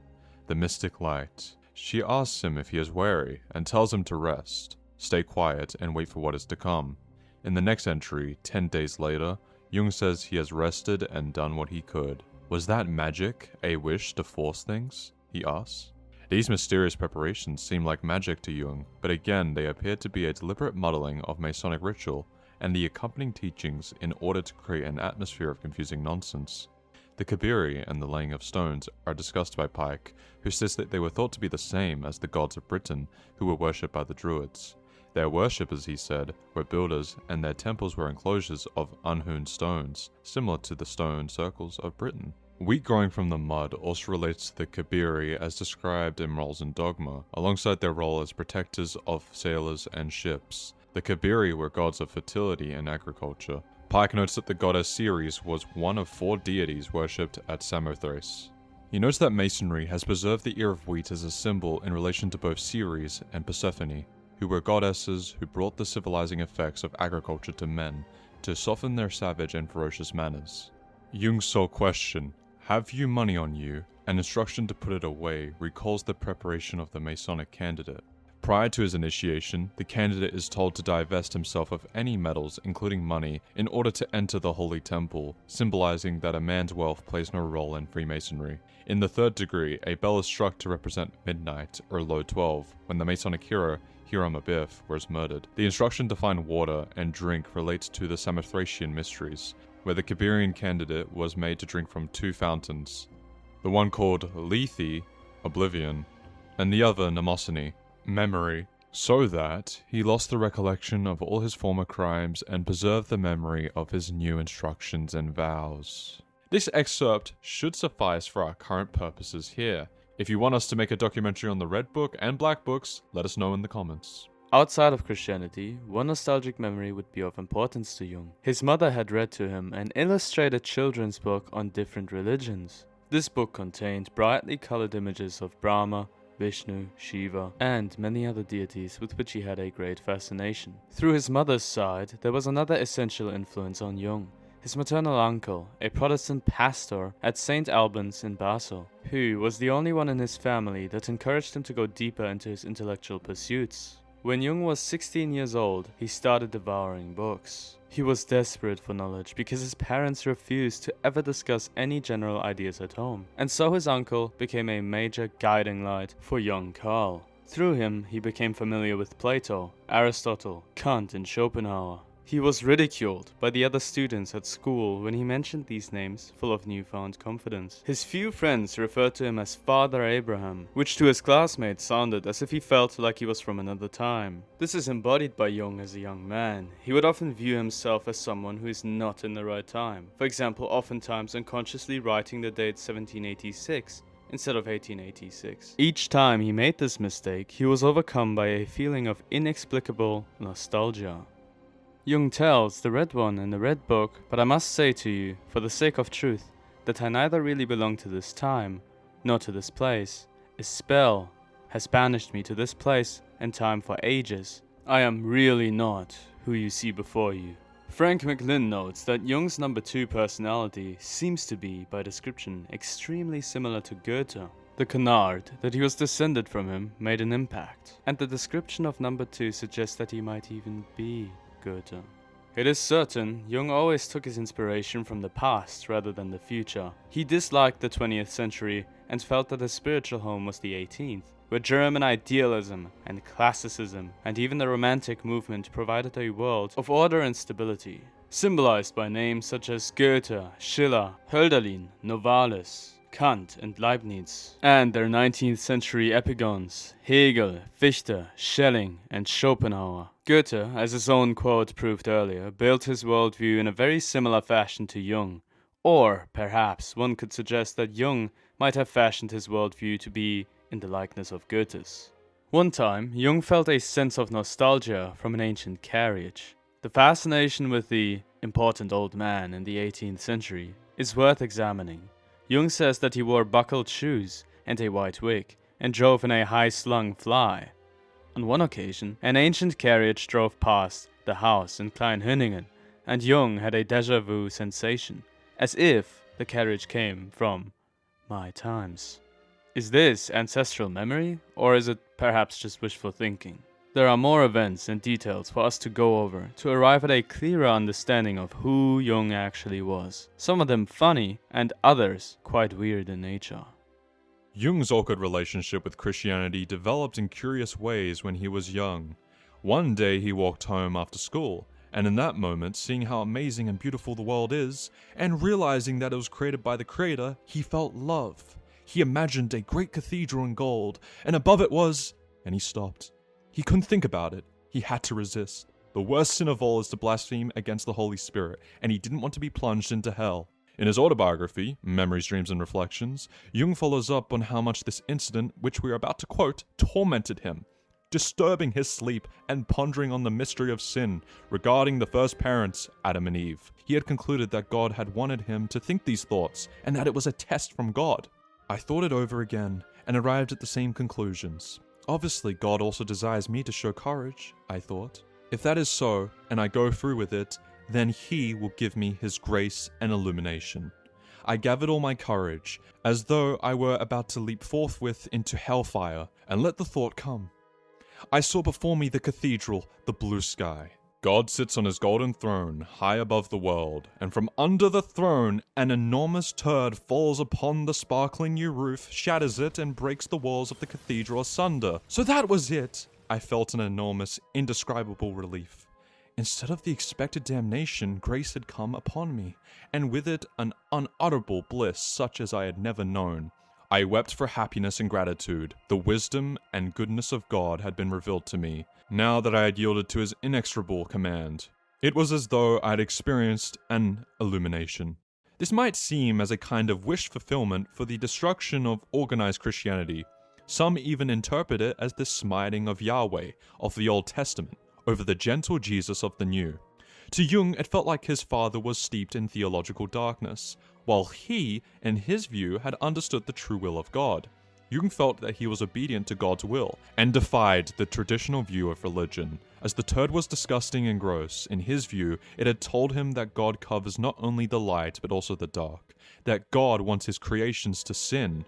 the mystic light. She asks him if he is weary, and tells him to rest, stay quiet, and wait for what is to come. In the next entry, 10 days later, Jung says he has rested and done what he could. Was that magic, a wish to force things? He asks. These mysterious preparations seem like magic to Jung, but again they appear to be a deliberate muddling of Masonic ritual and the accompanying teachings in order to create an atmosphere of confusing nonsense. The Kyberi and the laying of stones are discussed by Pike, who says that they were thought to be the same as the gods of Britain, who were worshipped by the Druids. Their worshippers, he said, were builders, and their temples were enclosures of unhewn stones, similar to the stone circles of Britain. Wheat growing from the mud also relates to the Kyberi as described in Morals and Dogma, alongside their role as protectors of sailors and ships. The Kyberi were gods of fertility and agriculture. Pike notes that the goddess Ceres was one of 4 deities worshipped at Samothrace. He notes that Masonry has preserved the ear of wheat as a symbol in relation to both Ceres and Persephone, who were goddesses who brought the civilizing effects of agriculture to men to soften their savage and ferocious manners. Jung's sole question, "Have you money on you?" and instruction to put it away recalls the preparation of the Masonic candidate. Prior to his initiation, the candidate is told to divest himself of any metals, including money, in order to enter the Holy Temple, symbolizing that a man's wealth plays no role in Freemasonry. In the third degree, a bell is struck to represent midnight, or low 12, when the Masonic hero, Hiram Abiff, was murdered. The instruction to find water and drink relates to the Samothracian mysteries, where the Kyberian candidate was made to drink from 2 fountains, the one called Lethe, oblivion, and the other Mnemosyne, memory, so that he lost the recollection of all his former crimes and preserved the memory of his new instructions and vows. This excerpt should suffice for our current purposes here. If you want us to make a documentary on the Red Book and Black Books, let us know in the comments. Outside of Christianity, one nostalgic memory would be of importance to Jung. His mother had read to him an illustrated children's book on different religions. This book contained brightly colored images of Brahma, Vishnu, Shiva, and many other deities with which he had a great fascination. Through his mother's side, there was another essential influence on Jung, his maternal uncle, a Protestant pastor at St. Albans in Basel, who was the only one in his family that encouraged him to go deeper into his intellectual pursuits. When Jung was 16 years old, he started devouring books. He was desperate for knowledge because his parents refused to ever discuss any general ideas at home, and so his uncle became a major guiding light for young Carl. Through him, he became familiar with Plato, Aristotle, Kant, and Schopenhauer. He was ridiculed by the other students at school when he mentioned these names full of newfound confidence. His few friends referred to him as Father Abraham, which to his classmates sounded as if he felt like he was from another time. This is embodied by Jung as a young man. He would often view himself as someone who is not in the right time. For example, oftentimes unconsciously writing the date 1786 instead of 1886. Each time he made this mistake, he was overcome by a feeling of inexplicable nostalgia. Jung tells the Red One in the Red Book, but I must say to you, for the sake of truth, that I neither really belong to this time, nor to this place. A spell has banished me to this place and time for ages. I am really not who you see before you. Frank McLynn notes that Jung's number 2 personality seems to be, by description, extremely similar to Goethe. The canard that he was descended from him made an impact, and the description of number 2 suggests that he might even be Goethe. It is certain Jung always took his inspiration from the past rather than the future. He disliked the 20th century and felt that his spiritual home was the 18th, where German idealism and classicism and even the Romantic movement provided a world of order and stability, symbolized by names such as Goethe, Schiller, Hölderlin, Novalis, Kant and Leibniz, and their 19th century epigons, Hegel, Fichte, Schelling and Schopenhauer. Goethe, as his own quote proved earlier, built his worldview in a very similar fashion to Jung, or perhaps one could suggest that Jung might have fashioned his worldview to be in the likeness of Goethe's. One time, Jung felt a sense of nostalgia from an ancient carriage. The fascination with the important old man in the 18th century is worth examining. Jung says that he wore buckled shoes and a white wig, and drove in a high-slung fly. On one occasion, an ancient carriage drove past the house in Kleinhöningen, and Jung had a déjà vu sensation, as if the carriage came from my times. Is this ancestral memory, or is it perhaps just wishful thinking? There are more events and details for us to go over to arrive at a clearer understanding of who Jung actually was. Some of them funny, and others quite weird in nature. Jung's awkward relationship with Christianity developed in curious ways when he was young. One day he walked home after school, and in that moment, seeing how amazing and beautiful the world is, and realizing that it was created by the Creator, he felt love. He imagined a great cathedral in gold, and above it was... and he stopped. He couldn't think about it. He had to resist. The worst sin of all is to blaspheme against the Holy Spirit, and he didn't want to be plunged into hell. In his autobiography, Memories, Dreams, and Reflections, Jung follows up on how much this incident, which we are about to quote, tormented him, disturbing his sleep and pondering on the mystery of sin regarding the first parents, Adam and Eve. He had concluded that God had wanted him to think these thoughts, and that it was a test from God. I thought it over again, and arrived at the same conclusions. Obviously, God also desires me to show courage, I thought. If that is so, and I go through with it, then He will give me His grace and illumination. I gathered all my courage, as though I were about to leap forthwith into hellfire, and let the thought come. I saw before me the cathedral, the blue sky. God sits on his golden throne, high above the world, and from under the throne, an enormous turd falls upon the sparkling new roof, shatters it, and breaks the walls of the cathedral asunder. So that was it! I felt an enormous, indescribable relief. Instead of the expected damnation, grace had come upon me, and with it an unutterable bliss such as I had never known. I wept for happiness and gratitude. The wisdom and goodness of God had been revealed to me, now that I had yielded to his inexorable command. It was as though I had experienced an illumination. This might seem as a kind of wish fulfillment for the destruction of organized Christianity. Some even interpret it as the smiting of Yahweh of the Old Testament over the gentle Jesus of the New. To Jung, it felt like his father was steeped in theological darkness, while he, in his view, had understood the true will of God. Jung felt that he was obedient to God's will, and defied the traditional view of religion, As the turd was disgusting and gross, in his view, it had told him that God covers not only the light but also the dark, that God wants his creations to sin.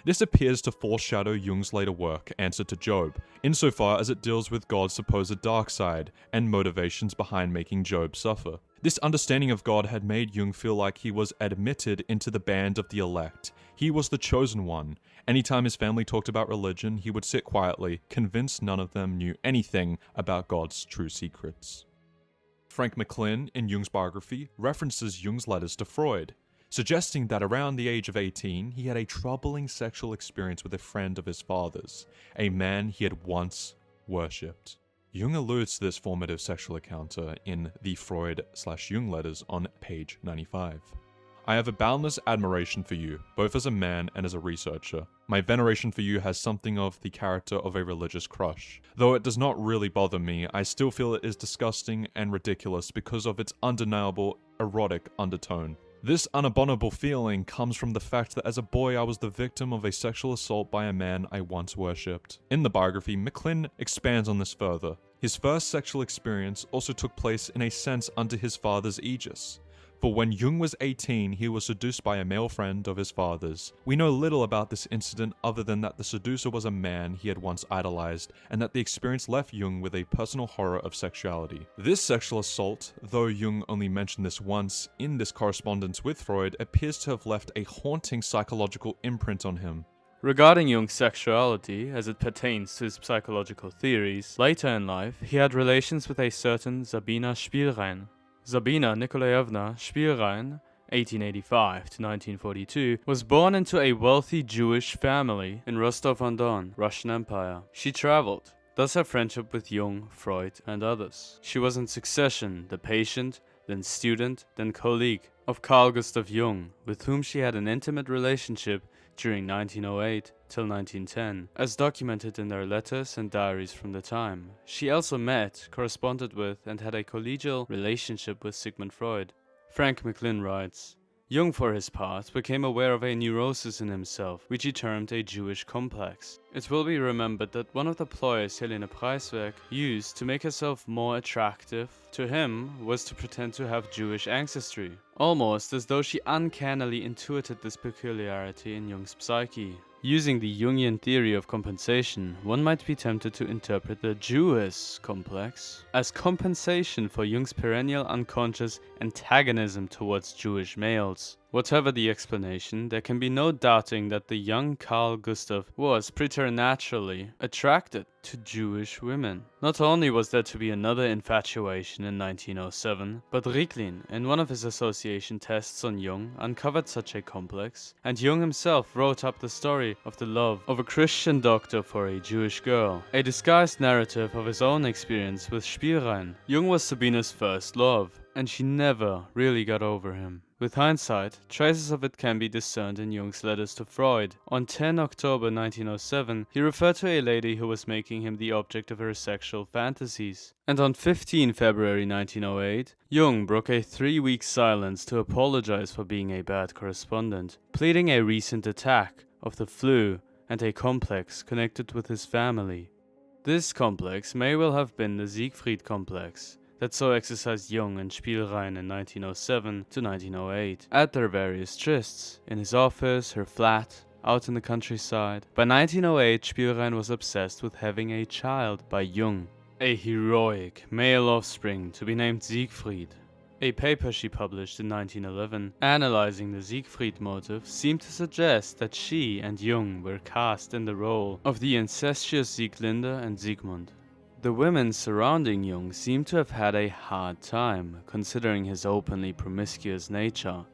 This appears to foreshadow Jung's later work, Answer to Job, insofar as it deals with God's supposed dark side and motivations behind making Job suffer. This understanding of God had made Jung feel like he was admitted into the band of the elect. He was the chosen one. Anytime his family talked about religion, he would sit quietly, convinced none of them knew anything about God's true secrets. Frank McClinn, in Jung's biography, references Jung's letters to Freud, suggesting that around the age of 18, he had a troubling sexual experience with a friend of his father's, a man he had once worshipped. Jung alludes to this formative sexual encounter in the Freud/Jung letters on page 95. I have a boundless admiration for you, both as a man and as a researcher. My veneration for you has something of the character of a religious crush. Though it does not really bother me, I still feel it is disgusting and ridiculous because of its undeniable erotic undertone. This unabominable feeling comes from the fact that as a boy I was the victim of a sexual assault by a man I once worshipped. In the biography, McClinn expands on this further. His first sexual experience also took place in a sense under his father's aegis. For when Jung was 18, he was seduced by a male friend of his father's. We know little about this incident other than that the seducer was a man he had once idolized, and that the experience left Jung with a personal horror of sexuality. This sexual assault, though Jung only mentioned this once in this correspondence with Freud, appears to have left a haunting psychological imprint on him. Regarding Jung's sexuality, as it pertains to his psychological theories, later in life, he had relations with a certain Sabina Spielrein. Sabina Nikolaevna Spielrein, 1885 to 1942, was born into a wealthy Jewish family in Rostov-on-Don, Russian Empire. She traveled, thus her friendship with Jung, Freud, and others. She was in succession the patient, then student, then colleague of Carl Gustav Jung, with whom she had an intimate relationship during 1908 till 1910, as documented in their letters and diaries from the time. She also met, corresponded with, and had a collegial relationship with Sigmund Freud. Frank McClinn writes, Jung, for his part, became aware of a neurosis in himself, which he termed a Jewish complex. It will be remembered that one of the ploys Helene Preiswerk used to make herself more attractive to him was to pretend to have Jewish ancestry, almost as though she uncannily intuited this peculiarity in Jung's psyche. Using the Jungian theory of compensation, one might be tempted to interpret the Jewess complex as compensation for Jung's perennial unconscious antagonism towards Jewish males. Whatever the explanation, there can be no doubting that the young Carl Gustav was preternaturally attracted to Jewish women. Not only was there to be another infatuation in 1907, but Ricklin, in one of his association tests on Jung, uncovered such a complex, and Jung himself wrote up the story of the love of a Christian doctor for a Jewish girl, a disguised narrative of his own experience with Spielrein. Jung was Sabina's first love, and she never really got over him. With hindsight, traces of it can be discerned in Jung's letters to Freud. On 10 October 1907, he referred to a lady who was making him the object of her sexual fantasies. And on 15 February 1908, Jung broke a 3-week silence to apologize for being a bad correspondent, pleading a recent attack of the flu and a complex connected with his family. This complex may well have been the Siegfried complex that so exercised Jung and Spielrein in 1907 to 1908 at their various trysts, in his office, her flat, out in the countryside. By 1908, Spielrein was obsessed with having a child by Jung, a heroic male offspring to be named Siegfried. A paper she published in 1911, analyzing the Siegfried motive, seemed to suggest that she and Jung were cast in the role of the incestuous Sieglinde and Siegmund. The women surrounding Jung seem to have had a hard time, considering his openly promiscuous nature,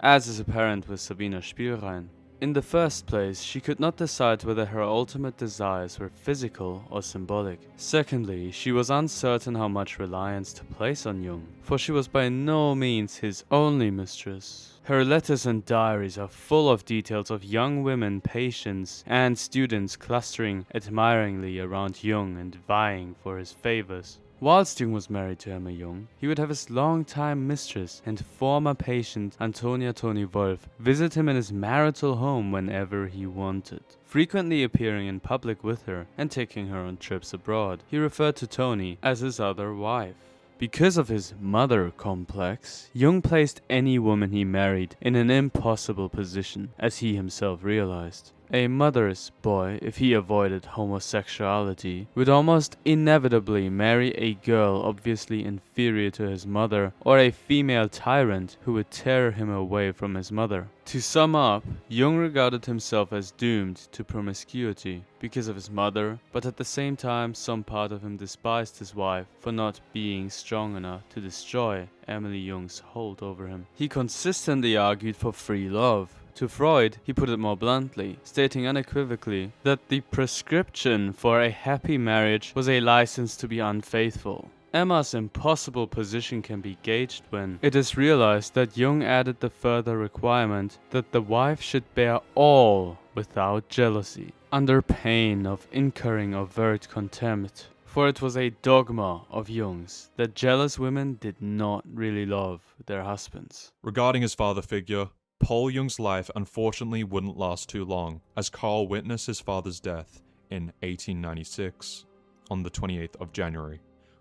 as is apparent with Sabina Spielrein. In the first place, she could not decide whether her ultimate desires were physical or symbolic. Secondly, she was uncertain how much reliance to place on Jung, for she was by no means his only mistress. Her letters and diaries are full of details of young women, patients, and students clustering admiringly around Jung and vying for his favors. Whilst Jung was married to Emma Jung, he would have his longtime mistress and former patient Antonia Toni Wolf visit him in his marital home whenever he wanted, frequently appearing in public with her and taking her on trips abroad. He referred to Toni as his other wife. Because of his mother complex, Jung placed any woman he married in an impossible position, as he himself realized. A mother's boy, if he avoided homosexuality, would almost inevitably marry a girl obviously inferior to his mother, or a female tyrant who would tear him away from his mother. To sum up, Jung regarded himself as doomed to promiscuity because of his mother, but at the same time some part of him despised his wife for not being strong enough to destroy Emily Jung's hold over him. He consistently argued for free love. To Freud, he put it more bluntly, stating unequivocally that the prescription for a happy marriage was a license to be unfaithful. Emma's impossible position can be gauged when it is realized that Jung added the further requirement that the wife should bear all without jealousy, under pain of incurring overt contempt. For it was a dogma of Jung's that jealous women did not really love their husbands. Regarding his father figure, Paul Jung's life unfortunately wouldn't last too long, as Carl witnessed his father's death in 1896, on the 28th of January,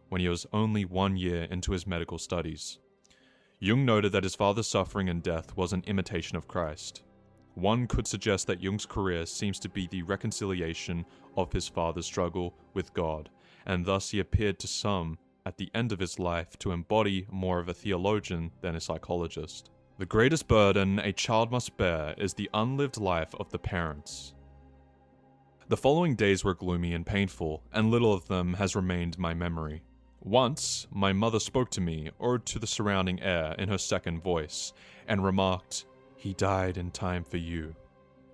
when he was only 1 year into his medical studies. Jung noted that his father's suffering and death was an imitation of Christ. One could suggest that Jung's career seems to be the reconciliation of his father's struggle with God, and thus he appeared to some, at the end of his life, to embody more of a theologian than a psychologist. The greatest burden a child must bear is the unlived life of the parents. The following days were gloomy and painful, and little of them has remained in my memory. Once, my mother spoke to me, or to the surrounding air, in her second voice, and remarked, "He died in time for you,"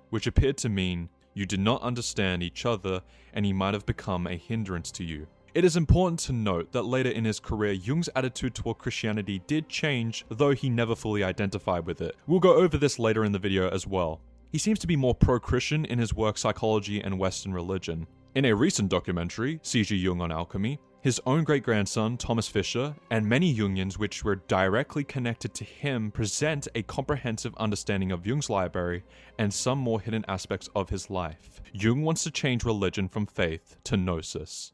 which appeared to mean you did not understand each other and he might have become a hindrance to you. It is important to note that later in his career, Jung's attitude toward Christianity did change, though he never fully identified with it. We'll go over this later in the video as well. He seems to be more pro-Christian in his work Psychology and Western Religion. In a recent documentary, C.G. Jung on Alchemy, his own great-grandson, Thomas Fisher, and many Jungians which were directly connected to him present a comprehensive understanding of Jung's library and some more hidden aspects of his life. Jung wants to change religion from faith to gnosis.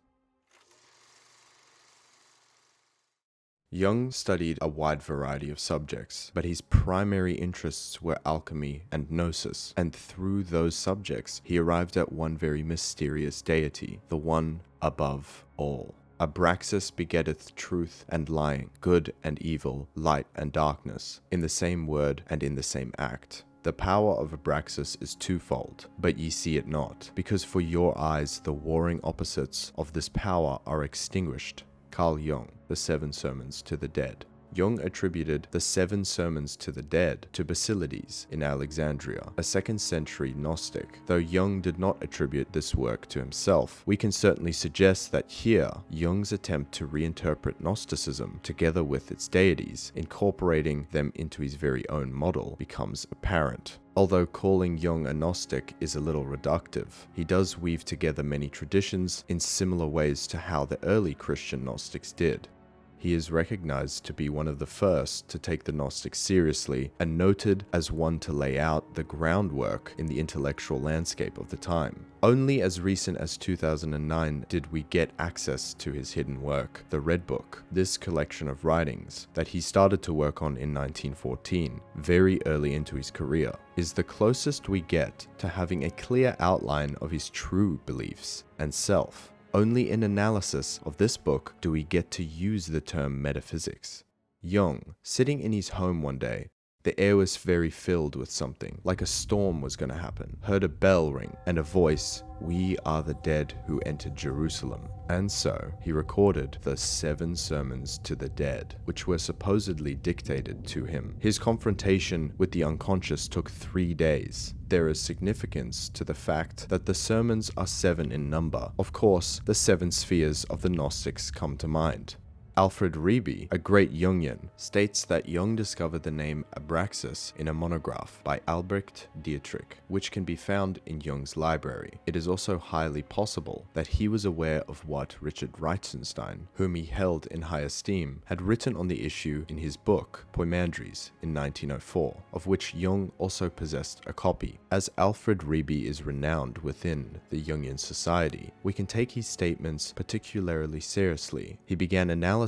Jung studied a wide variety of subjects, but his primary interests were alchemy and gnosis, and through those subjects he arrived at one very mysterious deity, the one above all. Abraxas begetteth truth and lying, good and evil, light and darkness, in the same word and in the same act. The power of Abraxas is twofold, but ye see it not, because for your eyes the warring opposites of this power are extinguished. Carl Jung, The 7 Sermons to the Dead. Jung attributed the 7 Sermons to the Dead to Basilides in Alexandria, a 2nd century Gnostic. Though Jung did not attribute this work to himself, we can certainly suggest that here, Jung's attempt to reinterpret Gnosticism together with its deities, incorporating them into his very own model, becomes apparent. Although calling Jung a Gnostic is a little reductive, he does weave together many traditions in similar ways to how the early Christian Gnostics did. He is recognized to be one of the first to take the Gnostics seriously and noted as one to lay out the groundwork in the intellectual landscape of the time. Only as recent as 2009 did we get access to his hidden work, the Red Book. This collection of writings that he started to work on in 1914, very early into his career, is the closest we get to having a clear outline of his true beliefs and self. Only in analysis of this book do we get to use the term metaphysics. Jung, sitting in his home one day, the air was very filled with something, like a storm was going to happen, heard a bell ring, and a voice, "We are the dead who entered Jerusalem." And so, he recorded the 7 Sermons to the Dead, which were supposedly dictated to him. His confrontation with the unconscious took 3 days. There is significance to the fact that the sermons are 7 in number. Of course, the 7 spheres of the Gnostics come to mind. Alfred Reby, a great Jungian, states that Jung discovered the name Abraxas in a monograph by Albrecht Dietrich, which can be found in Jung's library. It is also highly possible that he was aware of what Richard Reitzenstein, whom he held in high esteem, had written on the issue in his book Poimandres in 1904, of which Jung also possessed a copy. As Alfred Reby is renowned within the Jungian society, we can take his statements particularly seriously. He began analysis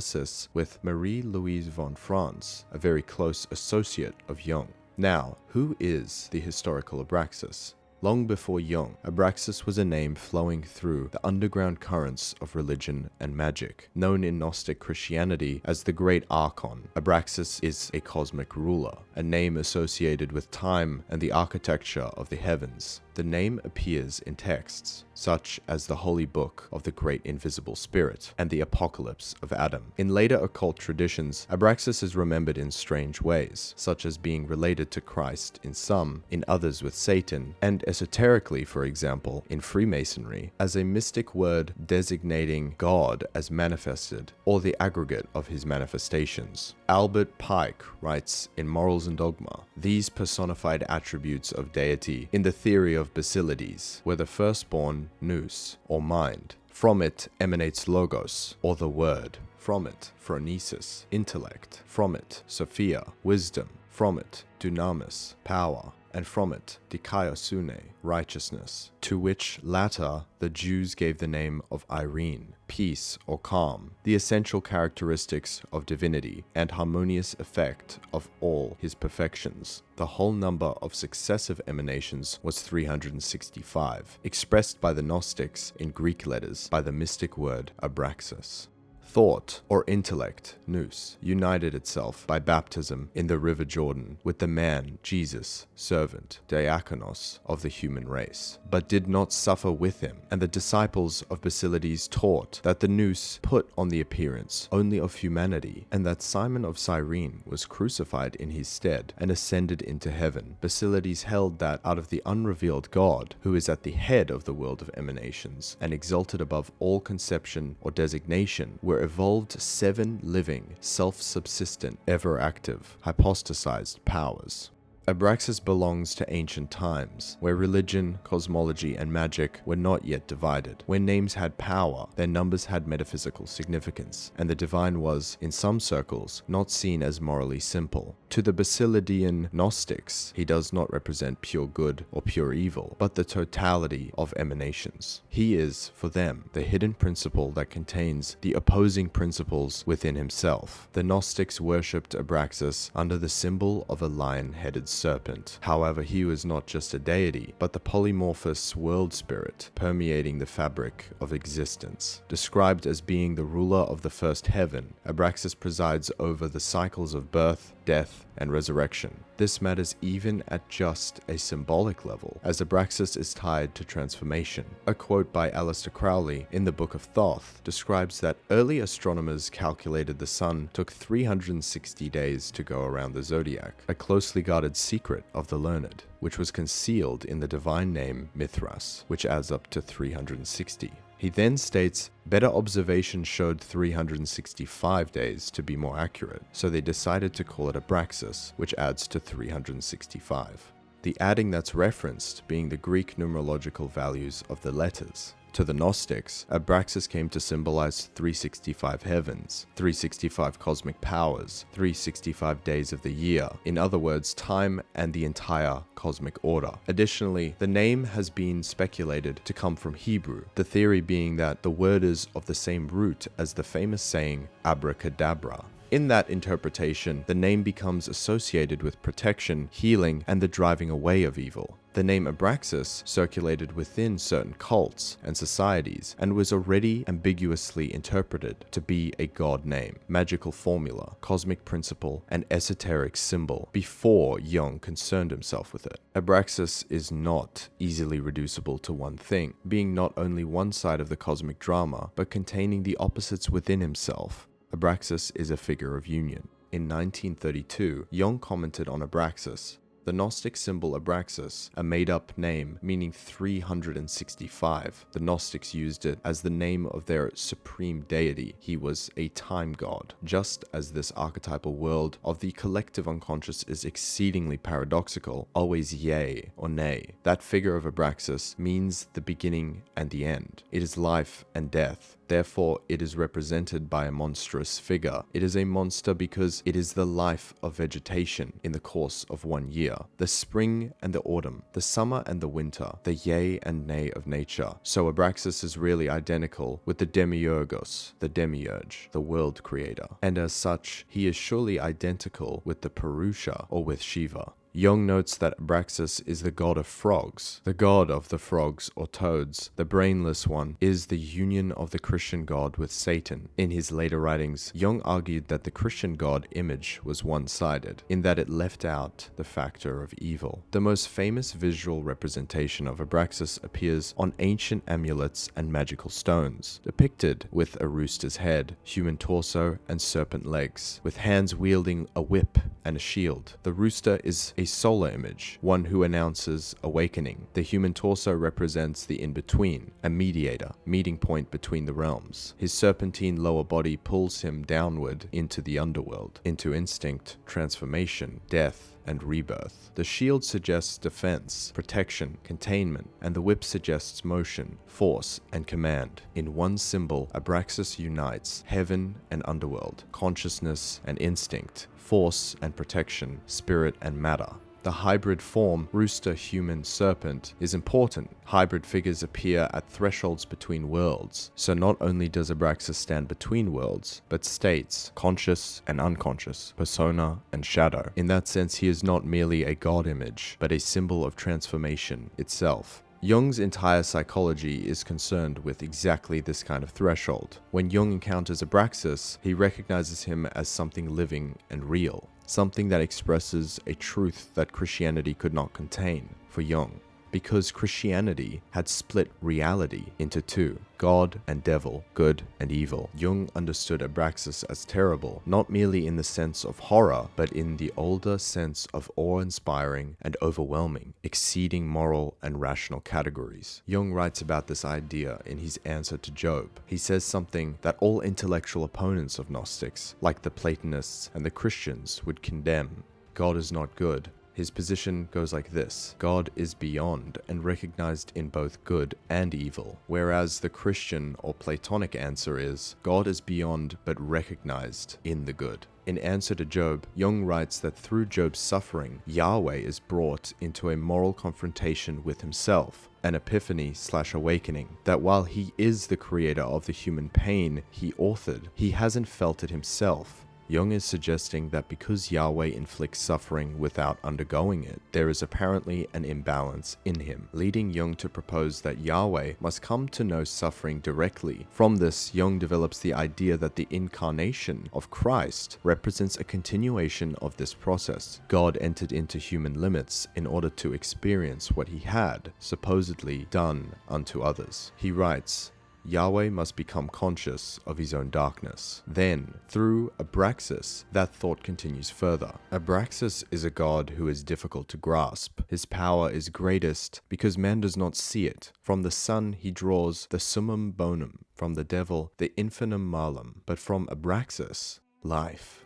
with Marie-Louise von Franz, a very close associate of Jung. Now, who is the historical Abraxas? Long before Jung, Abraxas was a name flowing through the underground currents of religion and magic. Known in Gnostic Christianity as the Great Archon, Abraxas is a cosmic ruler, a name associated with time and the architecture of the heavens. The name appears in texts such as the Holy Book of the Great Invisible Spirit and the Apocalypse of Adam. In later occult traditions, Abraxas is remembered in strange ways, such as being related to Christ in some, in others with Satan, and esoterically, for example, in Freemasonry, as a mystic word designating God as manifested, or the aggregate of his manifestations. Albert Pike writes in Morals and Dogma, these personified attributes of deity in the theory of Basilides were the firstborn nous, or mind. From it emanates logos, or the word. From it, phronesis, intellect. From it, Sophia, wisdom. From it, dunamis, power. And from it, dikaiosune, righteousness, to which latter the Jews gave the name of Irene, peace or calm, the essential characteristics of divinity and harmonious effect of all his perfections. The whole number of successive emanations was 365, expressed by the Gnostics in Greek letters by the mystic word Abraxas. Thought, or intellect, nous, united itself by baptism in the river Jordan with the man, Jesus, servant, diakonos of the human race, but did not suffer with him, and the disciples of Basilides taught that the nous put on the appearance only of humanity, and that Simon of Cyrene was crucified in his stead and ascended into heaven. Basilides held that out of the unrevealed God, who is at the head of the world of emanations, and exalted above all conception or designation, were evolved 7 living, self-subsistent, ever-active, hypostasized powers. Abraxas belongs to ancient times, where religion, cosmology, and magic were not yet divided. When names had power, their numbers had metaphysical significance, and the divine was, in some circles, not seen as morally simple. To the Basilidean Gnostics, he does not represent pure good or pure evil, but the totality of emanations. He is, for them, the hidden principle that contains the opposing principles within himself. The Gnostics worshipped Abraxas under the symbol of a lion-headed serpent. However, he was not just a deity, but the polymorphous world spirit permeating the fabric of existence. Described as being the ruler of the first heaven, Abraxas presides over the cycles of birth, death, and resurrection. This matters even at just a symbolic level, as Abraxas is tied to transformation. A quote by Aleister Crowley in the Book of Thoth describes that early astronomers calculated the sun took 360 days to go around the zodiac, a closely guarded secret of the learned, which was concealed in the divine name Mithras, which adds up to 360. He then states, better observation showed 365 days to be more accurate, so they decided to call it Abraxas, which adds to 365. The adding that's referenced being the Greek numerological values of the letters. To the Gnostics, Abraxas came to symbolize 365 heavens, 365 cosmic powers, 365 days of the year, in other words, time and the entire cosmic order. Additionally, the name has been speculated to come from Hebrew, the theory being that the word is of the same root as the famous saying, abracadabra. In that interpretation, the name becomes associated with protection, healing, and the driving away of evil. The name Abraxas circulated within certain cults and societies and was already ambiguously interpreted to be a god name, magical formula, cosmic principle, and esoteric symbol before Jung concerned himself with it. Abraxas is not easily reducible to one thing, being not only one side of the cosmic drama, but containing the opposites within himself. Abraxas is a figure of union. In 1932, Jung commented on Abraxas. The Gnostic symbol Abraxas, a made-up name meaning 365. The Gnostics used it as the name of their supreme deity. He was a time god. Just as this archetypal world of the collective unconscious is exceedingly paradoxical, always yea or nay, that figure of Abraxas means the beginning and the end. It is life and death. Therefore, it is represented by a monstrous figure. It is a monster because it is the life of vegetation in the course of 1 year. The spring and the autumn, the summer and the winter, the yea and nay of nature. So Abraxas is really identical with the demiurgos, the demiurge, the world creator. And as such, he is surely identical with the Purusha or with Shiva. Jung notes that Abraxas is the god of frogs. The god of the frogs or toads, the brainless one, is the union of the Christian god with Satan. In his later writings, Jung argued that the Christian god image was one-sided, in that it left out the factor of evil. The most famous visual representation of Abraxas appears on ancient amulets and magical stones, depicted with a rooster's head, human torso, and serpent legs, with hands wielding a whip and a shield. The rooster is a solar image, one who announces awakening. The human torso represents the in-between, a mediator, meeting point between the realms. His serpentine lower body pulls him downward into the underworld, into instinct, transformation, death, and rebirth. The shield suggests defense, protection, containment, and the whip suggests motion, force, and command. In one symbol, Abraxas unites heaven and underworld, consciousness and instinct, force and protection, spirit and matter. The hybrid form, rooster, human, serpent, is important. Hybrid figures appear at thresholds between worlds. So not only does Abraxas stand between worlds, but states, conscious and unconscious, persona and shadow. In that sense, he is not merely a god image, but a symbol of transformation itself. Jung's entire psychology is concerned with exactly this kind of threshold. When Jung encounters Abraxas, he recognizes him as something living and real, something that expresses a truth that Christianity could not contain for Jung. Because Christianity had split reality into two, God and devil, good and evil. Jung understood Abraxas as terrible, not merely in the sense of horror, but in the older sense of awe-inspiring and overwhelming, exceeding moral and rational categories. Jung writes about this idea in his answer to Job. He says something that all intellectual opponents of Gnostics, like the Platonists and the Christians, would condemn. God is not good. His position goes like this: God is beyond and recognized in both good and evil, whereas the Christian or Platonic answer is God is beyond but recognized in the good. In answer to Job, Jung writes that through Job's suffering, Yahweh is brought into a moral confrontation with himself, an epiphany/awakening, that while he is the creator of the human pain he authored, he hasn't felt it himself. Jung is suggesting that because Yahweh inflicts suffering without undergoing it, there is apparently an imbalance in him, leading Jung to propose that Yahweh must come to know suffering directly. From this, Jung develops the idea that the incarnation of Christ represents a continuation of this process. God entered into human limits in order to experience what he had, supposedly, done unto others. He writes, Yahweh must become conscious of his own darkness. Then, through Abraxas, that thought continues further. Abraxas is a god who is difficult to grasp. His power is greatest because man does not see it. From the sun he draws the summum bonum, from the devil the infimum malum, but from Abraxas, life,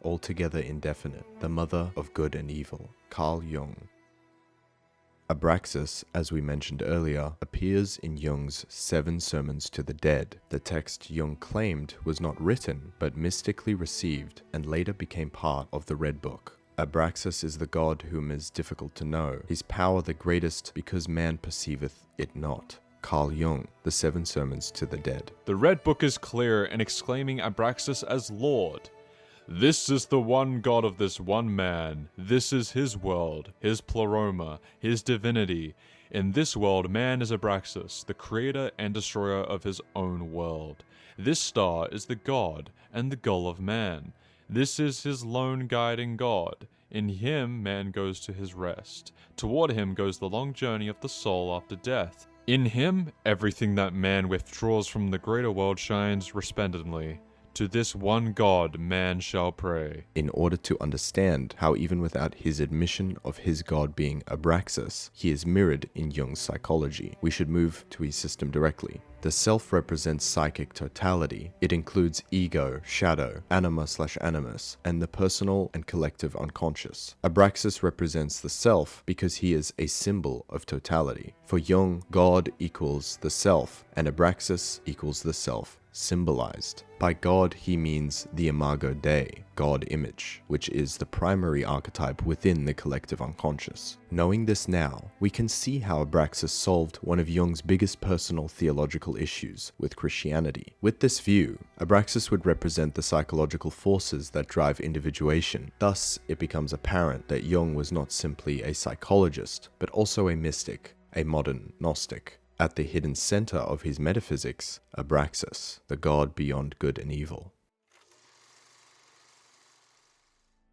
altogether indefinite, the mother of good and evil. Carl Jung. Abraxas, as we mentioned earlier, appears in Jung's 7 Sermons to the Dead. The text Jung claimed was not written, but mystically received, and later became part of the Red Book. Abraxas is the god whom is difficult to know, his power the greatest because man perceiveth it not. Carl Jung, The 7 Sermons to the Dead. The Red Book is clear in exclaiming Abraxas as Lord. This is the one God of this one man. This is his world, his pleroma, his divinity. In this world, man is Abraxas, the creator and destroyer of his own world. This star is the God and the goal of man. This is his lone guiding God. In him, man goes to his rest. Toward him goes the long journey of the soul after death. In him, everything that man withdraws from the greater world shines resplendently. To this one God man shall pray. In order to understand how even without his admission of his God being Abraxas, he is mirrored in Jung's psychology, we should move to his system directly. The self represents psychic totality. It includes ego, shadow, anima/animus, and the personal and collective unconscious. Abraxas represents the self because he is a symbol of totality. For Jung, God equals the self, and Abraxas equals the self symbolized. By God, he means the imago Dei, God image, which is the primary archetype within the collective unconscious. Knowing this now, we can see how Abraxas solved one of Jung's biggest personal theological issues with Christianity. With this view, Abraxas would represent the psychological forces that drive individuation. Thus, it becomes apparent that Jung was not simply a psychologist, but also a mystic, a modern Gnostic. At the hidden center of his metaphysics, Abraxas, the god beyond good and evil.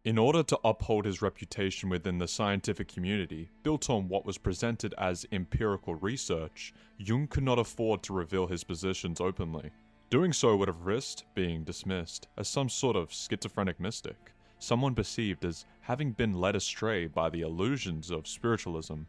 In order to uphold his reputation within the scientific community, built on what was presented as empirical research, Jung could not afford to reveal his positions openly. Doing so would have risked being dismissed as some sort of schizophrenic mystic, someone perceived as having been led astray by the illusions of spiritualism.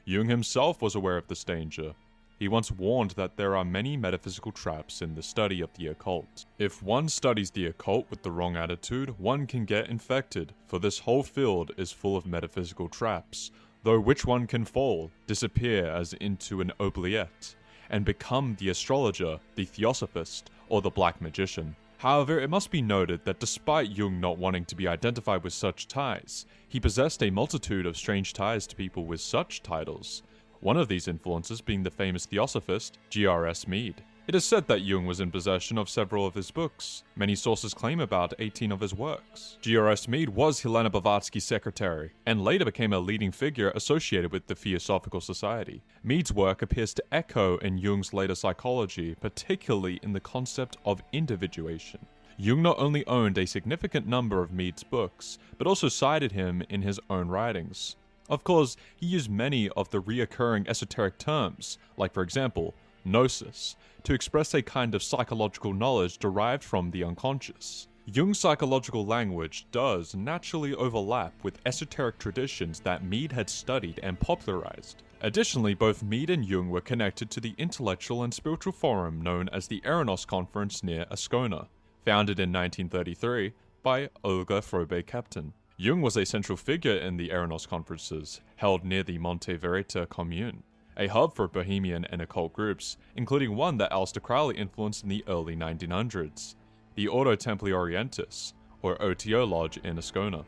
Jung himself was aware of this danger. He once warned that there are many metaphysical traps in the study of the occult. If one studies the occult with the wrong attitude, one can get infected, for this whole field is full of metaphysical traps, though which one can fall, disappear as into an oubliette, and become the astrologer, the theosophist, or the black magician. However, it must be noted that despite Jung not wanting to be identified with such ties, he possessed a multitude of strange ties to people with such titles, one of these influences being the famous theosophist G.R.S. Mead. It is said that Jung was in possession of several of his books. Many sources claim about 18 of his works. G.R.S. Mead was Helena Blavatsky's secretary, and later became a leading figure associated with the Theosophical Society. Mead's work appears to echo in Jung's later psychology, particularly in the concept of individuation. Jung not only owned a significant number of Mead's books, but also cited him in his own writings. Of course, he used many of the reoccurring esoteric terms, like for example, gnosis, to express a kind of psychological knowledge derived from the unconscious. Jung's psychological language does naturally overlap with esoteric traditions that Mead had studied and popularized. Additionally, both Mead and Jung were connected to the intellectual and spiritual forum known as the Eranos Conference near Ascona, founded in 1933 by Olga Frobe-Kapton. Jung was a central figure in the Eranos conferences, held near the Monte Verita commune, a hub for bohemian and occult groups, including one that Aleister Crowley influenced in the early 1900s, the Ordo Templi Orientis, or OTO Lodge in Ascona.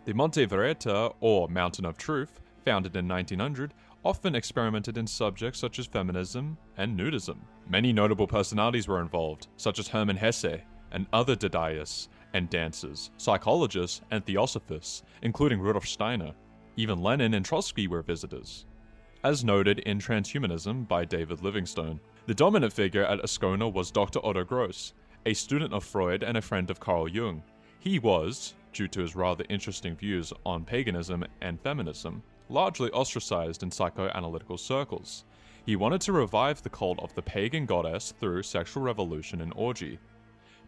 The Monte Verita, or Mountain of Truth, founded in 1900, often experimented in subjects such as feminism and nudism. Many notable personalities were involved, such as Hermann Hesse and other Dadaists and dancers, psychologists, and theosophists, including Rudolf Steiner. Even Lenin and Trotsky were visitors. As noted in Transhumanism by David Livingstone, the dominant figure at Ascona was Dr. Otto Gross, a student of Freud and a friend of Carl Jung. He was, due to his rather interesting views on paganism and feminism, largely ostracized in psychoanalytical circles. He wanted to revive the cult of the pagan goddess through sexual revolution and orgy,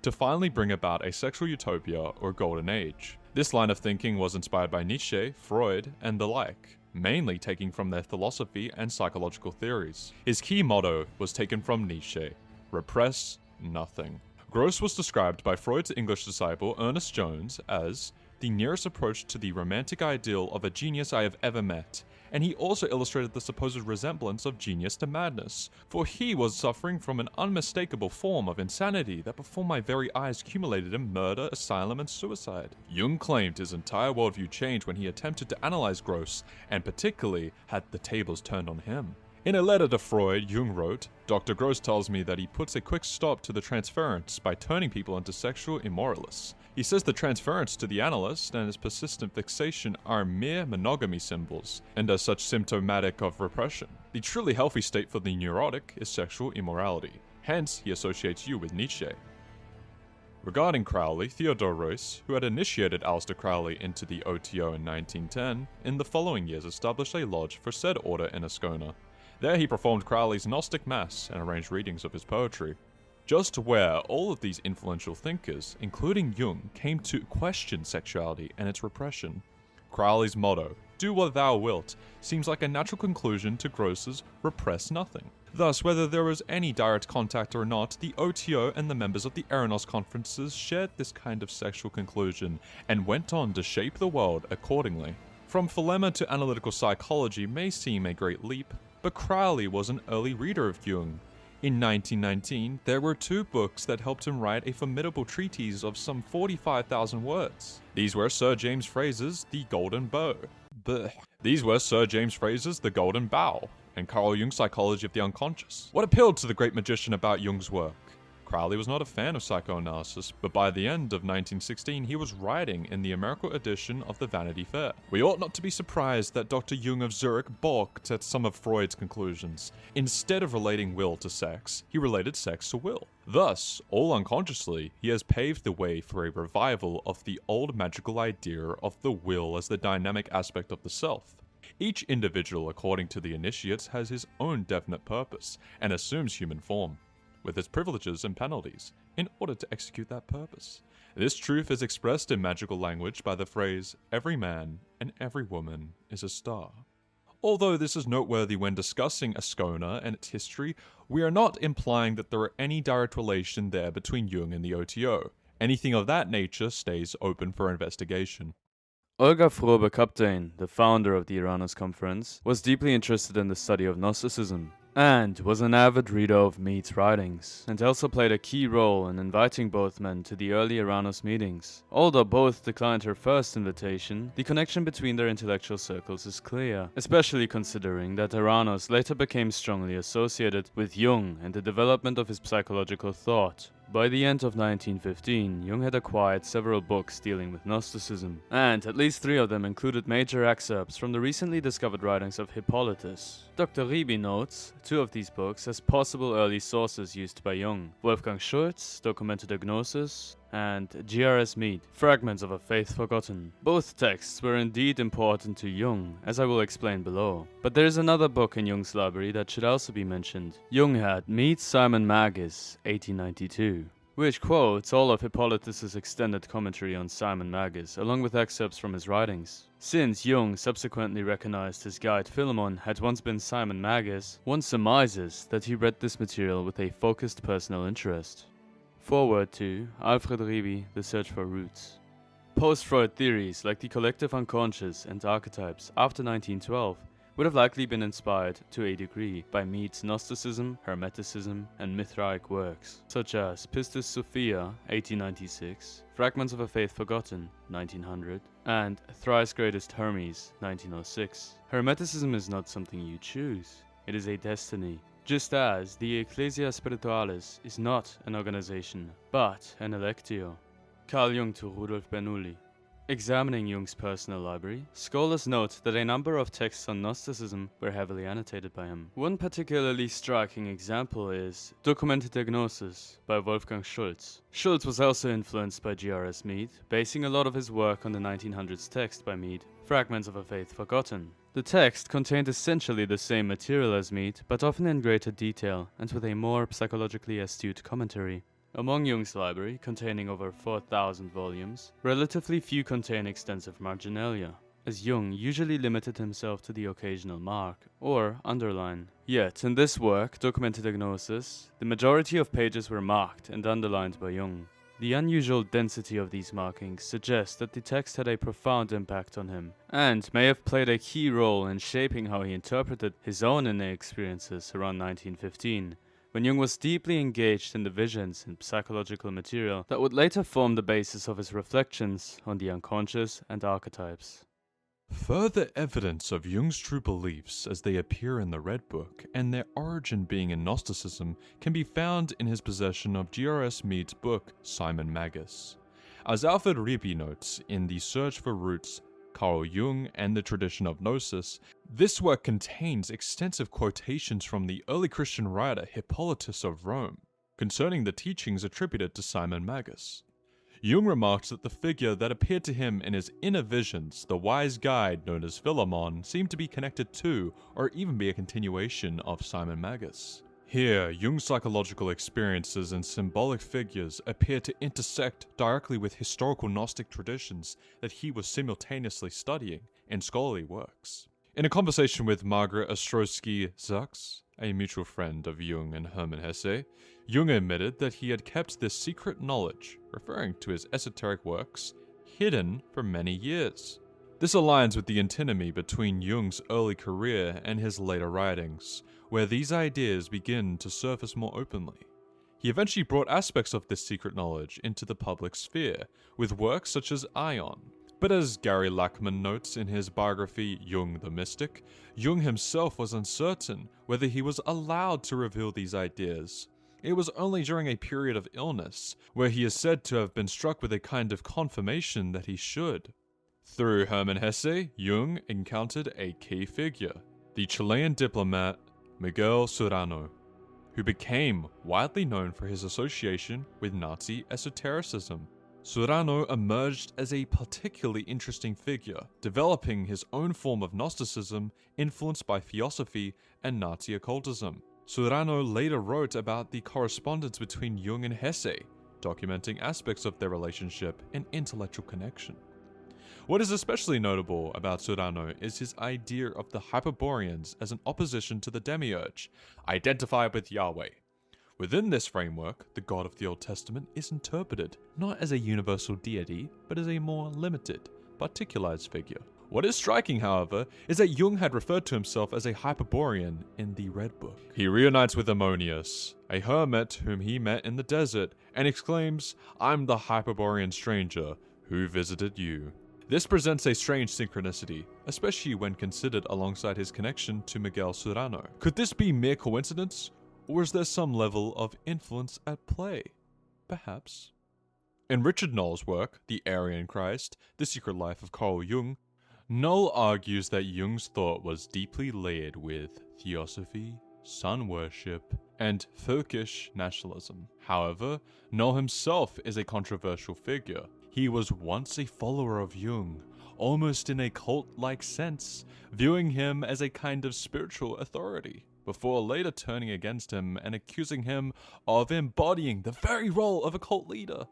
to finally bring about a sexual utopia or golden age. This line of thinking was inspired by Nietzsche, Freud, and the like, mainly taking from their philosophy and psychological theories. His key motto was taken from Nietzsche: repress nothing. Gross was described by Freud's English disciple Ernest Jones as the nearest approach to the romantic ideal of a genius I have ever met, and he also illustrated the supposed resemblance of genius to madness, for he was suffering from an unmistakable form of insanity that before my very eyes accumulated in murder, asylum, and suicide. Jung claimed his entire worldview changed when he attempted to analyze Gross, and particularly had the tables turned on him. In a letter to Freud, Jung wrote, "Dr. Gross tells me that he puts a quick stop to the transference by turning people into sexual immoralists. He says the transference to the analyst and his persistent fixation are mere monogamy symbols, and as such symptomatic of repression. The truly healthy state for the neurotic is sexual immorality. Hence, he associates you with Nietzsche." Regarding Crowley, Theodore Royce, who had initiated Aleister Crowley into the OTO in 1910, in the following years established a lodge for said order in Ascona. There he performed Crowley's Gnostic Mass and arranged readings of his poetry. just where all of these influential thinkers, including Jung, came to question sexuality and its repression. Crowley's motto, "Do what thou wilt," seems like a natural conclusion to Gross's "repress nothing." Thus, whether there was any direct contact or not, the OTO and the members of the Eranos conferences shared this kind of sexual conclusion and went on to shape the world accordingly. From philema to analytical psychology may seem a great leap, but Crowley was an early reader of Jung. In 1919, there were 2 books that helped him write a formidable treatise of some 45,000 words. These were Sir James Fraser's The Golden Bow. These were Sir James Fraser's The Golden Bough, and Carl Jung's Psychology of the Unconscious. What appealed to the great magician about Jung's work? Crowley was not a fan of psychoanalysis, but by the end of 1916 he was writing in the American edition of the Vanity Fair. We ought not to be surprised that Dr. Jung of Zurich balked at some of Freud's conclusions. Instead of relating will to sex, he related sex to will. Thus, all unconsciously, he has paved the way for a revival of the old magical idea of the will as the dynamic aspect of the self. Each individual, according to the initiates, has his own definite purpose and assumes human form, with its privileges and penalties, in order to execute that purpose. This truth is expressed in magical language by the phrase, "Every man and every woman is a star." Although this is noteworthy when discussing Ascona and its history, we are not implying that there are any direct relation there between Jung and the OTO. Anything of that nature stays open for investigation. Olga Frobe-Kapteyn, the founder of the Eranos Conference, was deeply interested in the study of Gnosticism, and was an avid reader of Mead's writings, and also played a key role in inviting both men to the early Eranos meetings. Although both declined her first invitation, the connection between their intellectual circles is clear, especially considering that Eranos later became strongly associated with Jung and the development of his psychological thought. By the end of 1915, Jung had acquired several books dealing with Gnosticism, and at least 3 of them included major excerpts from the recently discovered writings of Hippolytus. Dr. Riebe notes 2 of these books as possible early sources used by Jung: Wolfgang Schultz, Documented Gnosis, and G.R.S. Mead, Fragments of a Faith Forgotten. Both texts were indeed important to Jung, as I will explain below. But there is another book in Jung's library that should also be mentioned. Jung had Mead's Simon Magus, 1892, which quotes all of Hippolytus' extended commentary on Simon Magus, along with excerpts from his writings. Since Jung subsequently recognized his guide Philemon had once been Simon Magus, one surmises that he read this material with a focused personal interest. Forward to Alfred Riebe, The Search for Roots. Post-Freud theories like the collective unconscious and archetypes after 1912 would have likely been inspired to a degree by Mead's Gnosticism, Hermeticism, and Mithraic works, such as Pistis Sophia, 1896, Fragments of a Faith Forgotten, 1900, and Thrice Greatest Hermes, 1906. Hermeticism is not something you choose, it is a destiny. Just as the Ecclesia Spiritualis is not an organization, but an electio. Carl Jung to Rudolf Bernoulli. Examining Jung's personal library, scholars note that a number of texts on Gnosticism were heavily annotated by him. One particularly striking example is Documented Gnosis by Wolfgang Schultz. Schultz was also influenced by G.R.S. Mead, basing a lot of his work on the 1900s text by Mead, Fragments of a Faith Forgotten. The text contained essentially the same material as Mead, but often in greater detail and with a more psychologically astute commentary. Among Jung's library, containing over 4,000 volumes, relatively few contain extensive marginalia, as Jung usually limited himself to the occasional mark, or underline. Yet, in this work, Documented Gnosis, the majority of pages were marked and underlined by Jung. The unusual density of these markings suggests that the text had a profound impact on him, and may have played a key role in shaping how he interpreted his own inner experiences around 1915, when Jung was deeply engaged in the visions and psychological material that would later form the basis of his reflections on the unconscious and archetypes. Further evidence of Jung's true beliefs as they appear in the Red Book and their origin being in Gnosticism can be found in his possession of G.R.S. Mead's book, Simon Magus. As Alfred Riebe notes in The Search for Roots, Carl Jung and the Tradition of Gnosis, this work contains extensive quotations from the early Christian writer Hippolytus of Rome concerning the teachings attributed to Simon Magus. Jung remarked that the figure that appeared to him in his inner visions, the wise guide known as Philemon, seemed to be connected to, or even be a continuation of Simon Magus. Here, Jung's psychological experiences and symbolic figures appear to intersect directly with historical Gnostic traditions that he was simultaneously studying in scholarly works. In a conversation with Margaret Ostrowski-Zaks, a mutual friend of Jung and Hermann Hesse, Jung admitted that he had kept this secret knowledge, referring to his esoteric works, hidden for many years. This aligns with the antinomy between Jung's early career and his later writings, where these ideas begin to surface more openly. He eventually brought aspects of this secret knowledge into the public sphere, with works such as Ion. But as Gary Lachman notes in his biography Jung the Mystic, Jung himself was uncertain whether he was allowed to reveal these ideas. It was only during a period of illness, where he is said to have been struck with a kind of confirmation that he should. Through Hermann Hesse, Jung encountered a key figure, the Chilean diplomat Miguel Serrano, who became widely known for his association with Nazi esotericism. Serrano emerged as a particularly interesting figure, developing his own form of Gnosticism influenced by theosophy and Nazi occultism. Serrano later wrote about the correspondence between Jung and Hesse, documenting aspects of their relationship and intellectual connection. What is especially notable about Serrano is his idea of the Hyperboreans as an opposition to the Demiurge, identified with Yahweh. Within this framework, the God of the Old Testament is interpreted not as a universal deity, but as a more limited, particularized figure. What is striking, however, is that Jung had referred to himself as a Hyperborean in the Red Book. He reunites with Ammonius, a hermit whom he met in the desert, and exclaims, "I'm the Hyperborean stranger who visited you." This presents a strange synchronicity, especially when considered alongside his connection to Miguel Serrano. Could this be mere coincidence, or is there some level of influence at play? Perhaps. In Richard Knoll's work, The Aryan Christ, The Secret Life of Carl Jung, Knoll argues that Jung's thought was deeply layered with theosophy, sun worship, and folkish nationalism. However, Knoll himself is a controversial figure. He was once a follower of Jung, almost in a cult-like sense, viewing him as a kind of spiritual authority, before later turning against him and accusing him of embodying the very role of a cult leader.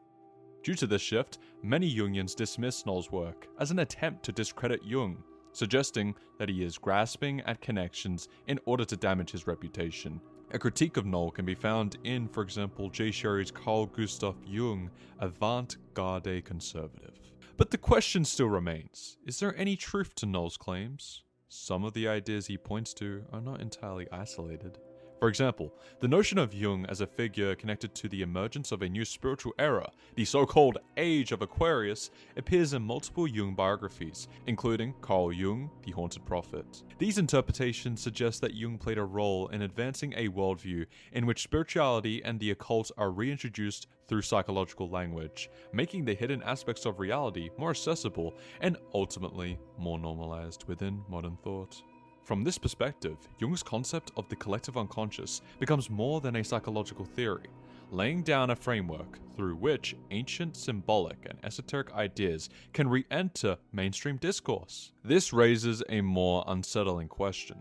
Due to this shift, many Jungians dismiss Knoll's work as an attempt to discredit Jung, suggesting that he is grasping at connections in order to damage his reputation. A critique of Knoll can be found in, for example, J. Sherry's Carl Gustav Jung, Avant-Garde Conservative. But the question still remains, is there any truth to Knoll's claims? Some of the ideas he points to are not entirely isolated. For example, the notion of Jung as a figure connected to the emergence of a new spiritual era, the so-called Age of Aquarius, appears in multiple Jung biographies, including Carl Jung, the Haunted Prophet. These interpretations suggest that Jung played a role in advancing a worldview in which spirituality and the occult are reintroduced through psychological language, making the hidden aspects of reality more accessible and ultimately more normalized within modern thought. From this perspective, Jung's concept of the collective unconscious becomes more than a psychological theory, laying down a framework through which ancient symbolic and esoteric ideas can re-enter mainstream discourse. This raises a more unsettling question.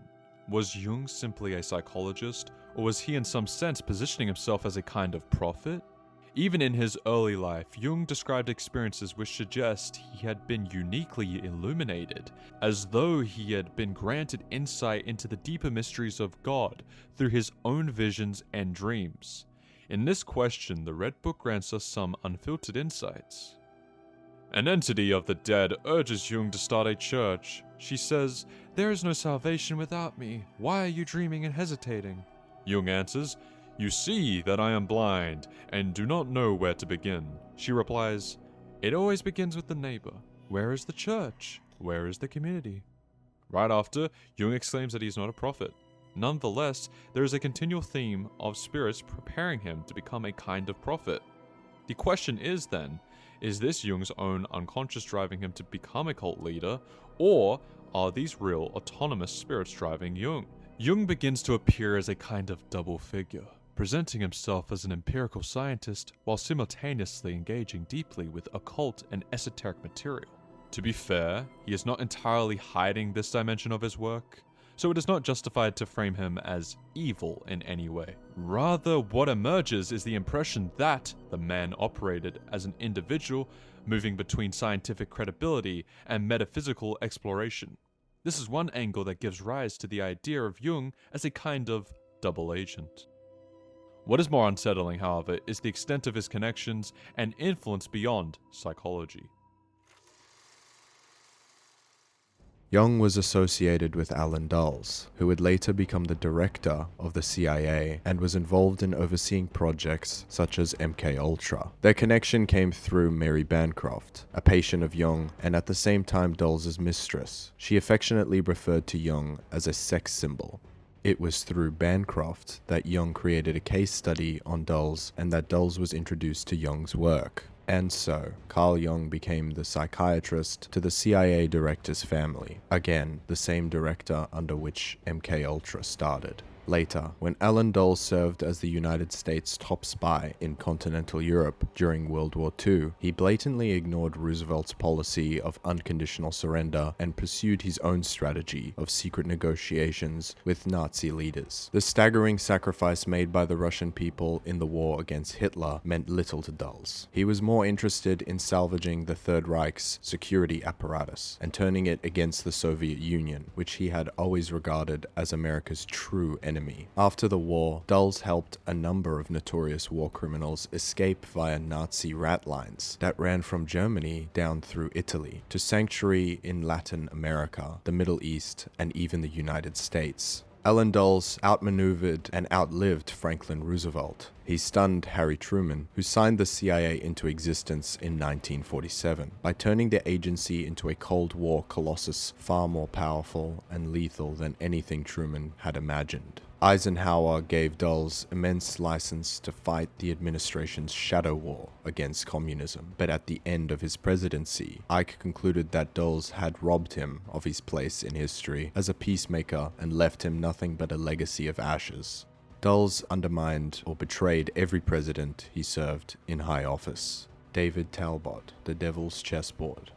Was Jung simply a psychologist, or was he in some sense positioning himself as a kind of prophet? Even in his early life, Jung described experiences which suggest he had been uniquely illuminated, as though he had been granted insight into the deeper mysteries of God through his own visions and dreams. In this question, the Red Book grants us some unfiltered insights. An entity of the dead urges Jung to start a church. She says, "There is no salvation without me. Why are you dreaming and hesitating?" Jung answers, "You see that I am blind and do not know where to begin." She replies, "It always begins with the neighbor. Where is the church? Where is the community?" Right after, Jung exclaims that he is not a prophet. Nonetheless, there is a continual theme of spirits preparing him to become a kind of prophet. The question is then, is this Jung's own unconscious driving him to become a cult leader, or are these real autonomous spirits driving Jung? Jung begins to appear as a kind of double figure, presenting himself as an empirical scientist while simultaneously engaging deeply with occult and esoteric material. To be fair, he is not entirely hiding this dimension of his work. so it is not justified to frame him as evil in any way. Rather, what emerges is the impression that the man operated as an individual moving between scientific credibility and metaphysical exploration. This is one angle that gives rise to the idea of Jung as a kind of double agent. What is more unsettling, however, is the extent of his connections and influence beyond psychology. Jung was associated with Alan Dulles, who would later become the director of the CIA and was involved in overseeing projects such as MKUltra. Their connection came through Mary Bancroft, a patient of Jung and at the same time Dulles' mistress. She affectionately referred to Jung as a sex symbol. It was through Bancroft that Jung created a case study on Dulles and that Dulles was introduced to Jung's work. And so, Carl Jung became the psychiatrist to the CIA director's family. Again, the same director under which MKUltra started. Later, when Alan Dulles served as the United States' top spy in continental Europe during World War II, he blatantly ignored Roosevelt's policy of unconditional surrender and pursued his own strategy of secret negotiations with Nazi leaders. The staggering sacrifice made by the Russian people in the war against Hitler meant little to Dulles. He was more interested in salvaging the Third Reich's security apparatus and turning it against the Soviet Union, which he had always regarded as America's true enemy. After the war, Dulles helped a number of notorious war criminals escape via Nazi rat lines that ran from Germany down through Italy to sanctuary in Latin America, the Middle East, and even the United States. Alan Dulles outmaneuvered and outlived Franklin Roosevelt. He stunned Harry Truman, who signed the CIA into existence in 1947, by turning the agency into a Cold War colossus far more powerful and lethal than anything Truman had imagined. Eisenhower gave Dulles immense license to fight the administration's shadow war against communism, but at the end of his presidency, Ike concluded that Dulles had robbed him of his place in history as a peacemaker and left him nothing but a legacy of ashes. Dulles undermined or betrayed every president he served in high office. David Talbot, The Devil's Chessboard.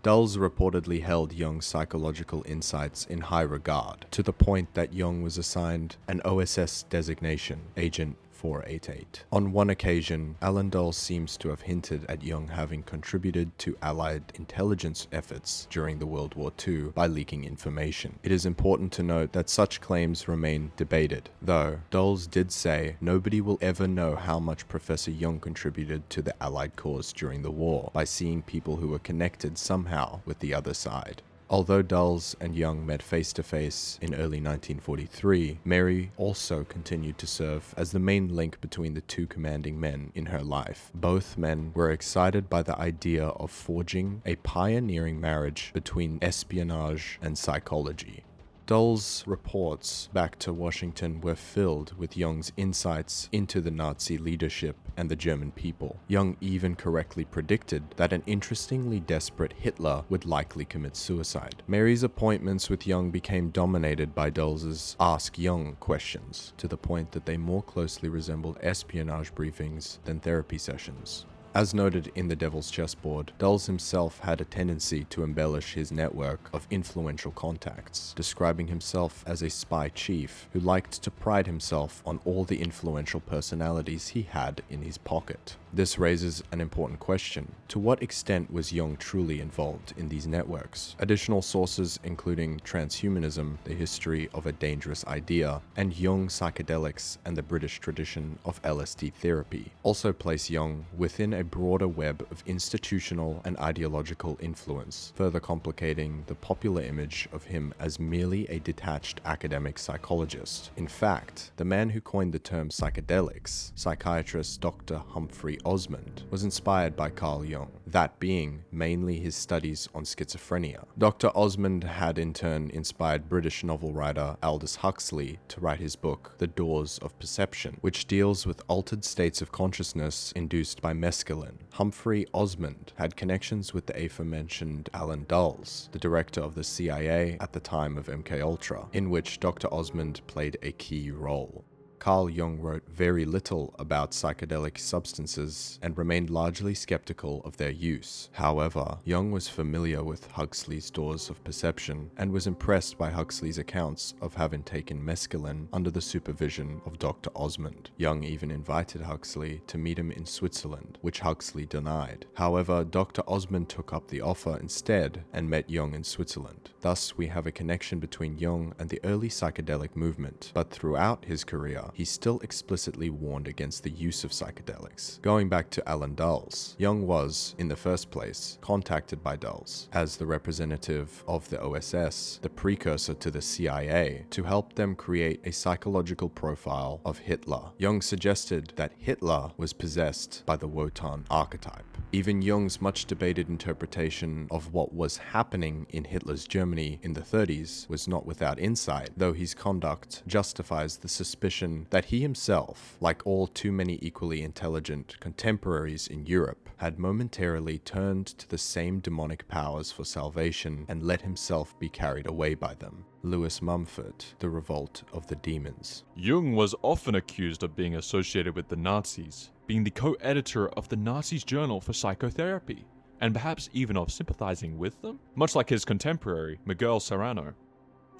Dulles reportedly held Jung's psychological insights in high regard, to the point that Jung was assigned an OSS designation, Agent 488. On one occasion, Alan Dulles seems to have hinted at Jung having contributed to Allied intelligence efforts during the World War II by leaking information. It is important to note that such claims remain debated, though Dulles did say nobody will ever know how much Professor Jung contributed to the Allied cause during the war by seeing people who were connected somehow with the other side. Although Dulles and Jung met face-to-face in early 1943, Mary also continued to serve as the main link between the two commanding men in her life. Both men were excited by the idea of forging a pioneering marriage between espionage and psychology. Dulles' reports back to Washington were filled with Jung's insights into the Nazi leadership and the German people. Jung even correctly predicted that an interestingly desperate Hitler would likely commit suicide. Mary's appointments with Jung became dominated by Dulles' Ask Jung questions, to the point that they more closely resembled espionage briefings than therapy sessions. As noted in The Devil's Chessboard, Dulles himself had a tendency to embellish his network of influential contacts, describing himself as a spy chief who liked to pride himself on all the influential personalities he had in his pocket. This raises an important question. To what extent was Jung truly involved in these networks? Additional sources including Transhumanism, The History of a Dangerous Idea, and Jung Psychedelics and the British Tradition of LSD Therapy also place Jung within a broader web of institutional and ideological influence, further complicating the popular image of him as merely a detached academic psychologist. In fact, the man who coined the term psychedelics, psychiatrist Dr. Humphrey Osmond, was inspired by Carl Jung, that being mainly his studies on schizophrenia. Dr. Osmond had in turn inspired British novel writer Aldous Huxley to write his book The Doors of Perception, which deals with altered states of consciousness induced by mescaline. Humphrey Osmond had connections with the aforementioned Alan Dulles, the director of the CIA at the time of MKUltra, in which Dr. Osmond played a key role. Carl Jung wrote very little about psychedelic substances and remained largely skeptical of their use. However, Jung was familiar with Huxley's Doors of Perception and was impressed by Huxley's accounts of having taken mescaline under the supervision of Dr. Osmond. Jung even invited Huxley to meet him in Switzerland, which Huxley denied. However, Dr. Osmond took up the offer instead and met Jung in Switzerland. Thus, we have a connection between Jung and the early psychedelic movement, but throughout his career, he still explicitly warned against the use of psychedelics. Going back to Alan Dulles, Jung was, in the first place, contacted by Dulles as the representative of the OSS, the precursor to the CIA, to help them create a psychological profile of Hitler. Jung suggested that Hitler was possessed by the Wotan archetype. Even Jung's much debated interpretation of what was happening in Hitler's Germany in the 30s was not without insight, though his conduct justifies the suspicion that he himself, like all too many equally intelligent contemporaries in Europe, had momentarily turned to the same demonic powers for salvation and let himself be carried away by them. Lewis Mumford, The Revolt of the Demons. Jung was often accused of being associated with the Nazis, being the co-editor of the Nazis' Journal for Psychotherapy, and perhaps even of sympathizing with them, much like his contemporary Miguel Serrano.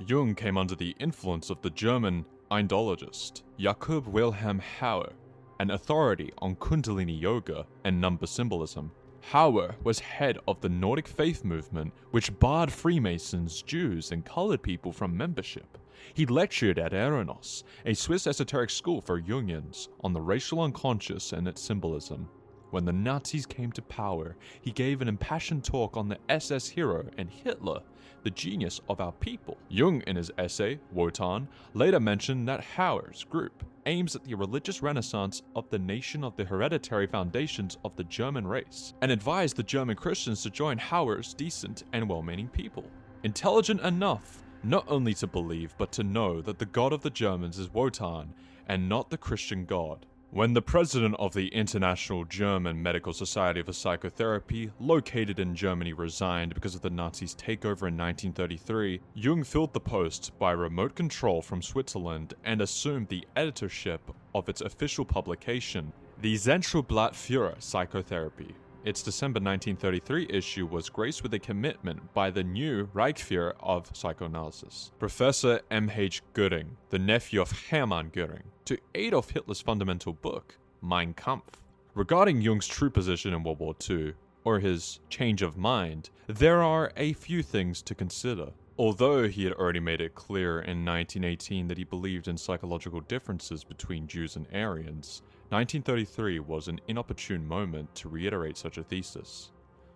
Jung came under the influence of the German Indologist Jakob Wilhelm Hauer, an authority on Kundalini Yoga and number symbolism. Hauer was head of the Nordic faith movement, which barred Freemasons, Jews, and colored people from membership. He lectured at Eranos, a Swiss esoteric school for Jungians, on the racial unconscious and its symbolism. When the Nazis came to power, he gave an impassioned talk on the SS hero and Hitler, the genius of our people. Jung, in his essay, Wotan, later mentioned that Hauer's group aims at the religious renaissance of the nation of the hereditary foundations of the German race, and advised the German Christians to join Hauer's decent and well-meaning people. Intelligent enough not only to believe, but to know that the god of the Germans is Wotan, and not the Christian god. When the president of the International German Medical Society for Psychotherapy, located in Germany, resigned because of the Nazis' takeover in 1933, Jung filled the post by remote control from Switzerland and assumed the editorship of its official publication, the Zentralblatt für Psychotherapie. Its December 1933 issue was graced with a commitment by the new Reichsführer of Psychoanalysis, Professor M.H. Göring, the nephew of Hermann Göring, to Adolf Hitler's fundamental book, Mein Kampf. Regarding Jung's true position in World War II, or his change of mind, there are a few things to consider. Although he had already made it clear in 1918 that he believed in psychological differences between Jews and Aryans, 1933 was an inopportune moment to reiterate such a thesis.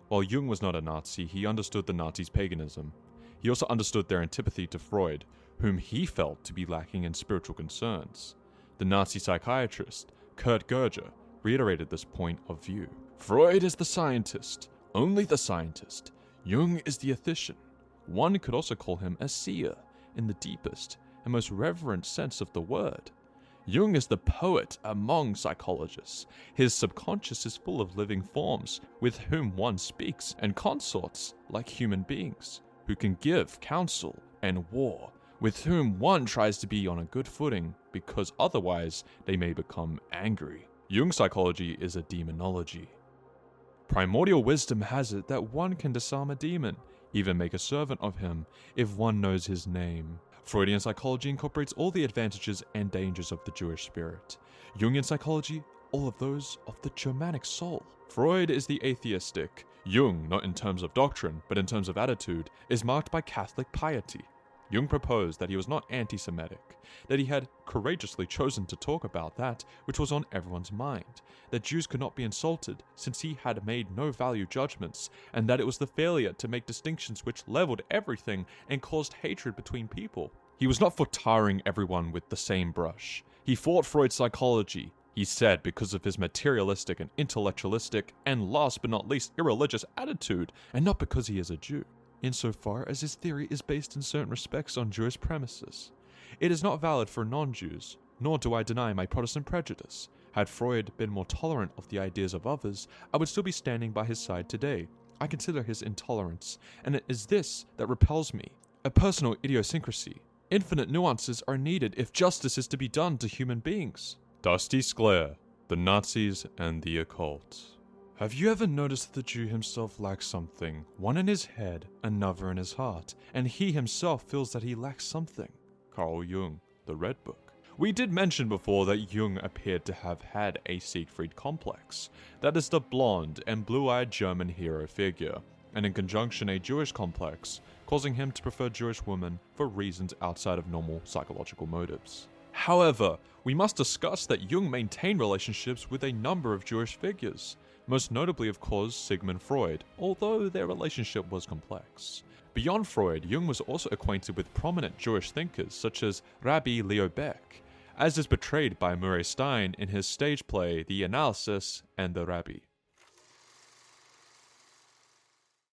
While Jung was not a Nazi, he understood the Nazis' paganism. He also understood their antipathy to Freud, whom he felt to be lacking in spiritual concerns. The Nazi psychiatrist, Kurt Gerger, reiterated this point of view. Freud is the scientist, only the scientist. Jung is the ethician. One could also call him a seer, in the deepest and most reverent sense of the word. Jung is the poet among psychologists. His subconscious is full of living forms with whom one speaks and consorts like human beings, who can give counsel and war, with whom one tries to be on a good footing because otherwise they may become angry. Jung's psychology is a demonology. Primordial wisdom has it that one can disarm a demon, even make a servant of him, if one knows his name. Freudian psychology incorporates all the advantages and dangers of the Jewish spirit. Jungian psychology, all of those of the Germanic soul. Freud is the atheistic. Jung, not in terms of doctrine, but in terms of attitude, is marked by Catholic piety. Jung proposed that he was not anti-Semitic, that he had courageously chosen to talk about that which was on everyone's mind, that Jews could not be insulted since he had made no value judgments, and that it was the failure to make distinctions which leveled everything and caused hatred between people. He was not for tarring everyone with the same brush. He fought Freud's psychology, he said, because of his materialistic and intellectualistic, and last but not least, irreligious attitude, and not because he is a Jew. Insofar as his theory is based in certain respects on Jewish premises, it is not valid for non-Jews, nor do I deny my Protestant prejudice. Had Freud been more tolerant of the ideas of others, I would still be standing by his side today. I consider his intolerance, and it is this that repels me, a personal idiosyncrasy. Infinite nuances are needed if justice is to be done to human beings. Dusty Sclare, the Nazis and the occult. Have you ever noticed that the Jew himself lacks something, one in his head, another in his heart, and he himself feels that he lacks something? Carl Jung, the Red Book. We did mention before that Jung appeared to have had a Siegfried complex, that is the blonde and blue-eyed German hero figure, and in conjunction a Jewish complex, causing him to prefer Jewish women for reasons outside of normal psychological motives. However, we must discuss that Jung maintained relationships with a number of Jewish figures, most notably of course Sigmund Freud, although their relationship was complex. Beyond Freud, Jung was also acquainted with prominent Jewish thinkers such as Rabbi Leo Beck, as is portrayed by Murray Stein in his stage play The Analysis and the Rabbi.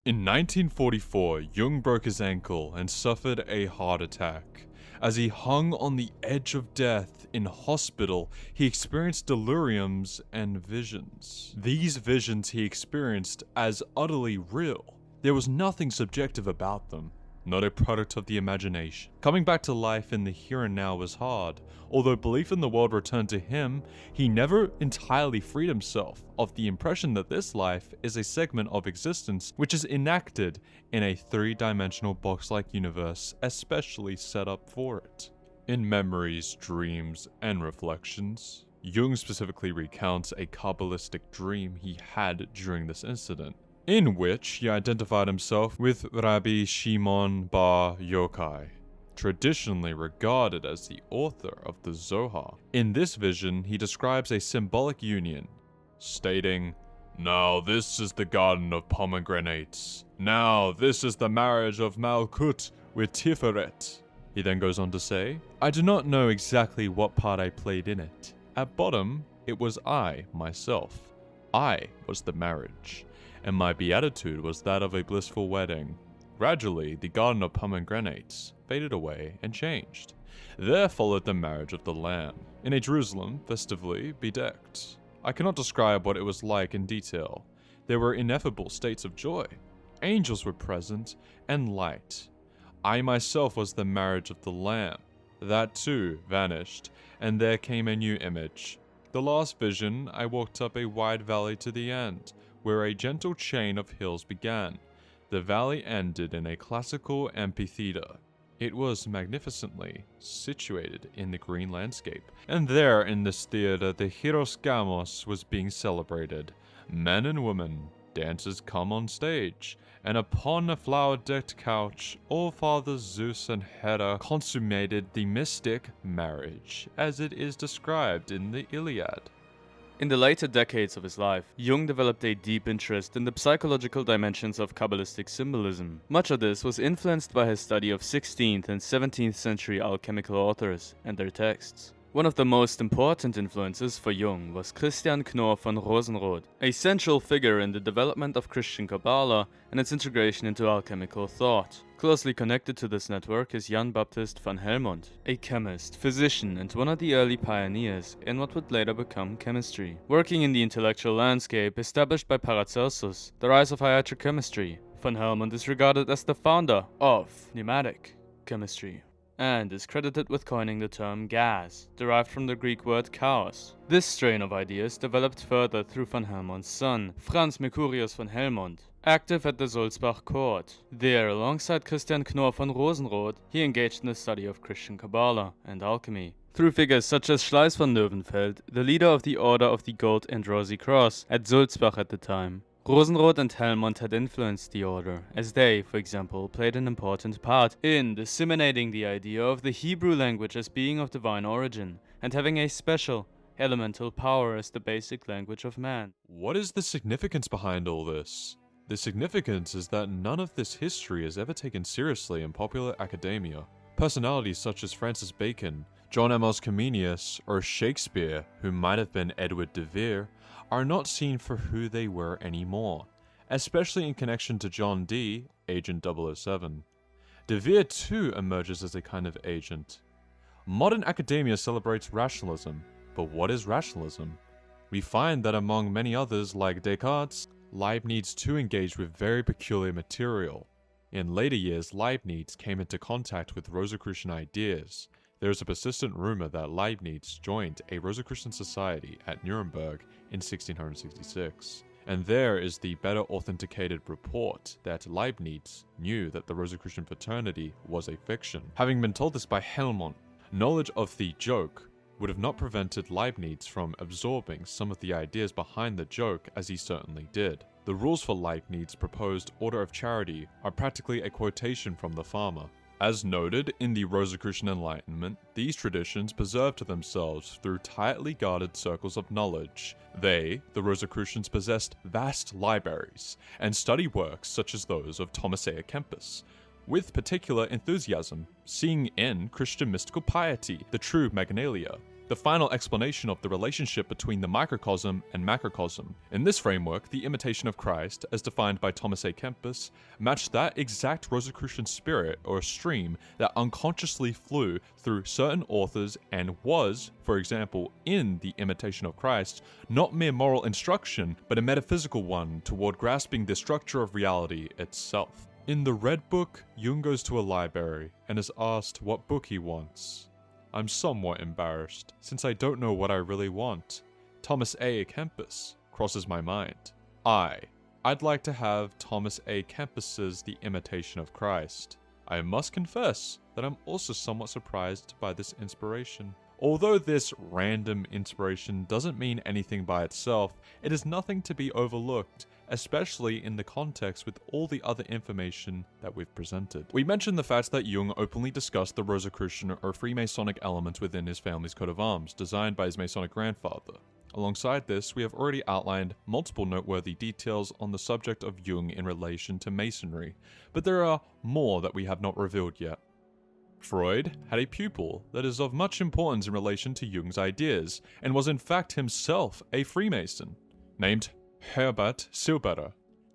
In 1944, Jung broke his ankle and suffered a heart attack. As he hung on the edge of death in hospital, he experienced deliriums and visions. These visions he experienced as utterly real. There was nothing subjective about them, not a product of the imagination. Coming back to life in the here and now was hard. Although belief in the world returned to him, he never entirely freed himself of the impression that this life is a segment of existence which is enacted in a three-dimensional box-like universe especially set up for it. In Memories, Dreams, and Reflections, Jung specifically recounts a Kabbalistic dream he had during this incident, in which he identified himself with Rabbi Shimon Bar Yochai, traditionally regarded as the author of the Zohar. In this vision, he describes a symbolic union, stating, "Now this is the garden of pomegranates. Now this is the marriage of Malkut with Tiferet." He then goes on to say, "I do not know exactly what part I played in it. At bottom, it was I, myself. I was the marriage, and my beatitude was that of a blissful wedding. Gradually, the garden of pomegranates faded away and changed. There followed the marriage of the Lamb, in a Jerusalem festively bedecked. I cannot describe what it was like in detail. There were ineffable states of joy. Angels were present, and light. I myself was the marriage of the Lamb. That too vanished, and there came a new image. The last vision, I walked up a wide valley to the end, where a gentle chain of hills began. The valley ended in a classical amphitheater. It was magnificently situated in the green landscape, and there in this theater the Hieros Gamos was being celebrated. Men and women, dancers come on stage, and upon a flower-decked couch, All-Father Zeus and Hera consummated the mystic marriage, as it is described in the Iliad. In the later decades of his life, Jung developed a deep interest in the psychological dimensions of Kabbalistic symbolism. Much of this was influenced by his study of 16th and 17th century alchemical authors and their texts. One of the most important influences for Jung was Christian Knorr von Rosenrode, a central figure in the development of Christian Kabbalah and its integration into alchemical thought. Closely connected to this network is Jan Baptist van Helmont, a chemist, physician, and one of the early pioneers in what would later become chemistry. Working in the intellectual landscape established by Paracelsus, the rise of iatrochemistry, van Helmont is regarded as the founder of pneumatic chemistry, and is credited with coining the term gas, derived from the Greek word chaos. This strain of ideas developed further through van Helmont's son, Franz Mercurius van Helmont, active at the Sulzbach court. There, alongside Christian Knorr von Rosenrode, he engaged in the study of Christian Kabbalah and alchemy. Through figures such as Schleiss von Löwenfeld, the leader of the Order of the Gold and Rosy Cross at Sulzbach at the time, Rosenrode and Helmont had influenced the order, as they, for example, played an important part in disseminating the idea of the Hebrew language as being of divine origin, and having a special, elemental power as the basic language of man. What is the significance behind all this? The significance is that none of this history is ever taken seriously in popular academia. Personalities such as Francis Bacon, John Amos Comenius, or Shakespeare, who might have been Edward de Vere, are not seen for who they were anymore, especially in connection to John Dee, Agent 007. De Vere too emerges as a kind of agent. Modern academia celebrates rationalism, but what is rationalism? We find that among many others like Descartes, Leibniz too engaged with very peculiar material, In later years, Leibniz came into contact with Rosicrucian ideas. There is a persistent rumor that Leibniz joined a Rosicrucian society at Nuremberg in 1666. And there is the better authenticated report that Leibniz knew that the Rosicrucian fraternity was a fiction. Having been told this by Helmont, knowledge of the joke would have not prevented Leibniz from absorbing some of the ideas behind the joke, as he certainly did. The rules for Leibniz's proposed order of charity are practically a quotation from the Farmer. As noted in the Rosicrucian Enlightenment, these traditions preserved to themselves through tightly guarded circles of knowledge. They, the Rosicrucians, possessed vast libraries and study works such as those of Thomas A. Kempis, with particular enthusiasm, seeing in Christian mystical piety the true magnalia, the final explanation of the relationship between the microcosm and macrocosm. In this framework, the imitation of Christ, as defined by Thomas A. Kempis, matched that exact Rosicrucian spirit or stream that unconsciously flew through certain authors and was, for example, in the imitation of Christ, not mere moral instruction, but a metaphysical one toward grasping the structure of reality itself. In the Red Book, Jung goes to a library and is asked what book he wants. I'm somewhat embarrassed, since I don't know what I really want. Thomas A. Kempis crosses my mind. I'd like to have Thomas A. Kempis's The Imitation of Christ. I must confess that I'm also somewhat surprised by this inspiration. Although this random inspiration doesn't mean anything by itself, it is nothing to be overlooked, especially in the context with all the other information that we've presented. We mentioned the fact that Jung openly discussed the Rosicrucian or Freemasonic elements within his family's coat of arms, designed by his Masonic grandfather. Alongside this, we have already outlined multiple noteworthy details on the subject of Jung in relation to Masonry, but there are more that we have not revealed yet. Freud had a pupil that is of much importance in relation to Jung's ideas, and was in fact himself a Freemason, named Herbert Silberer.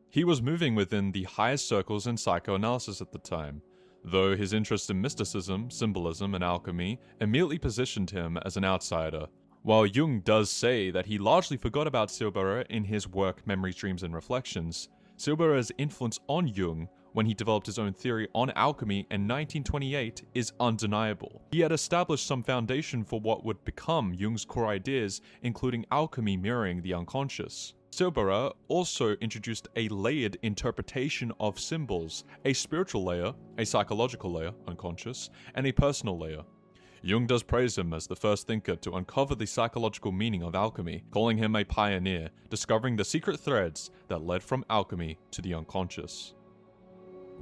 He was moving within the highest circles in psychoanalysis at the time, though his interest in mysticism, symbolism, and alchemy immediately positioned him as an outsider. While Jung does say that he largely forgot about Silberer in his work Memories, Dreams, and Reflections, Silberer's influence on Jung when he developed his own theory on alchemy in 1928 is undeniable. He had established some foundation for what would become Jung's core ideas, including alchemy mirroring the unconscious. Silberer also introduced a layered interpretation of symbols, a spiritual layer, a psychological layer, unconscious, and a personal layer. Jung does praise him as the first thinker to uncover the psychological meaning of alchemy, calling him a pioneer, discovering the secret threads that led from alchemy to the unconscious.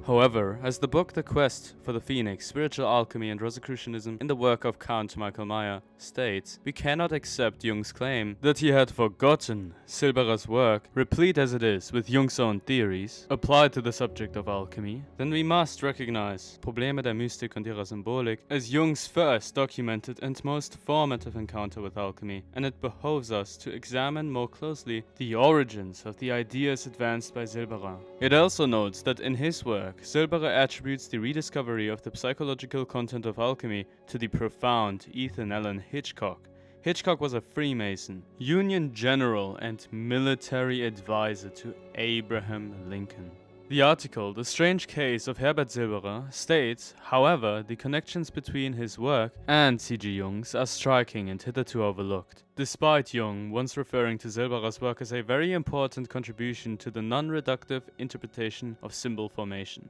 However, as the book The Quest for the Phoenix, Spiritual Alchemy and Rosicrucianism in the work of Count Michael Meyer states, we cannot accept Jung's claim that he had forgotten Silberer's work, replete as it is with Jung's own theories, applied to the subject of alchemy. Then we must recognize Probleme der Mystik und ihrer Symbolik as Jung's first documented and most formative encounter with alchemy, and it behoves us to examine more closely the origins of the ideas advanced by Silberer. It also notes that in his work, Silberer attributes the rediscovery of the psychological content of alchemy to the profound Ethan Allen Hitchcock. Hitchcock was a Freemason, Union General, and military advisor to Abraham Lincoln. The article, The Strange Case of Herbert Silberer, states, however, the connections between his work and C.G. Jung's are striking and hitherto overlooked, despite Jung once referring to Silberer's work as a very important contribution to the non-reductive interpretation of symbol formation.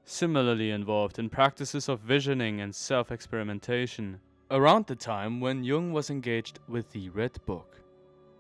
Similarly involved in practices of visioning and self-experimentation, around the time when Jung was engaged with the Red Book.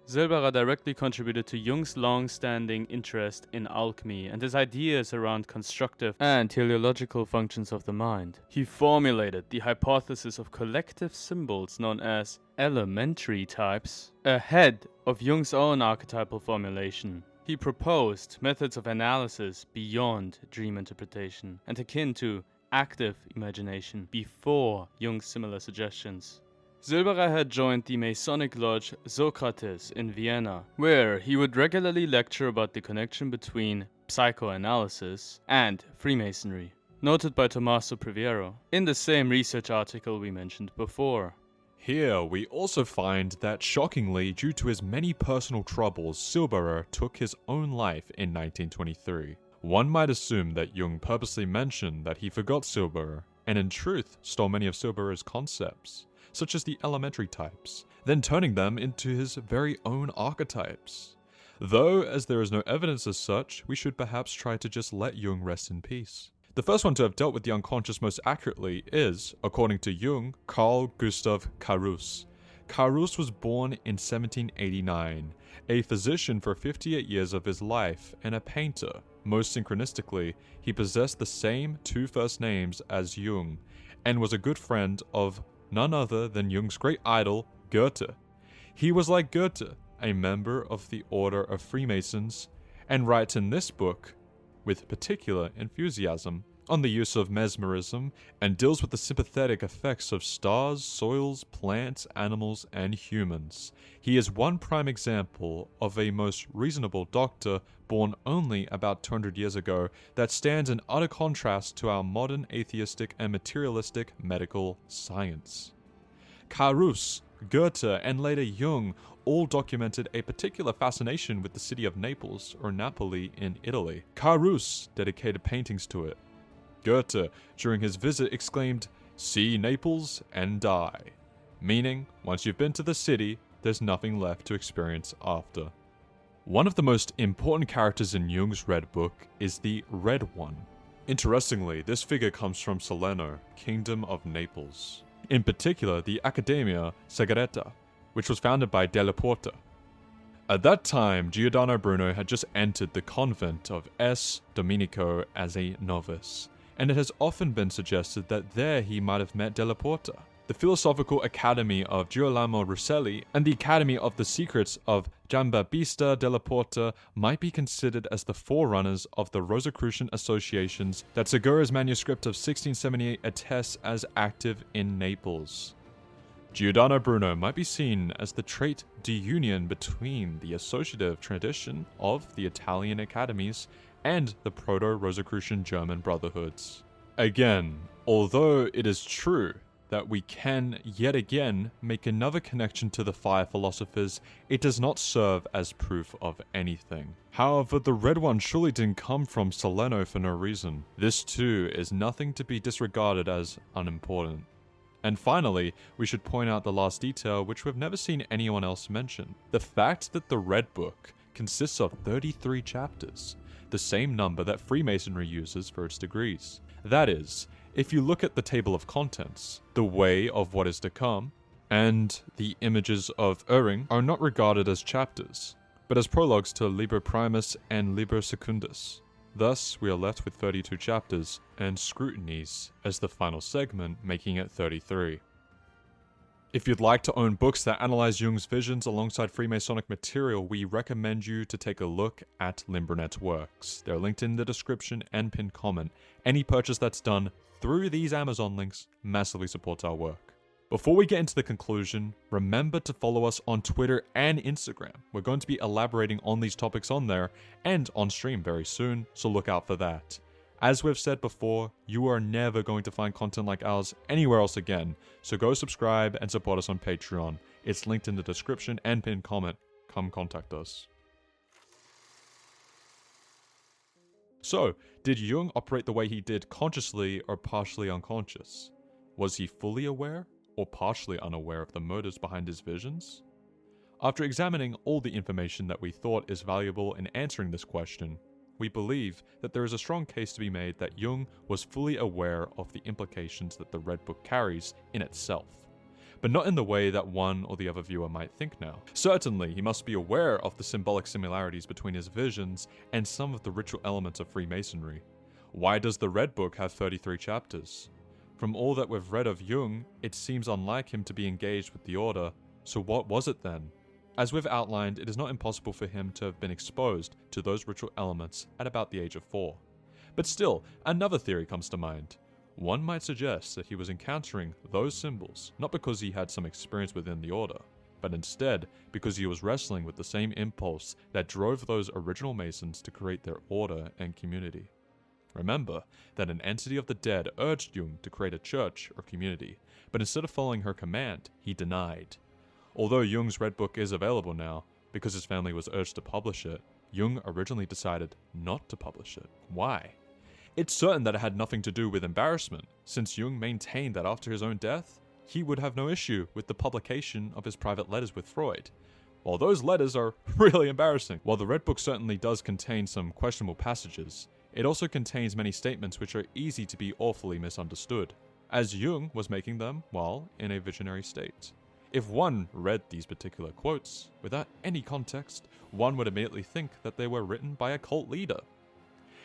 Silberer directly contributed to Jung's long-standing interest in alchemy and his ideas around constructive and teleological functions of the mind. He formulated the hypothesis of collective symbols known as elementary types ahead of Jung's own archetypal formulation. He proposed methods of analysis beyond dream interpretation and akin to active imagination before Jung's similar suggestions. Silberer had joined the Masonic lodge Socrates in Vienna, where he would regularly lecture about the connection between psychoanalysis and Freemasonry, noted by Tommaso Priviero in the same research article we mentioned before. Here we also find that shockingly, due to his many personal troubles, Silberer took his own life in 1923. One might assume that Jung purposely mentioned that he forgot Silberer, and in truth stole many of Silberer's concepts, such as the elementary types, then turning them into his very own archetypes. Though, as there is no evidence as such, we should perhaps try to just let Jung rest in peace. The first one to have dealt with the unconscious most accurately is, according to Jung, Carl Gustav Carus. Carus was born in 1789, a physician for 58 years of his life and a painter. Most synchronistically, he possessed the same two first names as Jung, and was a good friend of none other than Jung's great idol, Goethe. He was like Goethe, a member of the Order of Freemasons, and writes in this book, with particular enthusiasm, on the use of mesmerism, and deals with the sympathetic effects of stars, soils, plants, animals, and humans. He is one prime example of a most reasonable doctor born only about 200 years ago that stands in utter contrast to our modern atheistic and materialistic medical science. Carus, Goethe, and later Jung all documented a particular fascination with the city of Naples, or Napoli in Italy. Carus dedicated paintings to it. Goethe, during his visit, exclaimed, "See Naples and die," meaning, once you've been to the city, there's nothing left to experience after. One of the most important characters in Jung's Red Book is the Red One. Interestingly, this figure comes from Salerno, Kingdom of Naples. In particular, the Accademia Segreta, which was founded by Della Porta. At that time, Giordano Bruno had just entered the convent of S. Domenico as a novice, and it has often been suggested that there he might have met Della Porta. The Philosophical Academy of Girolamo Rosselli and the Academy of the Secrets of Giambattista della Porta might be considered as the forerunners of the Rosicrucian associations that Segura's manuscript of 1678 attests as active in Naples. Giordano Bruno might be seen as the trait d'union between the associative tradition of the Italian academies and the proto-Rosicrucian German brotherhoods. Again, although it is true that we can yet again make another connection to the fire philosophers, it does not serve as proof of anything. However, the Red One surely didn't come from Salerno for no reason. This too is nothing to be disregarded as unimportant. And finally, we should point out the last detail which we've never seen anyone else mention. The fact that the Red Book consists of 33 chapters, the same number that Freemasonry uses for its degrees. That is, if you look at the table of contents, the way of what is to come, and the images of Uring are not regarded as chapters, but as prologues to Liber Primus and Liber Secundus. Thus, we are left with 32 chapters, and Scrutinies as the final segment, making it 33. If you'd like to own books that analyze Jung's visions alongside Freemasonic material, we recommend you to take a look at Limbernet's works. They're linked in the description and pinned comment. Any purchase that's done through these Amazon links massively supports our work. Before we get into the conclusion, remember to follow us on Twitter and Instagram. We're going to be elaborating on these topics on there and on stream very soon, so look out for that. As we've said before, you are never going to find content like ours anywhere else again, so go subscribe and support us on Patreon. It's linked in the description and pinned comment. Come contact us. So, did Jung operate the way he did consciously or partially unconscious? Was he fully aware or partially unaware of the motives behind his visions? After examining all the information that we thought is valuable in answering this question, we believe that there is a strong case to be made that Jung was fully aware of the implications that the Red Book carries in itself, but not in the way that one or the other viewer might think now. Certainly, he must be aware of the symbolic similarities between his visions and some of the ritual elements of Freemasonry. Why does the Red Book have 33 chapters? From all that we've read of Jung, it seems unlike him to be engaged with the Order, so what was it then? As we've outlined, it is not impossible for him to have been exposed to those ritual elements at about the age of 4. But still, another theory comes to mind. One might suggest that he was encountering those symbols not because he had some experience within the Order, but instead because he was wrestling with the same impulse that drove those original Masons to create their order and community. Remember that an entity of the dead urged Jung to create a church or community, but instead of following her command, he denied. Although Jung's Red Book is available now, because his family was urged to publish it, Jung originally decided not to publish it. Why? It's certain that it had nothing to do with embarrassment, since Jung maintained that after his own death, he would have no issue with the publication of his private letters with Freud. While those letters are really embarrassing. While the Red Book certainly does contain some questionable passages, it also contains many statements which are easy to be awfully misunderstood, as Jung was making them while in a visionary state. If one read these particular quotes without any context, one would immediately think that they were written by a cult leader.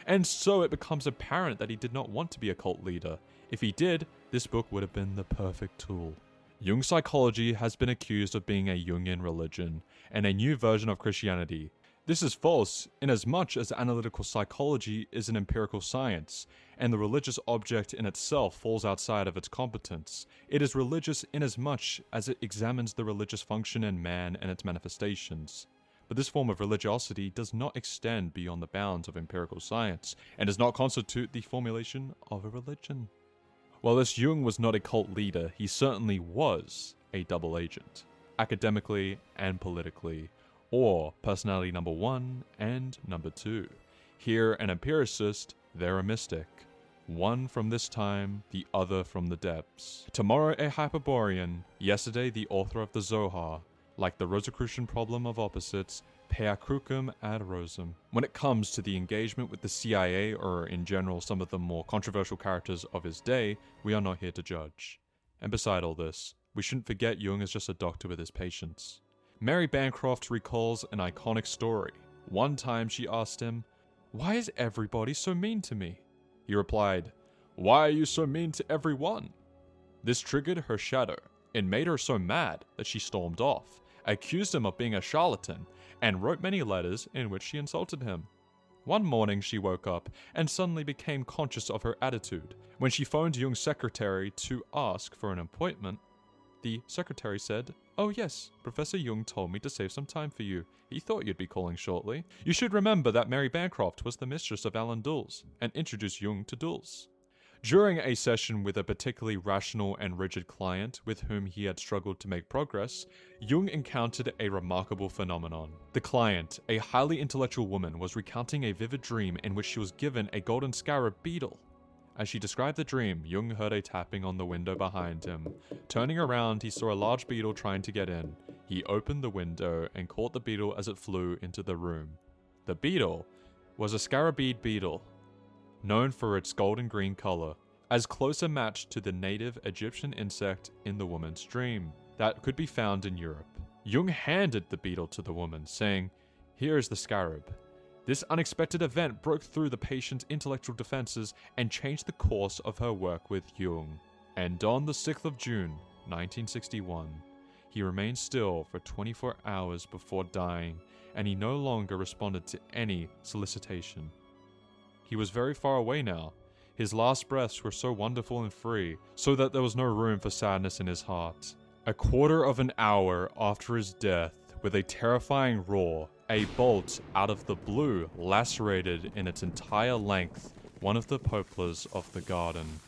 And so it becomes apparent that he did not want to be a cult leader. If he did, this book would have been the perfect tool. Jung's psychology has been accused of being a Jungian religion and a new version of Christianity. This is false inasmuch as analytical psychology is an empirical science, and the religious object in itself falls outside of its competence. It is religious inasmuch as it examines the religious function in man and its manifestations. But this form of religiosity does not extend beyond the bounds of empirical science, and does not constitute the formulation of a religion. While this Jung was not a cult leader, he certainly was a double agent, academically and politically, or personality number 1 and number 2. Here an empiricist, there a mystic. One from this time, the other from the depths. Tomorrow a Hyperborean, yesterday the author of the Zohar. Like the Rosicrucian problem of opposites, pea crucem ad rosem. When it comes to the engagement with the CIA, or in general some of the more controversial characters of his day, we are not here to judge. And beside all this, we shouldn't forget Jung is just a doctor with his patients. Mary Bancroft recalls an iconic story. One time she asked him, "Why is everybody so mean to me?" He replied, "Why are you so mean to everyone?" This triggered her shadow. It made her so mad that she stormed off, accused him of being a charlatan, and wrote many letters in which she insulted him. One morning she woke up and suddenly became conscious of her attitude. When she phoned Jung's secretary to ask for an appointment, the secretary said, "Oh yes, Professor Jung told me to save some time for you. He thought you'd be calling shortly. You should remember that Mary Bancroft was the mistress of Alan Dulles, and introduced Jung to Dulles." During a session with a particularly rational and rigid client with whom he had struggled to make progress, Jung encountered a remarkable phenomenon. The client, a highly intellectual woman, was recounting a vivid dream in which she was given a golden scarab beetle. As she described the dream, Jung heard a tapping on the window behind him. Turning around, he saw a large beetle trying to get in. He opened the window and caught the beetle as it flew into the room. The beetle was a scarabid beetle, known for its golden green color, as close a match to the native Egyptian insect in the woman's dream that could be found in Europe. Jung handed the beetle to the woman, saying, "Here is the scarab." This unexpected event broke through the patient's intellectual defenses and changed the course of her work with Jung. And on the 6th of June, 1961, he remained still for 24 hours before dying, and he no longer responded to any solicitation. He was very far away now. His last breaths were so wonderful and free, so that there was no room for sadness in his heart. A quarter of an hour after his death, with a terrifying roar, a bolt out of the blue lacerated in its entire length one of the poplars of the garden.